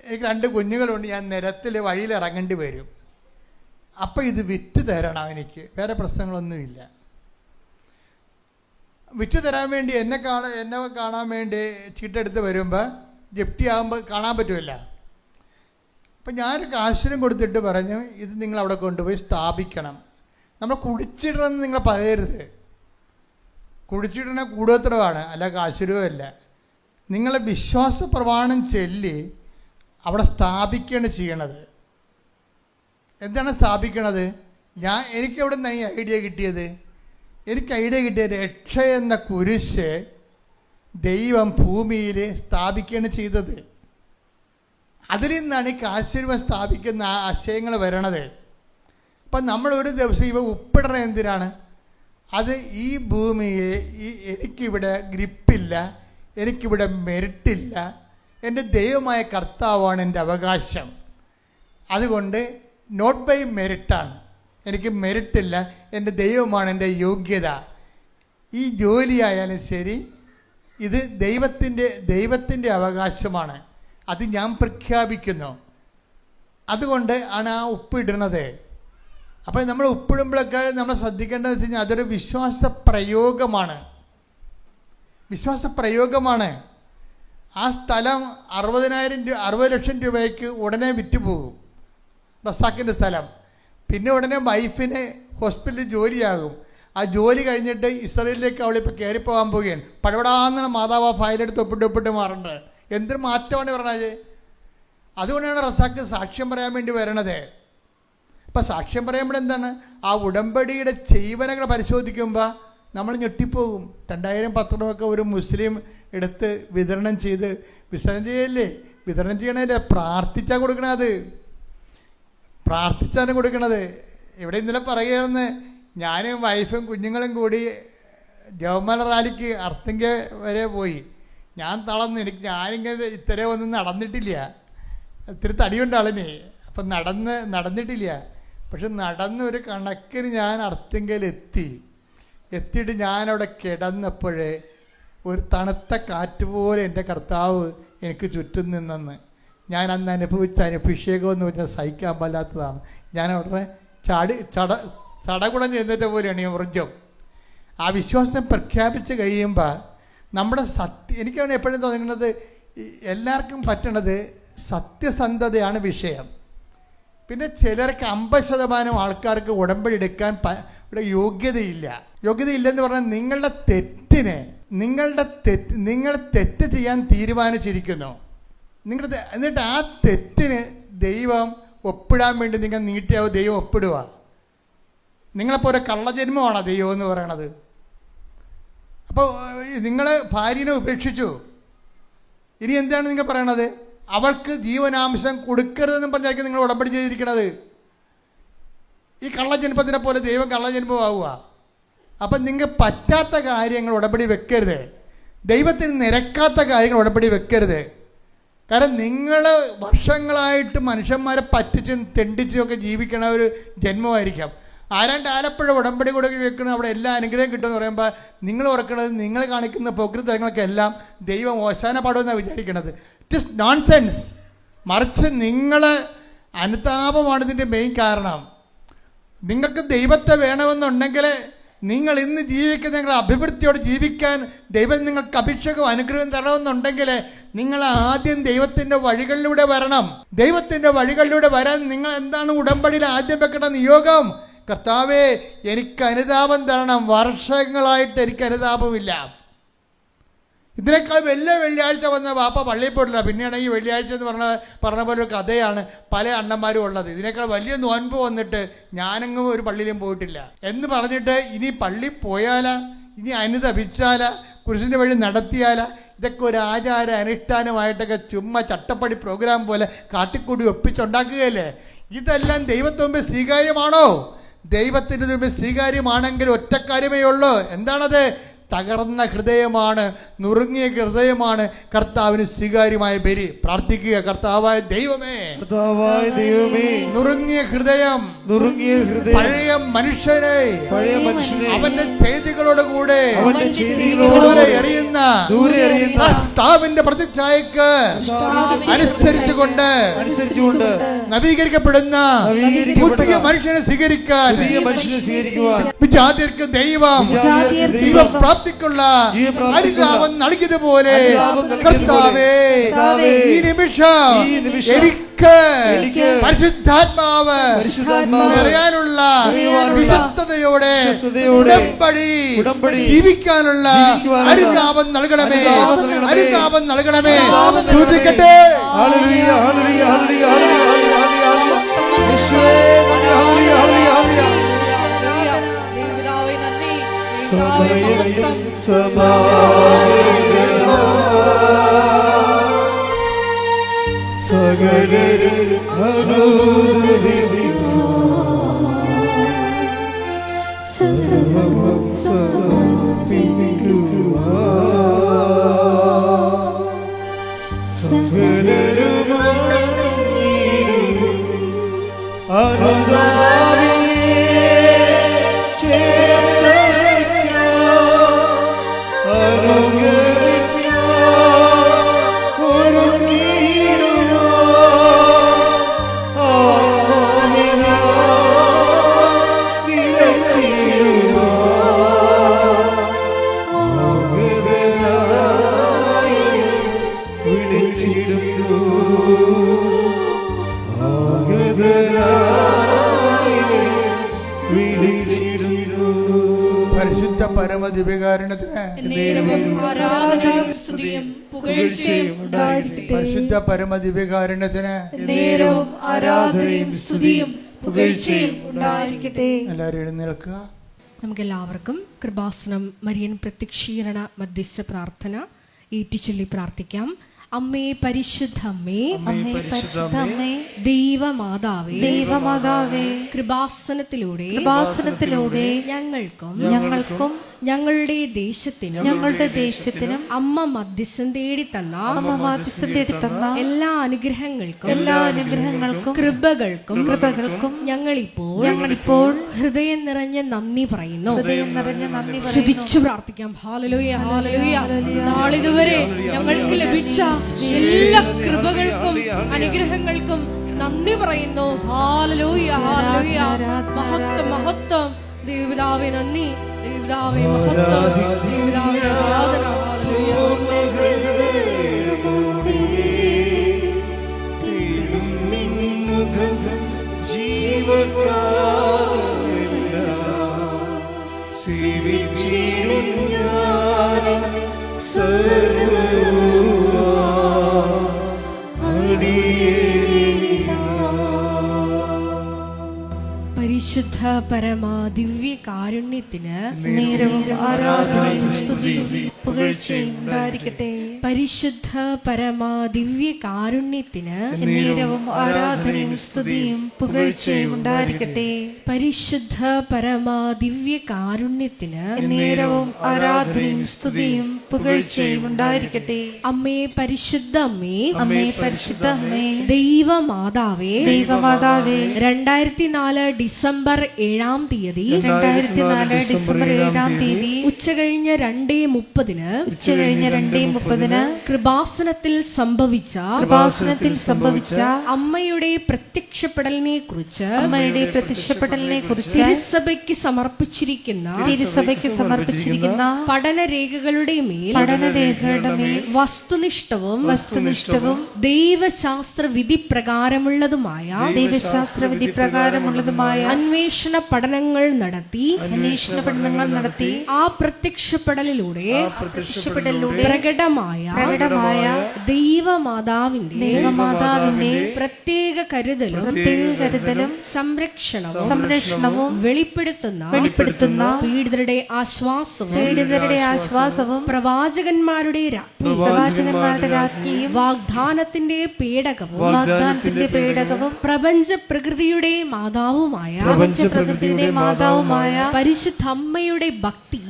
എനിക്ക് 2 കുഞ്ഞുങ്ങളുണ്ട്, ഞാൻ നിരത്തിൽ വഴിയിൽ ഇറങ്ങേണ്ടി വരും. അപ്പം ഇത് വിറ്റ് തരണം, എനിക്ക് വേറെ പ്രശ്നങ്ങളൊന്നുമില്ല. വിറ്റ് തരാൻ വേണ്ടി എന്നെ കാണാൻ വേണ്ടി ചീട്ടെടുത്ത് വരുമ്പോൾ ജപ്തി ആകുമ്പോൾ കാണാൻ പറ്റുമല്ല. അപ്പം ഞാനൊരു കാശിനും കൊടുത്തിട്ട് പറഞ്ഞു, ഇത് നിങ്ങൾ അവിടെ കൊണ്ടുപോയി സ്ഥാപിക്കണം. നമ്മൾ കുടിച്ചിടണമെന്ന് നിങ്ങൾ പറയരുത്. കുടിച്ചിടണ കൂടോത്രമാണ്, അല്ല കാശുരൂപമല്ല. നിങ്ങളെ വിശ്വാസ പ്രമാണം ചൊല്ലി അവിടെ സ്ഥാപിക്കുകയാണ് ചെയ്യണത്. എന്താണ് സ്ഥാപിക്കണത്? എനിക്കവിടെ നിന്ന് ഈ ഐഡിയ കിട്ടിയത്? എനിക്ക് ഐഡിയ കിട്ടിയത് രക്ഷ എന്ന കുരിശ് ദൈവം ഭൂമിയിൽ സ്ഥാപിക്കുകയാണ് ചെയ്തത്. അതിൽ നിന്നാണ് ഈ കാശുരൂപം സ്ഥാപിക്കുന്ന ആശയങ്ങൾ വരണത്. അപ്പം നമ്മൾ ഒരു ദിവസം ഇവ ഉപ്പിടണ എന്തിനാണ്? അത് ഈ ഭൂമിയെ എനിക്കിവിടെ ഗ്രിപ്പില്ല, എനിക്കിവിടെ മെരിട്ടില്ല, എൻ്റെ ദൈവമായ കർത്താവാണ് എൻ്റെ അവകാശം. അതുകൊണ്ട് നോട്ട് ബൈ മെരിറ്റാണ്, എനിക്ക് മെരിറ്റില്ല, എൻ്റെ ദൈവമാണ് എൻ്റെ യോഗ്യത. ഈ ജോലിയായാലും ശരി, ഇത് ദൈവത്തിൻ്റെ അവകാശമാണ്, അത് ഞാൻ പ്രഖ്യാപിക്കുന്നു. അതുകൊണ്ട് ആണ് ആ ഉപ്പിടുന്നത്. അപ്പോൾ നമ്മൾ ഉപ്പിടുമ്പോഴൊക്കെ നമ്മൾ ശ്രദ്ധിക്കേണ്ടതെന്ന് വെച്ച് കഴിഞ്ഞാൽ അതൊരു വിശ്വാസ പ്രയോഗമാണ്. ആ സ്ഥലം 60 ലക്ഷം രൂപയ്ക്ക് ഉടനെ വിറ്റുപോകും, റസാക്കിൻ്റെ സ്ഥലം. പിന്നെ ഉടനെ വൈഫിന് ഹോസ്പിറ്റലിൽ ജോലിയാകും. ആ ജോലി കഴിഞ്ഞിട്ട് ഇസ്രായേലിലേക്ക് അവളിപ്പോൾ കയറിപ്പോകാൻ പോവുകയാണ്. പഴവടാന്നാണ് മാതാവ് ആ ഫയലെടുത്ത് ഒപ്പിട്ട് മാറേണ്ടത്. എന്തൊരു മാറ്റമാണ് പറഞ്ഞത്. അതുകൊണ്ടാണ് റസാക്ക് സാക്ഷ്യം പറയാൻ വേണ്ടി വരണത്. ഇപ്പം സാക്ഷ്യം പറയുമ്പോൾ എന്താണ്? ആ ഉടമ്പടിയുടെ ചെയ്വനകൾ പരിശോധിക്കുമ്പോൾ നമ്മൾ ഞെട്ടിപ്പോകും. 2000 പത്രമൊക്കെ ഒരു മുസ്ലിം എടുത്ത് വിതരണം ചെയ്ത് വിതരണം ചെയ്യണല്ലേ, പ്രാർത്ഥിച്ചാണ് കൊടുക്കണത്. പ്രാർത്ഥിച്ചാണ് കൊടുക്കണത്. ഇവിടെ ഇന്നലെ പറയുകയാണെന്ന്, ഞാനും വൈഫും കുഞ്ഞുങ്ങളും കൂടി ജവമല റാലിക്ക് അർത്തിങ്ക വരെ പോയി. ഞാൻ തളർന്നു. ഞാനിങ്ങനെ ഇത്രയും ഒന്നും നടന്നിട്ടില്ല. ഇത്തിരി തടിയുണ്ട് ആളിന്. അപ്പം നടന്നിട്ടില്ല. പക്ഷെ നടന്ന് ഒരു കണക്കിന് ഞാൻ എത്തിയിട്ട് ഞാനവിടെ കിടന്നപ്പോഴേ ഒരു തണുത്ത കാറ്റ് പോലെ എൻ്റെ കർത്താവ് എനിക്ക് ചുറ്റും നിന്നെന്ന് ഞാൻ അന്ന് അനുഭവിച്ച അഭിഷേകം എന്ന് പറഞ്ഞാൽ സഹിക്കാൻ പറ്റാത്തതാണ്. ഞാൻ അവിടെ ചടകുടഞ്ഞ് എഴുന്നേറ്റ പോലെയാണ് ഈ ഊർജം. ആ വിശ്വാസം പ്രഖ്യാപിച്ച് കഴിയുമ്പോൾ നമ്മുടെ എനിക്കാണ് എപ്പോഴും തോന്നുന്നത്, എല്ലാവർക്കും പറ്റണത് സത്യസന്ധതയാണ് വിഷയം. പിന്നെ ചിലർക്ക് 50% ആൾക്കാർക്ക് ഉടമ്പടി എടുക്കാൻ ഇവിടെ യോഗ്യതയില്ലെന്ന് പറഞ്ഞാൽ നിങ്ങൾ തെറ്റ് ചെയ്യാൻ തീരുമാനിച്ചിരിക്കുന്നു. എന്നിട്ട് ആ തെറ്റിന് ദൈവം ഒപ്പിടാൻ വേണ്ടി നിങ്ങൾ നീട്ടിയാവും ദൈവം ഒപ്പിടുക. നിങ്ങളെപ്പോലെ കള്ളജന്മമാണ് ദൈവം എന്ന് പറയണത്. അപ്പോൾ നിങ്ങൾ ഭാര്യനെ ഉപേക്ഷിച്ചു, ഇനി എന്താണ് നിങ്ങൾ പറയണത്? അവൾക്ക് ജീവനാംശം കൊടുക്കരുതെന്നും പറഞ്ഞായിരിക്കും നിങ്ങൾ ഉടമ്പടി ചെയ്തിരിക്കണത്. ഈ കള്ളജന്മത്തിനെ പോലെ ദൈവം കള്ളജന്മമാവുക. അപ്പം നിങ്ങൾക്ക് പറ്റാത്ത കാര്യങ്ങൾ ഉടമ്പടി വെക്കരുത്. ദൈവത്തിന് നിരക്കാത്ത കാര്യങ്ങൾ ഉടമ്പടി വെക്കരുത്. കാരണം നിങ്ങൾ വർഷങ്ങളായിട്ട് മനുഷ്യന്മാരെ പറ്റിച്ചും തെണ്ടിച്ചും ഒക്കെ ജീവിക്കണ ഒരു ജന്മമായിരിക്കാം. ആലപ്പുഴ ഉടമ്പടി കൊടുക്കി വെക്കണം, അവിടെ എല്ലാ അനുഗ്രഹം കിട്ടുമെന്ന് പറയുമ്പോൾ നിങ്ങൾ ഓർക്കണത് നിങ്ങൾ കാണിക്കുന്ന പ്രകൃതങ്ങളൊക്കെ എല്ലാം ദൈവം ഓശാന പാടുമെന്നാണ് വിചാരിക്കണത്. It is nonsense. മറിച്ച് നിങ്ങൾ അനുതാപമാണ് ഇതിൻ്റെ മെയിൻ കാരണം. നിങ്ങൾക്ക് ദൈവത്തെ വേണമെന്നുണ്ടെങ്കിൽ നിങ്ങൾ ഇന്ന് ജീവിക്കുന്ന നിങ്ങൾ അഭിവൃദ്ധിയോടെ ജീവിക്കാൻ ദൈവം നിങ്ങൾക്ക് അഭിഷേകം അനുഗ്രഹം തരണമെന്നുണ്ടെങ്കിൽ നിങ്ങൾ ആദ്യം ദൈവത്തിൻ്റെ വഴികളിലൂടെ വരണം. ദൈവത്തിൻ്റെ വഴികളിലൂടെ വരാൻ നിങ്ങൾ എന്താണ് ഉടമ്പടിയിൽ ആദ്യം വെക്കേണ്ട നിയോഗം? കർത്താവേ, എനിക്ക് അനുതാപം തരണം. വർഷങ്ങളായിട്ട് എനിക്ക് അനുതാപമില്ല. ഇതിനേക്കാൾ വലിയ വെള്ളിയാഴ്ച വന്ന വാപ്പ പള്ളിയിൽ പോയിട്ടില്ല. പിന്നെയാണ് ഈ വെള്ളിയാഴ്ച എന്ന് പറഞ്ഞ പോലെ ഒരു കഥയാണ് പല അണ്ണന്മാരും ഉള്ളത്. ഇതിനേക്കാൾ വലിയ നോൻപ് വന്നിട്ട് ഞാനെങ്ങും ഒരു പള്ളിയിലും പോയിട്ടില്ല എന്ന് പറഞ്ഞിട്ട് ഇനി പള്ളി പോയാലാ, ഇനി അനുതപിച്ചാലാ, കുരിശിൻ്റെ വഴി നടത്തിയാലാ, ഇതൊക്കെ ഒരു ആചാര അനുഷ്ഠാനമായിട്ടൊക്കെ ചുമ്മാ ചട്ടപ്പടി പ്രോഗ്രാം പോലെ കാട്ടിക്കൂടി ഒപ്പിച്ചുണ്ടാക്കുകയല്ലേ? ഇതെല്ലാം ദൈവത്തിന് മുമ്പ് സ്വീകാര്യമാണോ? ദൈവത്തിൻ്റെ മുമ്പ് സ്വീകാര്യമാണെങ്കിൽ ഒറ്റ കാര്യമേ ഉള്ളൂ. എന്താണത്? തകർന്ന ഹൃദയമാണ്, നുറുങ്ങിയ ഹൃദയമാണ് കർത്താവിന് സ്വീകാര്യമായ ബലി. പ്രാർത്ഥിക്കുക, കർത്താവായ ദൈവമേ, നുറുങ്ങിയ ഹൃദയം, പഴയ മനുഷ്യനെ അവന്റെ ചെയ്തികളോടുകൂടെ ദൂരെ എറിയുന്ന കർത്താവിന്റെ പ്രതിച്ഛായക്ക് അനുസരിച്ചുകൊണ്ട് നവീകരിക്കപ്പെടുന്ന പുതിയ മനുഷ്യനെ സ്വീകരിക്കാൻ വിജാതിർക്ക് ദൈവം പ്രാപ്തിക്കുള്ള അനുതാപം നൽകിയതുപോലെ കർത്താവേ, ഈ നിമിഷം എനിക്ക് പരിശുദ്ധാത്മാവ് നിറയാനുള്ള വിശുദ്ധതയോടെ ഉടമ്പടി ജീവിക്കാനുള്ള അനുതാപം നൽകണമേ, അനുതാപം നൽകണമേ. ശ്രദ്ധിക്കട്ടെ. സകലരും സർവം സമർപ്പിക്കുക. സകലരും പരിശുദ്ധ പരമദിവ്യകാരുണ്യത്തിന് പരിശുദ്ധ പരമദിവ്യകാരുണ്യത്തിന് എല്ലാവരും എഴുന്നേൽക്കുക. നമുക്കെല്ലാവർക്കും കൃപാസനം മരിയൻ പ്രത്യക്ഷീകരണ മധ്യസ്ഥ പ്രാർത്ഥന ഏറ്റുചൊല്ലി പ്രാർത്ഥിക്കാം. അമ്മേ പരിശുദ്ധമ്മേ, അമ്മേ പരിശുദ്ധമ്മേ, ദൈവമാതാവേ, ദൈവമാതാവേ, കൃപാസനത്തിലൂടെ ഞങ്ങൾക്കും ഞങ്ങളുടെ ദേശത്തിനും അമ്മ മധ്യസ്ഥം തേടി തന്ന എല്ലാ അനുഗ്രഹങ്ങൾക്കും കൃപകൾക്കും ഞങ്ങളിപ്പോൾ ഹൃദയം നിറഞ്ഞ നന്ദി പറയുന്നു. സ്തുതിച്ചു പ്രാർത്ഥിക്കാം. Hallelujah, hallelujah. നാളിതുവരെ ഞങ്ങൾക്ക് ലഭിച്ച എല്ലാ കൃപകൾക്കും അനുഗ്രഹങ്ങൾക്കും നന്ദി പറയുന്നു. Hallelujah, hallelujah. മഹത്വം ദൈവപിതാവേ, നന്ദി ദൈവപിതാവേ, മഹത്വം ദൈവപിതാവേ, ആരാധന. ഹല്ലേലൂയ. പരിശുദ്ധ പരമാ ദിവ്യ കാരുണ്യത്തിന് നേരവും ആരാധനയും സ്തുതിയും പുകഴ്ചയും ഉണ്ടായിരിക്കട്ടെ. പരിശുദ്ധ പരമാ ദിവ്യ കാരുണ്യത്തിന് നേരവും ആരാധനയും സ്തുതിയും പുകഴ്ചയും ഉണ്ടായിരിക്കട്ടെ. പരിശുദ്ധ പരമാ ദിവ്യ കാരുണ്യത്തിന് നേരവും ആരാധനയും സ്തുതിയും പുകഴ്ചയും ഉണ്ടായിരിക്കട്ടെ. അമ്മേ പരിശുദ്ധ അമ്മേ, അമ്മേ പരിശുദ്ധ അമ്മേ, ദൈവമാതാവേ, ദൈവമാതാവേ, 2004 ഡിസംബർ 7-ാം തീയതി 2004 ഡിസംബർ 7-ാം തീയതി ഉച്ചകഴിഞ്ഞ് 2:30 ഉച്ചകഴിഞ്ഞ് 2:30 കൃപാസനത്തിൽ സംഭവിച്ച അമ്മയുടെ പ്രത്യക്ഷപ്പെടലിനെ കുറിച്ച് തിരുസഭയ്ക്ക് സമർപ്പിച്ചിരിക്കുന്ന പഠനരേഖകളുടെ മേൽ വസ്തുനിഷ്ഠവും ദൈവശാസ്ത്ര വിധി പ്രകാരമുള്ളതുമായ അന്വേഷണ പഠനങ്ങൾ നടത്തി ആ പ്രത്യക്ഷപ്പെടലിലൂടെ പ്രകടമായ ദൈവമാതാവിന്റെ പ്രത്യേക കരുതലും സംരക്ഷണവും വെളിപ്പെടുത്തുന്ന പീഡിതരുടെ ആശ്വാസവും പ്രവാചകന്മാരുടെ രാജ്ഞിയും വാഗ്ദാനത്തിന്റെ പേടകവും പ്രപഞ്ച പ്രകൃതിയുടെ മാതാവുമായ പരിശുദ്ധ അമ്മയുടെ ഭക്തി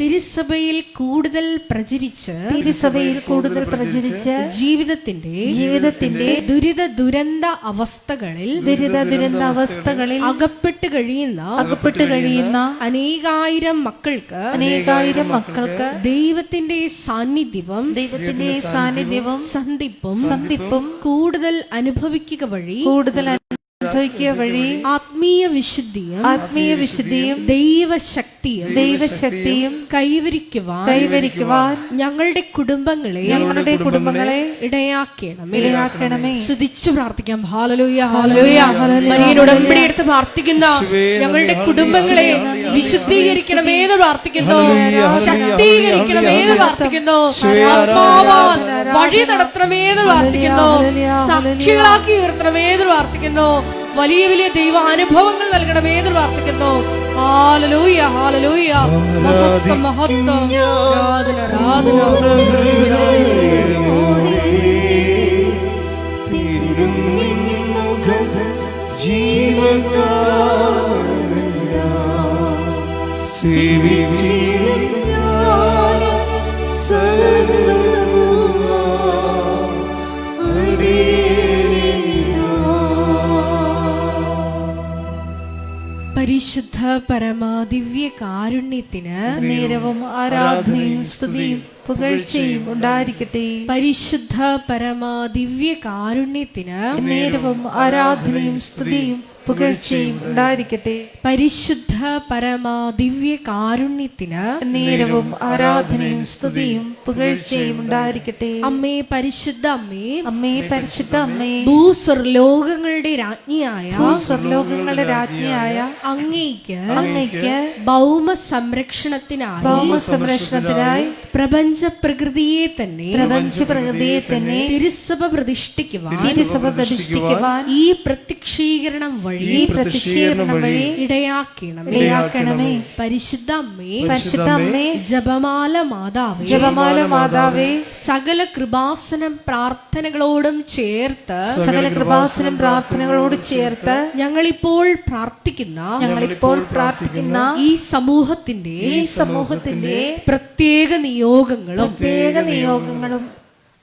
തിരുസഭയിൽ കൂടുതൽ പ്രചരിച്ച് ജീവിതത്തിന്റെ ദുരന്ത അവസ്ഥകളിൽ അകപ്പെട്ട് കഴിയുന്ന അനേകായിരം മക്കൾക്ക് ദൈവത്തിന്റെ സാന്നിധ്യവും സന്ധിപ്പും കൂടുതൽ അനുഭവിക്കുക വഴി ആത്മീയ വിശുദ്ധിയും ദൈവശക്തിയും കൈവരിക്കുവാൻ ഞങ്ങളുടെ കുടുംബങ്ങളെ ഇടയാക്കണമേ. സ്തുതിച്ചു പ്രാർത്ഥിക്കാം. Hallelujah hallelujah. മരിയനോട് ഉടമ്പടിയെടുത്ത് പ്രാർത്ഥിക്കുന്ന ഞങ്ങളുടെ കുടുംബങ്ങളെ വിശുദ്ധീകരിക്കണമേ എന്ന് പ്രാർത്ഥിക്കുന്നു, ശക്തീകരിക്കണമേ എന്ന് പ്രാർത്ഥിക്കുന്നു, ആത്മാവാൽ വഴി നടത്തണമേ എന്ന് പ്രാർത്ഥിക്കുന്നു, സാക്ഷികളാക്കി ഉയർത്തണമേ എന്ന് പ്രാർത്ഥിക്കുന്നു, വലിയ വലിയ ദൈവാനുഭവങ്ങൾ നൽകണമേ എന്ന് പ്രാർത്ഥിക്കുന്നു. Hallelujah hallelujah. മഹത്വം മഹത്വം. ആരാധന പരിശുദ്ധ പരമാദിവ്യ കാരുണ്യത്തിന് നേരവും ആരാധനയും സ്തുതിയും പുകഴ്ചയും ഉണ്ടായിരിക്കട്ടെ. പരിശുദ്ധ പരമാദിവ്യ കാരുണ്യത്തിന് നേരവും ആരാധനയും സ്തുതിയും പുകഴ്ചയും ഉണ്ടായിരിക്കട്ടെ. പരിശുദ്ധ പരമാദിവ്യ കാരുണ്യത്തിന് നേരവും ആരാധനയും സ്തുതിയും പുകഴ്ചയും ഉണ്ടായിരിക്കട്ടെ. അമ്മേ പരിശുദ്ധ അമ്മേ ഭൂസ്വർലോകങ്ങളുടെ രാജ്ഞിയായ അങ്ങേയ്ക്ക് ഭൗമ സംരക്ഷണത്തിനായി പ്രപഞ്ച പ്രകൃതിയെ തന്നെ തിരുസഭ പ്രതിഷ്ഠിക്കുവാൻ ഈ പ്രത്യക്ഷീകരണം വഴി ഇടയാക്കണമേ. പരിശുദ്ധ അമ്മേ ജപമാല മാതാവേ സകല കൃപാസനം പ്രാർത്ഥനകളോടും ചേർത്ത് ഞങ്ങളിപ്പോൾ പ്രാർത്ഥിക്കുന്ന ഈ സമൂഹത്തിന്റെ പ്രത്യേക നിയോഗങ്ങളും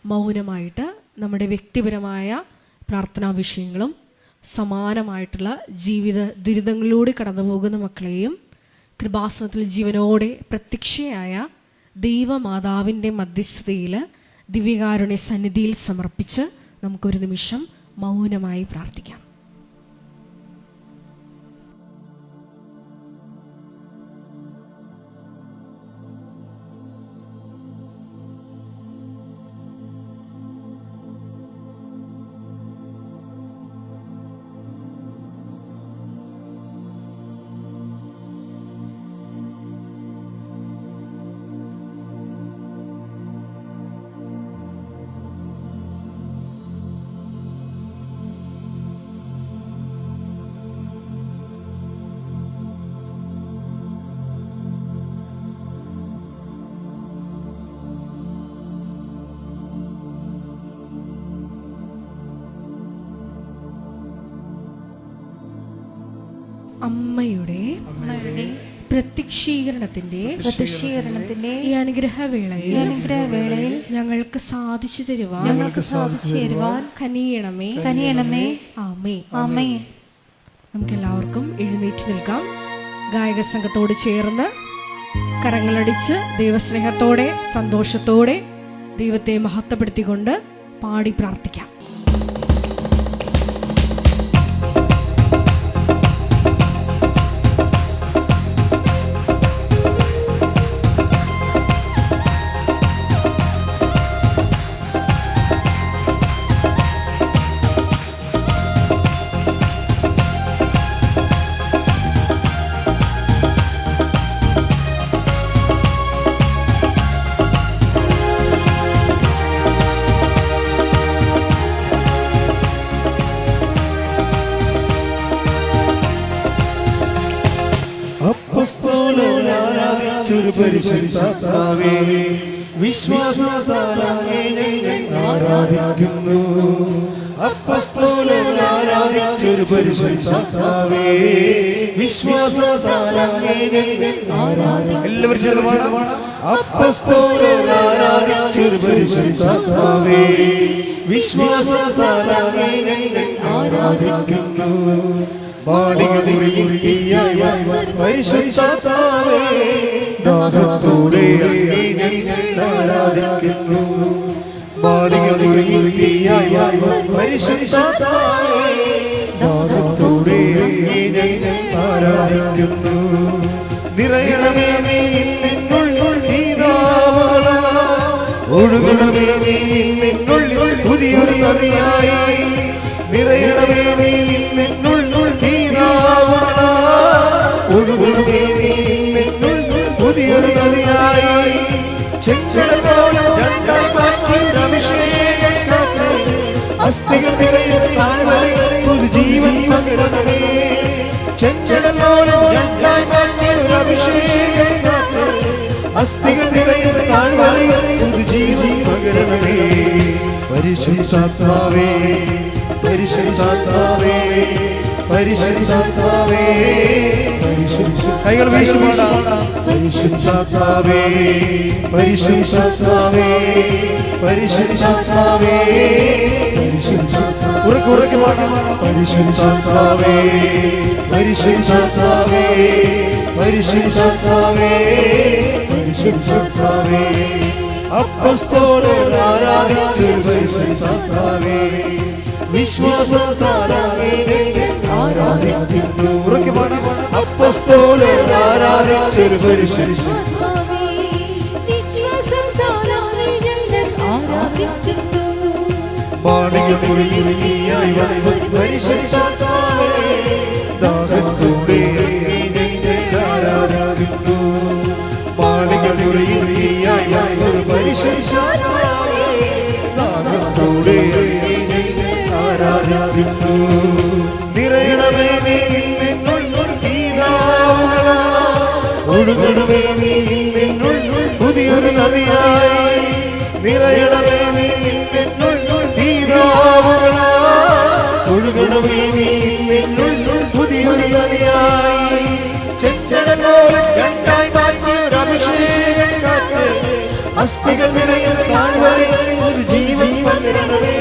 മൗനമായിട്ട് നമ്മുടെ വ്യക്തിപരമായ പ്രാർത്ഥനാ വിഷയങ്ങളും സമാനമായിട്ടുള്ള ജീവിത ദുരിതങ്ങളിലൂടെ കടന്നു പോകുന്ന മക്കളെയും കൃപാസനത്തിൽ ജീവനോടെ പ്രത്യക്ഷയായ ദൈവമാതാവിൻ്റെ മധ്യസ്ഥതയിൽ ദിവ്യകാരുണ്യ സന്നിധിയിൽ സമർപ്പിച്ച് നമുക്കൊരു നിമിഷം മൗനമായി പ്രാർത്ഥിക്കാം. അമ്മയുടെ പ്രത്യക്ഷീകരണത്തിന്റെ ഈ അനുഗ്രഹവേളയിൽ ഞങ്ങൾക്ക് സാധിച്ചു തരുവാൻ കനിയണമേ. ആമേൻ. നമുക്ക് എല്ലാവർക്കും എഴുന്നേറ്റ് നിൽക്കാം. ഗായക സംഘത്തോട് ചേർന്ന് കരങ്ങളടിച്ച് ദൈവസ്നേഹത്തോടെ സന്തോഷത്തോടെ ദൈവത്തെ മഹത്വപ്പെടുത്തിക്കൊണ്ട് പാടി പ്രാർത്ഥിക്കാം. അപ്പോസ്തലരെ ആരാധിച്ചൊരു പരിശുദ്ധാത്മാവേ, വിശ്വാസത്താൽ അങ്ങയെ ഞങ്ങൾ ആരാധിക്കുന്നു. അപ്പോസ്തലരെ ആരാധിച്ചൊരു പരിശുദ്ധാത്മാവേ, വിശ്വാസത്താൽ അങ്ങയെ ഞങ്ങൾ ആരാധിക്കുന്നു. എല്ലാവരും ചേർന്ന് പാടാം. അപ്പോസ്തലരെ ആരാധിച്ചൊരു പരിശുദ്ധാത്മാവേ, വിശ്വാസത്താൽ അങ്ങയെ ഞങ്ങൾ ആരാധിക്കുന്നു. പരിശുദ്ധാത്മാവേ, ദാഹത്തോടെ അങ്ങയെ ഞങ്ങൾ ആരാധിക്കുന്നു. പരിശുദ്ധാത്മാവേ, ദാഹത്തോടെ അങ്ങയെ ഞങ്ങൾ ആരാധിക്കുന്നു. നിറയണമേ നീ നിന്നുള്ളിൽ നീതാവകളാൽ, ഒഴുകണമേ നീ നിന്നുള്ളിൽ പുതിയൊരു നദിയായി. നിറയണമേ നീ നിന്നുള്ളിൽ ഒഴുകണമേ നീ നിന്നുള്ളിൽ പുതിയൊരു നദിയായി. ചെങ്കടൽ പോലെ രണ്ടായി മാറ്റിയൊരു അഭിഷേകക്കാറ്റ്, അസ്ഥികൾ നിറയും താഴ്വരയിൽ പുതുജീവൻ പകരണമേ. ചെങ്കടൽ പോലെ രണ്ടായി മാറ്റിയൊരു അഭിഷേകക്കാറ്റ്, അസ്ഥികൾ നിറയും താഴ്വരയിൽ പുതുജീവൻ പകരണമേ. പരിശുദ്ധാത്മാവേ, പരിശുദ്ധാത്മാവേ, പരിശുദ്ധാത്മാവേ, കൈകൾ വീശി പാടാം. പരിശുദ്ധാത്മാവേ, പരിശുദ്ധാത്മാവേ, പരിശുദ്ധാത്മാവേ, ഉറക്കെ ഉറക്കെ പാടാം. പരിശുദ്ധാത്മാവേ, പരിശുദ്ധാത്മാവേ, പരിശുദ്ധാത്മാവേ, പരിശുദ്ധാത്മാവേ. അപ്പോസ്തലരെ ആരാധിച്ചൊരു പരിശുദ്ധാത്മാവേ, വിശ്വാസത്താൽ അങ്ങയെ ആരാധിക്കുന്നു. ഉറക്കെ പാടാം. അപ്പോസ്തലരെ ആരാധിച്ചൊരു പരിശുദ്ധാത്മാവേ, വിശ്വാസത്താൽ അങ്ങയെ ആരാധിക്കുന്നു. മാളികപ്പുറയിൽ നീയായി വന്ന പരിശുദ്ധാത്മാവേ, ദാഹത്തോടെ അങ്ങയെ ഞങ്ങൾ ആരാധിക്കുന്നു. മാളികപ്പുറയിൽ നീയായി വന്ന പരിശുദ്ധാത്മാവേ, ദാഹത്തോടെ അങ്ങയെ ഞങ്ങൾ ആരാധിക്കുന്നു. നിറയണമേ നീ നിന്നുള്ളിൽ നീതാവകളാൽ, ഒഴുകണമേ നീ നിന്നുള്ളിൽ പുതിയൊരു നദിയായി. നിറയണമേ നീ നിന്നുള്ളിൽ നീതാവകളാൽ, ഒഴുകണമേ നീ നിന്നുള്ളിൽ പുതിയൊരു നദിയായി. ചെങ്കടൽ പോലെ രണ്ടായി മാറ്റിയൊരു അഭിഷേകക്കാറ്റ്, അസ്ഥികൾ നിറയും താഴ്വരയിൽ ഒരു ജീവൻ പകരണമേ.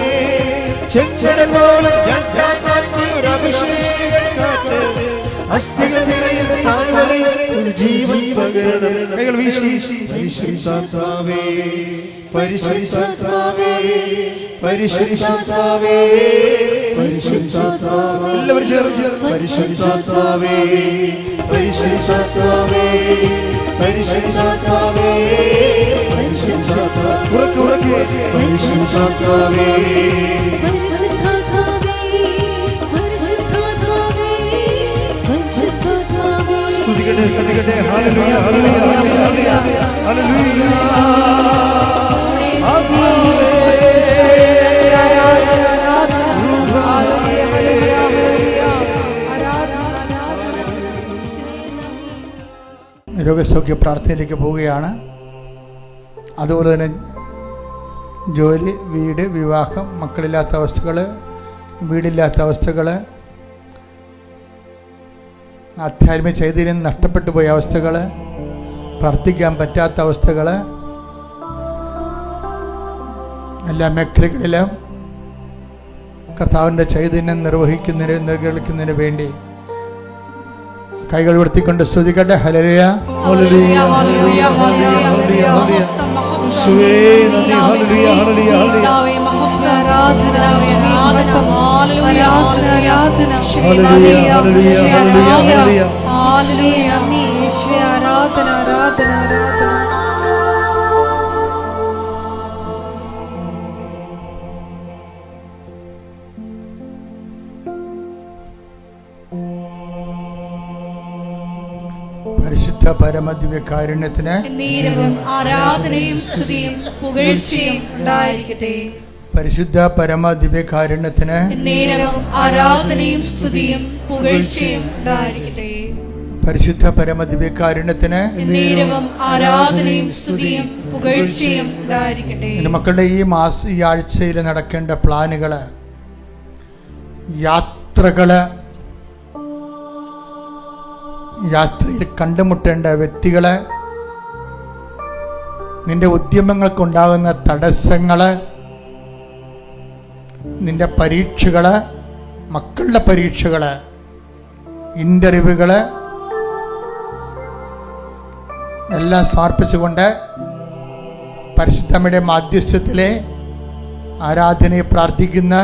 ചെങ്കടൽ പോലെ രണ്ടായി മാറ്റിയൊരു അഭിഷേകക്കാറ്റ്, അസ്ഥികൾ നിറയും താഴ്വരയിൽ ഒരു ജീവൻ പകരണമേ. കൈകൾ വീശി. പരിശുദ്ധാത്മാവേ, പരിശുദ്ധാത്മാവേ, പരിശുദ്ധാത്മാവേ, പരിശുദ്ധാത്മാവേ. എല്ലാവരും ചേർന്ന്. പരിശുദ്ധാത്മാവേ, പരിശുദ്ധാത്മാവേ, പരിശുദ്ധാത്മാവേ, പരിശുദ്ധാത്മാവേ. ഉറക്കെ ഉറക്കെ. പരിശുദ്ധാത്മാവേ, സ്തുതിക്കട്ടെ സ്തുതിക്കട്ടെ. ഹല്ലേലൂയ ഹല്ലേലൂയ ഹല്ലേലൂയ ഹല്ലേലൂയ. രോഗസൗഖ്യ പ്രാർത്ഥനയിലേക്ക് പോവുകയാണ്. അതുപോലെ തന്നെ ജോലി, വീട്, വിവാഹം, മക്കളില്ലാത്ത അവസ്ഥകൾ, വീടില്ലാത്ത അവസ്ഥകൾ, ആധ്യാത്മിക ചൈതന്യം നഷ്ടപ്പെട്ടു പോയ അവസ്ഥകൾ, പ്രാർത്ഥിക്കാൻ പറ്റാത്ത അവസ്ഥകൾ, എല്ലാ മേഖലകളിലും കർത്താവിൻ്റെ ചൈതന്യം നിർവഹിക്കുന്നതിന് വേണ്ടി കൈകൾ ഉയർത്തിക്കൊണ്ട് സ്തുതിക്കട്ടെ. ഹല്ലേലൂയ, ഹല്ലേലൂയ, ഹല്ലേലൂയ, ഹല്ലേലൂയ, ഹല്ലേലൂയ, ഹല്ലേലൂയ. യേശുവേ നന്ദി, ഹല്ലേലൂയ, ഹല്ലേലൂയ, ഹല്ലേലൂയ. പരിശുദ്ധ പരമദിവ്യകാരുണ്യത്തിന് എന്നേരവും ആരാധനയും സ്തുതിയും പുകഴ്ചയും ഉണ്ടായിരിക്കട്ടെ. പരിശുദ്ധ പരമദിവ്യകാരുണ്യത്തിന് എന്നേരവും ആരാധനയും സ്തുതിയും പുകഴ്ചയും ഉണ്ടായിരിക്കട്ടെ. പരിശുദ്ധ പരമദിവ്യകാരുണ്യത്തിന് എന്നേരവും ആരാധനയും സ്തുതിയും പുകഴ്ചയും ഉണ്ടായിരിക്കട്ടെ. എൻ്റെ മക്കളുടെ ഈ ആഴ്ചയിൽ നടക്കേണ്ട പ്ലാനുകള്, യാത്രകള്, യാത്രയിൽ കണ്ടുമുട്ടേണ്ട വ്യക്തികള്, നിന്റെ ഉദ്യമങ്ങൾക്കുണ്ടാകുന്ന തടസ്സങ്ങള്, നിന്റെ പരീക്ഷകള്, മക്കളുടെ പരീക്ഷകള്, ഇന്റർവ്യൂകള് എല്ലാം സമർപ്പിച്ചുകൊണ്ട് പരിശുദ്ധമ്മയുടെ മാധ്യസ്ഥത്തിലെ ആരാധനയെ പ്രാർത്ഥിക്കുന്ന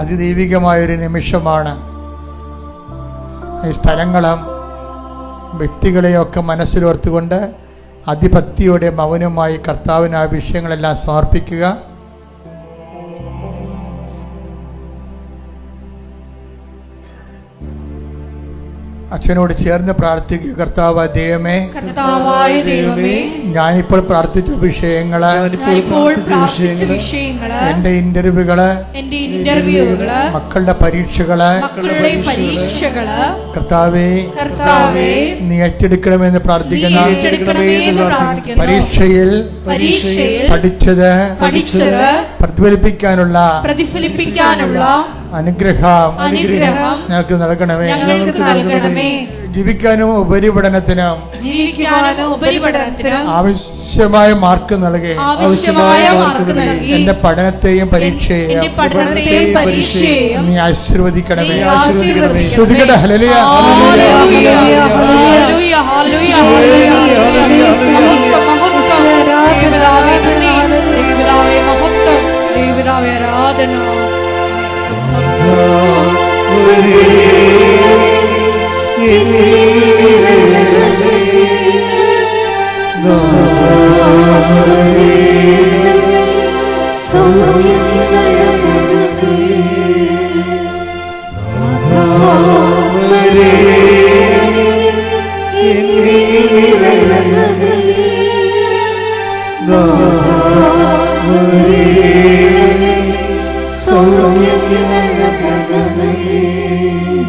അതിദൈവികമായൊരു നിമിഷമാണ്. ഈ സ്ഥലങ്ങളും വ്യക്തികളെയൊക്കെ മനസ്സിലോർത്തുകൊണ്ട് അതിഭക്തിയോടെ മൗനമായി കർത്താവിന് ആ വിഷയങ്ങളെല്ലാം സമർപ്പിക്കുക. അച്ഛനോട് ചേർന്ന് പ്രാർത്ഥിക്കുക. കർത്താവായ ദൈവമേ, ഞാനിപ്പോൾ പ്രാർത്ഥിച്ച വിഷയങ്ങള്, എന്റെ ഇന്റർവ്യൂകള്, മക്കളുടെ പരീക്ഷകള്, കർത്താവേ നീ ഏറ്റെടുക്കണമെന്ന് പ്രാർത്ഥിക്കുന്ന പരീക്ഷയിൽ പഠിച്ചത് പ്രതിഫലിപ്പിക്കാനുള്ള അനുഗ്രഹം ഞങ്ങൾക്ക് നൽകണമേ. ജീവിക്കാനും ഉപരിപഠനത്തിനും ആവശ്യമായ മാർക്ക് നൽകി എന്റെ പഠനത്തെയും പരീക്ഷയെയും നീ ആശീർവദിക്കണമേ. ശ്രുതികട ഹല്ലേലൂയ,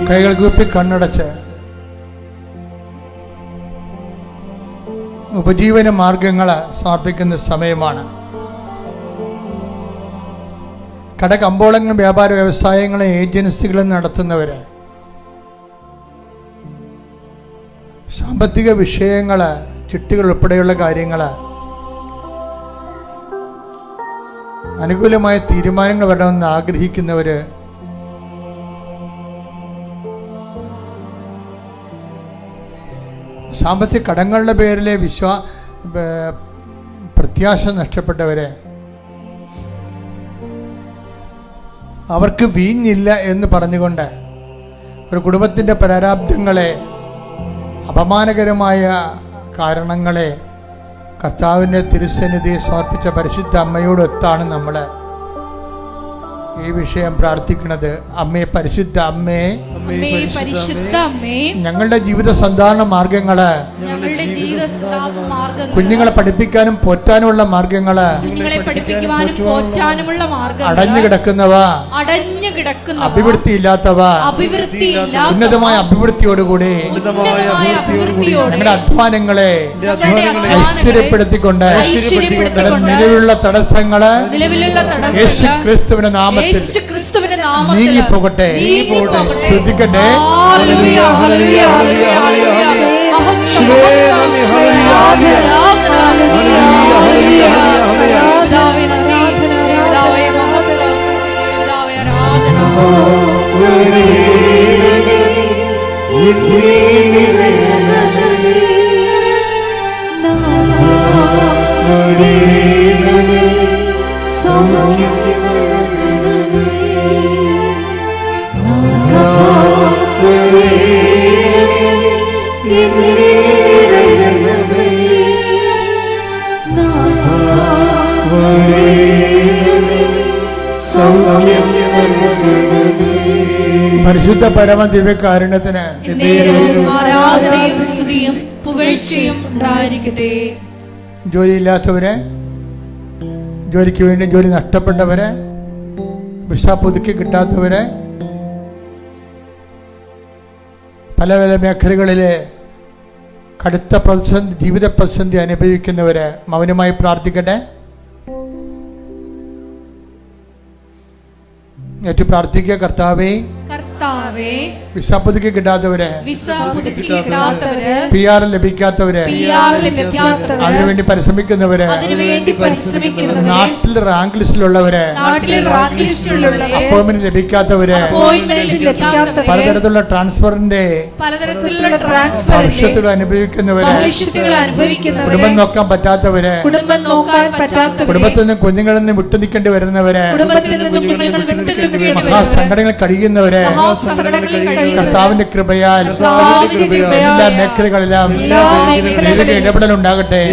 കൈകൾ കൂപ്പി കണ്ണടച്ച് ഉപജീവന മാർഗങ്ങള് സമർപ്പിക്കുന്ന സമയമാണ്. കടകമ്പോളങ്ങളും വ്യാപാര വ്യവസായങ്ങളും ഏജൻസികളും നടത്തുന്നവര്, സാമ്പത്തിക വിഷയങ്ങള്, ചിട്ടികൾ ഉൾപ്പെടെയുള്ള കാര്യങ്ങള്, അനുകൂലമായ തീരുമാനങ്ങൾ വരണമെന്ന് ആഗ്രഹിക്കുന്നവര്, സാമ്പത്തിക കടങ്ങളുടെ പേരിലെ പ്രത്യാശ നഷ്ടപ്പെട്ടവരെ, അവർക്ക് വീഞ്ഞില്ല എന്ന് പറഞ്ഞുകൊണ്ട് ഒരു കുടുംബത്തിൻ്റെ പ്രാരാബ്ധങ്ങളെ, അപമാനകരമായ കാരണങ്ങളെ കർത്താവിൻ്റെ തിരുസന്നിധിയെ സമർപ്പിച്ച പരിശുദ്ധ അമ്മയോടൊത്താണ് നമ്മൾ ഈ വിഷയം പ്രാർത്ഥിക്കുന്നത്. അമ്മേ, പരിശുദ്ധ അമ്മേ, ഞങ്ങളുടെ ജീവിത സാധാരണ മാർഗങ്ങള്, കുഞ്ഞുങ്ങളെ പഠിപ്പിക്കാനും പോറ്റാനുമുള്ള മാർഗങ്ങള്, അടഞ്ഞു കിടക്കുന്നവ, അഭിവൃദ്ധി ഇല്ലാത്തവ, ഉന്നതമായ അഭിവൃദ്ധിയോടുകൂടി ഞങ്ങളുടെ അധ്വാനങ്ങളെ ഐശ്വര്യപ്പെടുത്തിക്കൊണ്ട് നിലവിലുള്ള തടസ്സങ്ങള് യേശു ക്രിസ്തുവിന്റെ നാമത്തിൽ നീങ്ങിപ്പോകട്ടെ. ശ്രദ്ധിക്കട്ടെ. ആരാധന സൗഖ്യം നൽകണമേ. നാഥാ വരേണമേ, എന്നിൽ നിറയണമേ. നാഥാ വരേണമേ, സൗഖ്യം നൽകണമേ. പരിശുദ്ധ പരമ ദിവ്യകാരുണ്യത്തിന് ആരാധനയും സ്തുതിയും പുകഴ്ചയും ഉണ്ടായിരിക്കട്ടെ. ജോലിയില്ലാത്തവരെ, ജോലിക്ക് വേണ്ടി ജോലി നഷ്ടപ്പെട്ടവരെ, വിസ പുതുക്കി കിട്ടാത്തവരെ, പല പല മേഖലകളിലെ കടുത്ത പ്രതിസന്ധി, ജീവിത പ്രതിസന്ധി അനുഭവിക്കുന്നവരെ മൗനമായി പ്രാർത്ഥിക്കട്ടെ. ഏറ്റു പ്രാർത്ഥിക്കുക. കർത്താവേ, കർത്താവേ, വിസ പുതുക്കി കിട്ടാത്തവരെ, വിസ പുതുക്കി കിട്ടാത്തവര്, PR ലഭിക്കാത്തവരെ, അതിനുവേണ്ടി പരിശ്രമിക്കുന്നവരെ, നാട്ടിൽ റാങ്ക് ലിസ്റ്റിലുള്ളവരെ, അപ്പോയിന്റ്മെന്റ് ലഭിക്കാത്തവരെ, പലതരത്തിലുള്ള ട്രാൻസ്ഫറിന്റെ ഭവിഷ്യത്തുകൾ അനുഭവിക്കുന്നവരെ, കുടുംബം നോക്കാൻ പറ്റാത്തവരെ, കുടുംബത്തിൽ നിന്ന് കുഞ്ഞുങ്ങളിൽ നിന്ന് വിട്ടു നിൽക്കേണ്ടി വരുന്നവരെ, മഹാസങ്കടങ്ങൾ കഴിയുന്നവരെ, കർത്താവിന്റെ കൃപയാൽ എല്ലാ മേഖലകളിലും ഇടപെടൽ ഉണ്ടാകട്ടെ.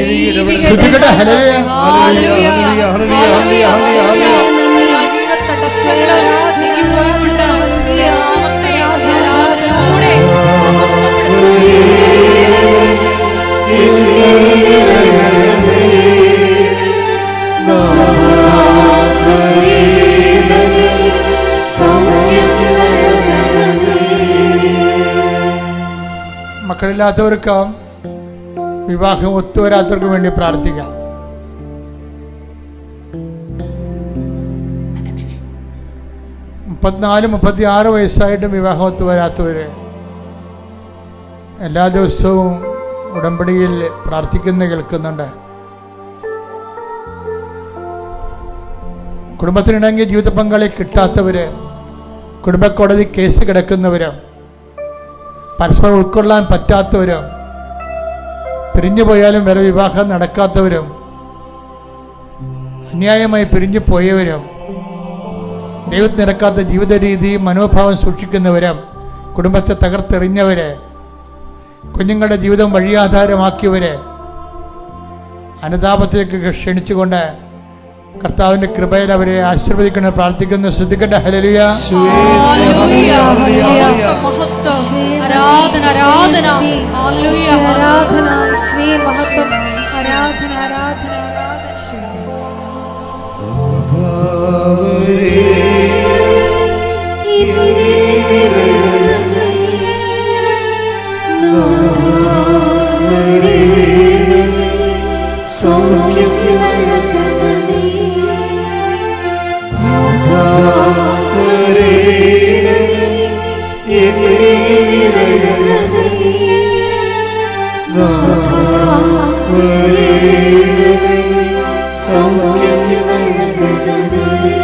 മക്കളില്ലാത്തവർക്കും വിവാഹം ഒത്തുവരാത്തവർക്കും വേണ്ടി പ്രാർത്ഥിക്കാം. മുപ്പത്തിനാല് 36 വയസ്സായിട്ടും വിവാഹം ഒത്തുവരാത്തവര് എല്ലാ ദിവസവും ഉടമ്പടിയിൽ പ്രാർത്ഥിക്കുന്ന കേൾക്കുന്നുണ്ട്. കുടുംബത്തിനിണങ്ങിയ ജീവിത പങ്കാളി കിട്ടാത്തവര്, കുടുംബക്കോടതി കേസ് കിടക്കുന്നവരും, പരസ്പരം ഉൾക്കൊള്ളാൻ പറ്റാത്തവരും, പിരിഞ്ഞു പോയാലും വരെ വിവാഹം നടക്കാത്തവരും, അന്യായമായി പിരിഞ്ഞു പോയവരും, ദൈവത്തിന് നിരക്കാത്ത ജീവിത രീതിയും മനോഭാവം സൂക്ഷിക്കുന്നവരും, കുടുംബത്തെ തകർത്തെറിഞ്ഞവര്, കുഞ്ഞുങ്ങളുടെ ജീവിതം വഴിയാധാരമാക്കിയവര്, അനുതാപത്തിലേക്ക് ക്ഷണിച്ചുകൊണ്ട് കർത്താവിന്റെ കൃപയിൽ അവരെ ആശീർവദിക്കണം പ്രാർത്ഥിക്കുന്നു. ശ്രദ്ധിക്കട്ടെ. ഹല്ലേലൂയ. സൗഖ്യം നൽകണമേ.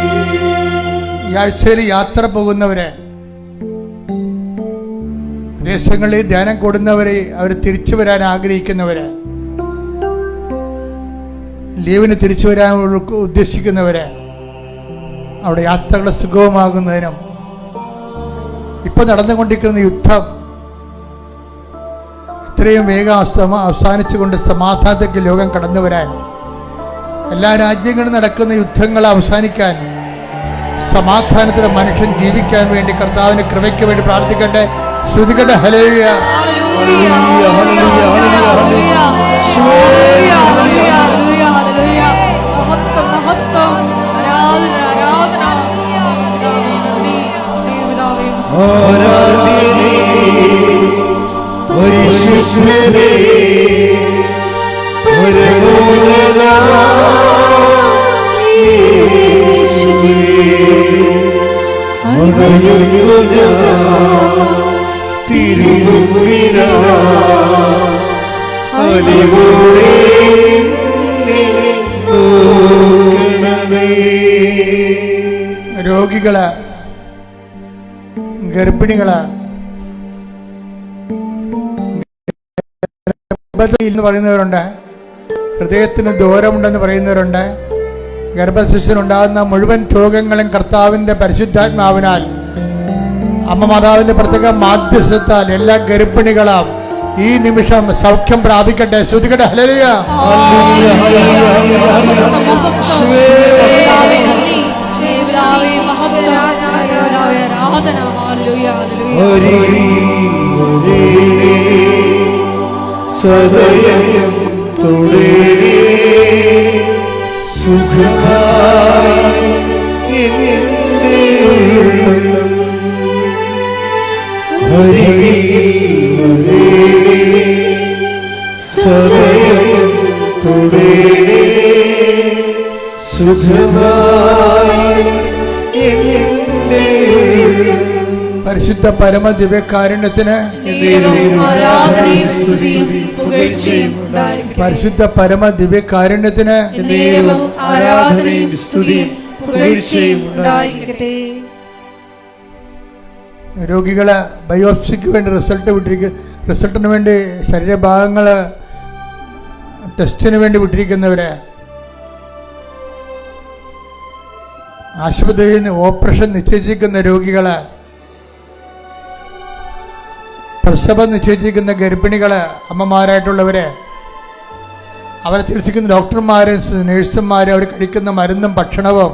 ഈ ആഴ്ചയിൽ യാത്ര പോകുന്നവരെ, ദേശങ്ങളിൽ ധ്യാനം കൂടുന്നവരെ, അവർ തിരിച്ചു വരാൻ ആഗ്രഹിക്കുന്നവരെ, ലീവിന് തിരിച്ചു വരാൻ ഉദ്ദേശിക്കുന്നവരെ, അവിടെ യാത്രകൾ സുഗമമാകുന്നതിനും ഇപ്പൊ നടന്നുകൊണ്ടിരിക്കുന്ന യുദ്ധം എത്രയും വേഗം അവസാനിച്ചുകൊണ്ട് സമാധാനത്തേക്ക് ലോകം കടന്നു വരാൻ, എല്ലാ രാജ്യങ്ങളിലും നടക്കുന്ന യുദ്ധങ്ങൾ അവസാനിക്കാൻ, സമാധാനത്തിലെ മനുഷ്യൻ ജീവിക്കാൻ വേണ്ടി കർത്താവിന്റെ കൃപയ്ക്ക് വേണ്ടി പ്രാർത്ഥിക്കട്ടെ. ശ്രുതിക്കട്ടെ. ഹല്ലേലൂയ. പരിശുദ്ധനേ പരമോന്നതാ യേശുവേ അണയുന്നു ഞാൻ തിരുമുമ്പിലാ അലിവോടെ നോക്കണമേ. രോഗികള്, ഗർഭിണികള്, എന്ന് പറയുന്നവരുണ്ട്, ഹൃദയത്തിന് ദൂരമുണ്ടെന്ന് പറയുന്നവരുണ്ട്, ഗർഭശിശുവിനുണ്ടാകുന്ന മുഴുവൻ രോഗങ്ങളും കർത്താവിൻ്റെ പരിശുദ്ധാത്മാവിനാൽ അമ്മ മാതാവിൻ്റെ പ്രത്യേക മാധ്യസ്ഥത്താൽ എല്ലാ ഗർഭിണികളും ഈ നിമിഷം സൗഖ്യം പ്രാപിക്കട്ടെ. ശ്രുതികട്ടെ. ഹല്ലേലൂയ. സദയം തുടരേ സുഖമായി എന്റെ ഉള്ളം സദയം തുടരേ സുഖമായി എന്റെ ഉള്ളം. പരിശുദ്ധ പരമ ദിവ്യകാരുണ്യത്തിന് പരിശുദ്ധ പരമ ദിവ്യകാരുണ്യത്തിന് ആരാധനയും സ്തുതിയും പുകഴ്ചയും ഉണ്ടായിരിക്കട്ടെ. രോഗികളെ ബയോപ്സിക്ക് വേണ്ടി റിസൾട്ടിന് വേണ്ടി ശരീരഭാഗങ്ങൾ ടെസ്റ്റിന് വേണ്ടി വിട്ടിരിക്കുന്നവരെ, ആശുപത്രിയിൽ നിന്ന് ഓപ്പറേഷൻ നിശ്ചയിച്ചിരിക്കുന്ന രോഗികളെ, പ്രസവം നിശ്ചയിച്ചിരിക്കുന്ന ഗർഭിണികള്, അമ്മമാരായിട്ടുള്ളവരെ, അവരെ ചികിത്സിക്കുന്ന ഡോക്ടർമാരും നഴ്സുമാരും അവർ കഴിക്കുന്ന മരുന്നും ഭക്ഷണവും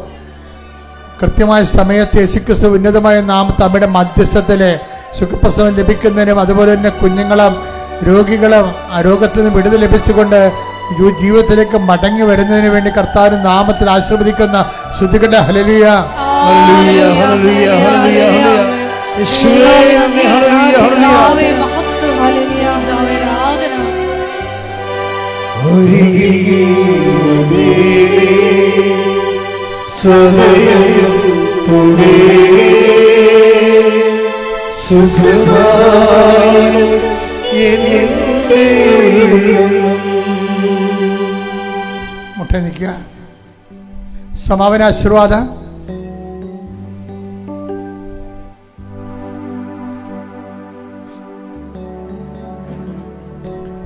കൃത്യമായ സമയത്ത് യേശുക്രിസ്തു ഉന്നതമായ നാമത്തിൽ അമ്മയുടെ മധ്യസ്ഥത്തിലെ സുഖപ്രസവം ലഭിക്കുന്നതിനും അതുപോലെ തന്നെ കുഞ്ഞുങ്ങളും രോഗികളും ആ രോഗത്തിൽ നിന്ന് വിടുതൽ ലഭിച്ചുകൊണ്ട് ജീവിതത്തിലേക്ക് മടങ്ങി വരുന്നതിന് വേണ്ടി കർത്താവിന്റെ നാമത്തിൽ ആശീർവദിക്കുന്ന ശ്രുതികട്ടെ. ഹല്ലേലൂയ. സദയം തുടരേ സുഖമായി എന്റെ ഉള്ളം. മുട്ട നിൽക്കുക. സമാപന ആശീർവാദം.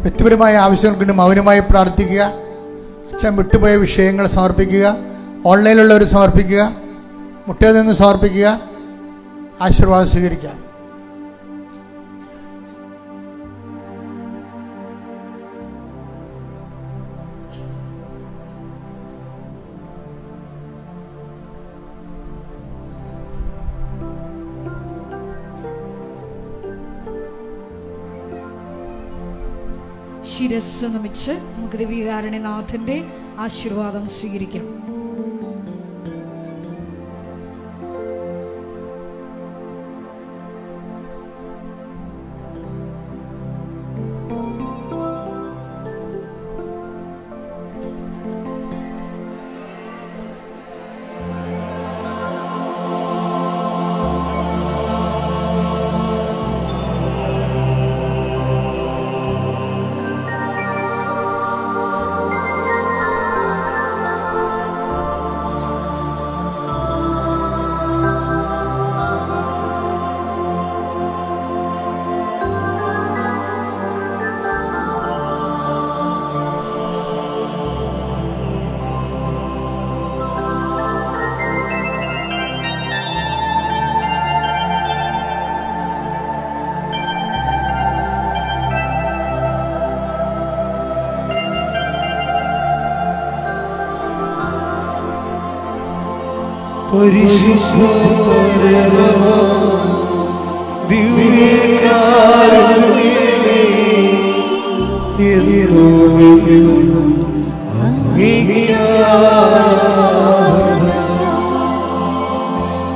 വ്യക്തിപരമായ ആവശ്യങ്ങൾക്ക് മൗനമായി പ്രാർത്ഥിക്കുക. അച്ഛൻ വിട്ടുപോയ വിഷയങ്ങൾ സമർപ്പിക്കുക. ഓൺലൈനിലുള്ളവർ സമർപ്പിക്കുക. മുട്ടയിൽ നിന്ന് സമർപ്പിക്കുക. ആശീർവാദം സ്വീകരിക്കാം. ശിരസ് നമിച്ച് നമുക്ക് ദിവ്യകാരുണ്യനാഥന്റെ ആശീർവാദം സ്വീകരിക്കാം. പരിശുദ്ധ പരമ ദിവ്യകാരുണ്യമേ എന്നും അങ്ങേയ്ക്കാരാധന.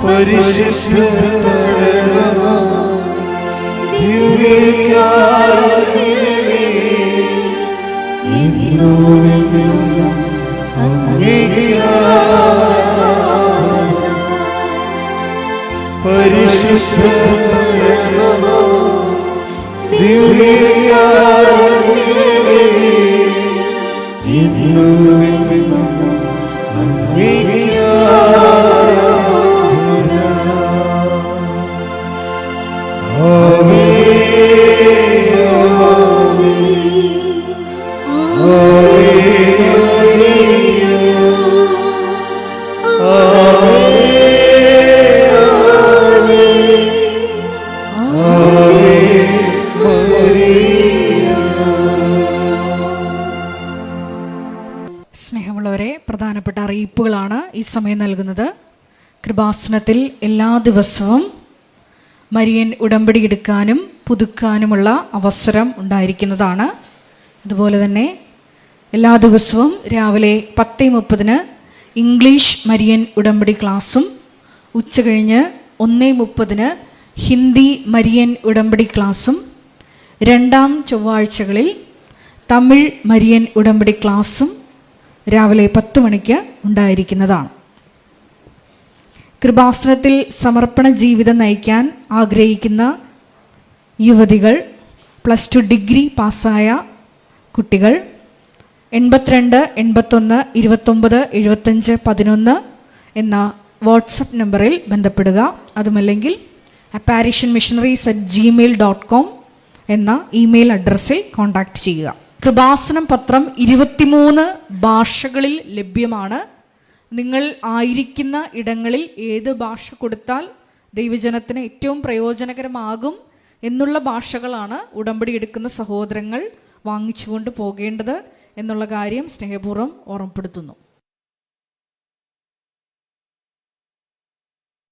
പരിശുദ്ധ പരമ ദിവ്യകാരുണ്യമേ എന്നും അങ്ങേയ്ക്കാരാധന. പരിശുദ്ധ പരമ ദിവ്യകാരുണ്യമേ എന്നും അങ്ങേയ്ക്കാരാധന. ആമേൻ ആമേൻ ആമേൻ. ഈ സമയം നൽകുന്നത് കൃപാസനത്തിൽ എല്ലാ ദിവസവും മരിയൻ ഉടമ്പടി എടുക്കാനും പുതുക്കാനുമുള്ള അവസരം ഉണ്ടായിരിക്കുന്നതാണ്. അതുപോലെ തന്നെ എല്ലാ ദിവസവും രാവിലെ 10:30 ഇംഗ്ലീഷ് മരിയൻ ഉടമ്പടി ക്ലാസ്സും ഉച്ചകഴിഞ്ഞ് 1:30 ഹിന്ദി മരിയൻ ഉടമ്പടി ക്ലാസ്സും രണ്ടാം ചൊവ്വാഴ്ചകളിൽ തമിഴ് മരിയൻ ഉടമ്പടി ക്ലാസ്സും രാവിലെ 10 മണിക്ക് ഉണ്ടായിരിക്കുന്നതാണ്. കൃപാസനത്തിൽ സമർപ്പണ ജീവിതം നയിക്കാൻ ആഗ്രഹിക്കുന്ന യുവതികൾ, +2 ഡിഗ്രി പാസ്സായ കുട്ടികൾ 82 81 29 75 11 എന്ന വാട്സപ്പ് നമ്പറിൽ ബന്ധപ്പെടുക. അതുമല്ലെങ്കിൽ apparitionmissionaries@gmail.com എന്ന ഇമെയിൽ അഡ്രസ്സിൽ കോൺടാക്റ്റ് ചെയ്യുക. കൃപാസനം പത്രം 23 ഭാഷകളിൽ ലഭ്യമാണ്. നിങ്ങൾ ആയിരിക്കുന്ന ഇടങ്ങളിൽ ഏത് ഭാഷ കൊടുത്താൽ ദൈവജനത്തിന് ഏറ്റവും പ്രയോജനകരമാകും എന്നുള്ള ഭാഷകളാണ് ഉടമ്പടി എടുക്കുന്ന സഹോദരങ്ങൾ വാങ്ങിച്ചുകൊണ്ട് പോകേണ്ടത് എന്നുള്ള കാര്യം സ്നേഹപൂർവ്വം ഓർമ്മപ്പെടുത്തുന്നു.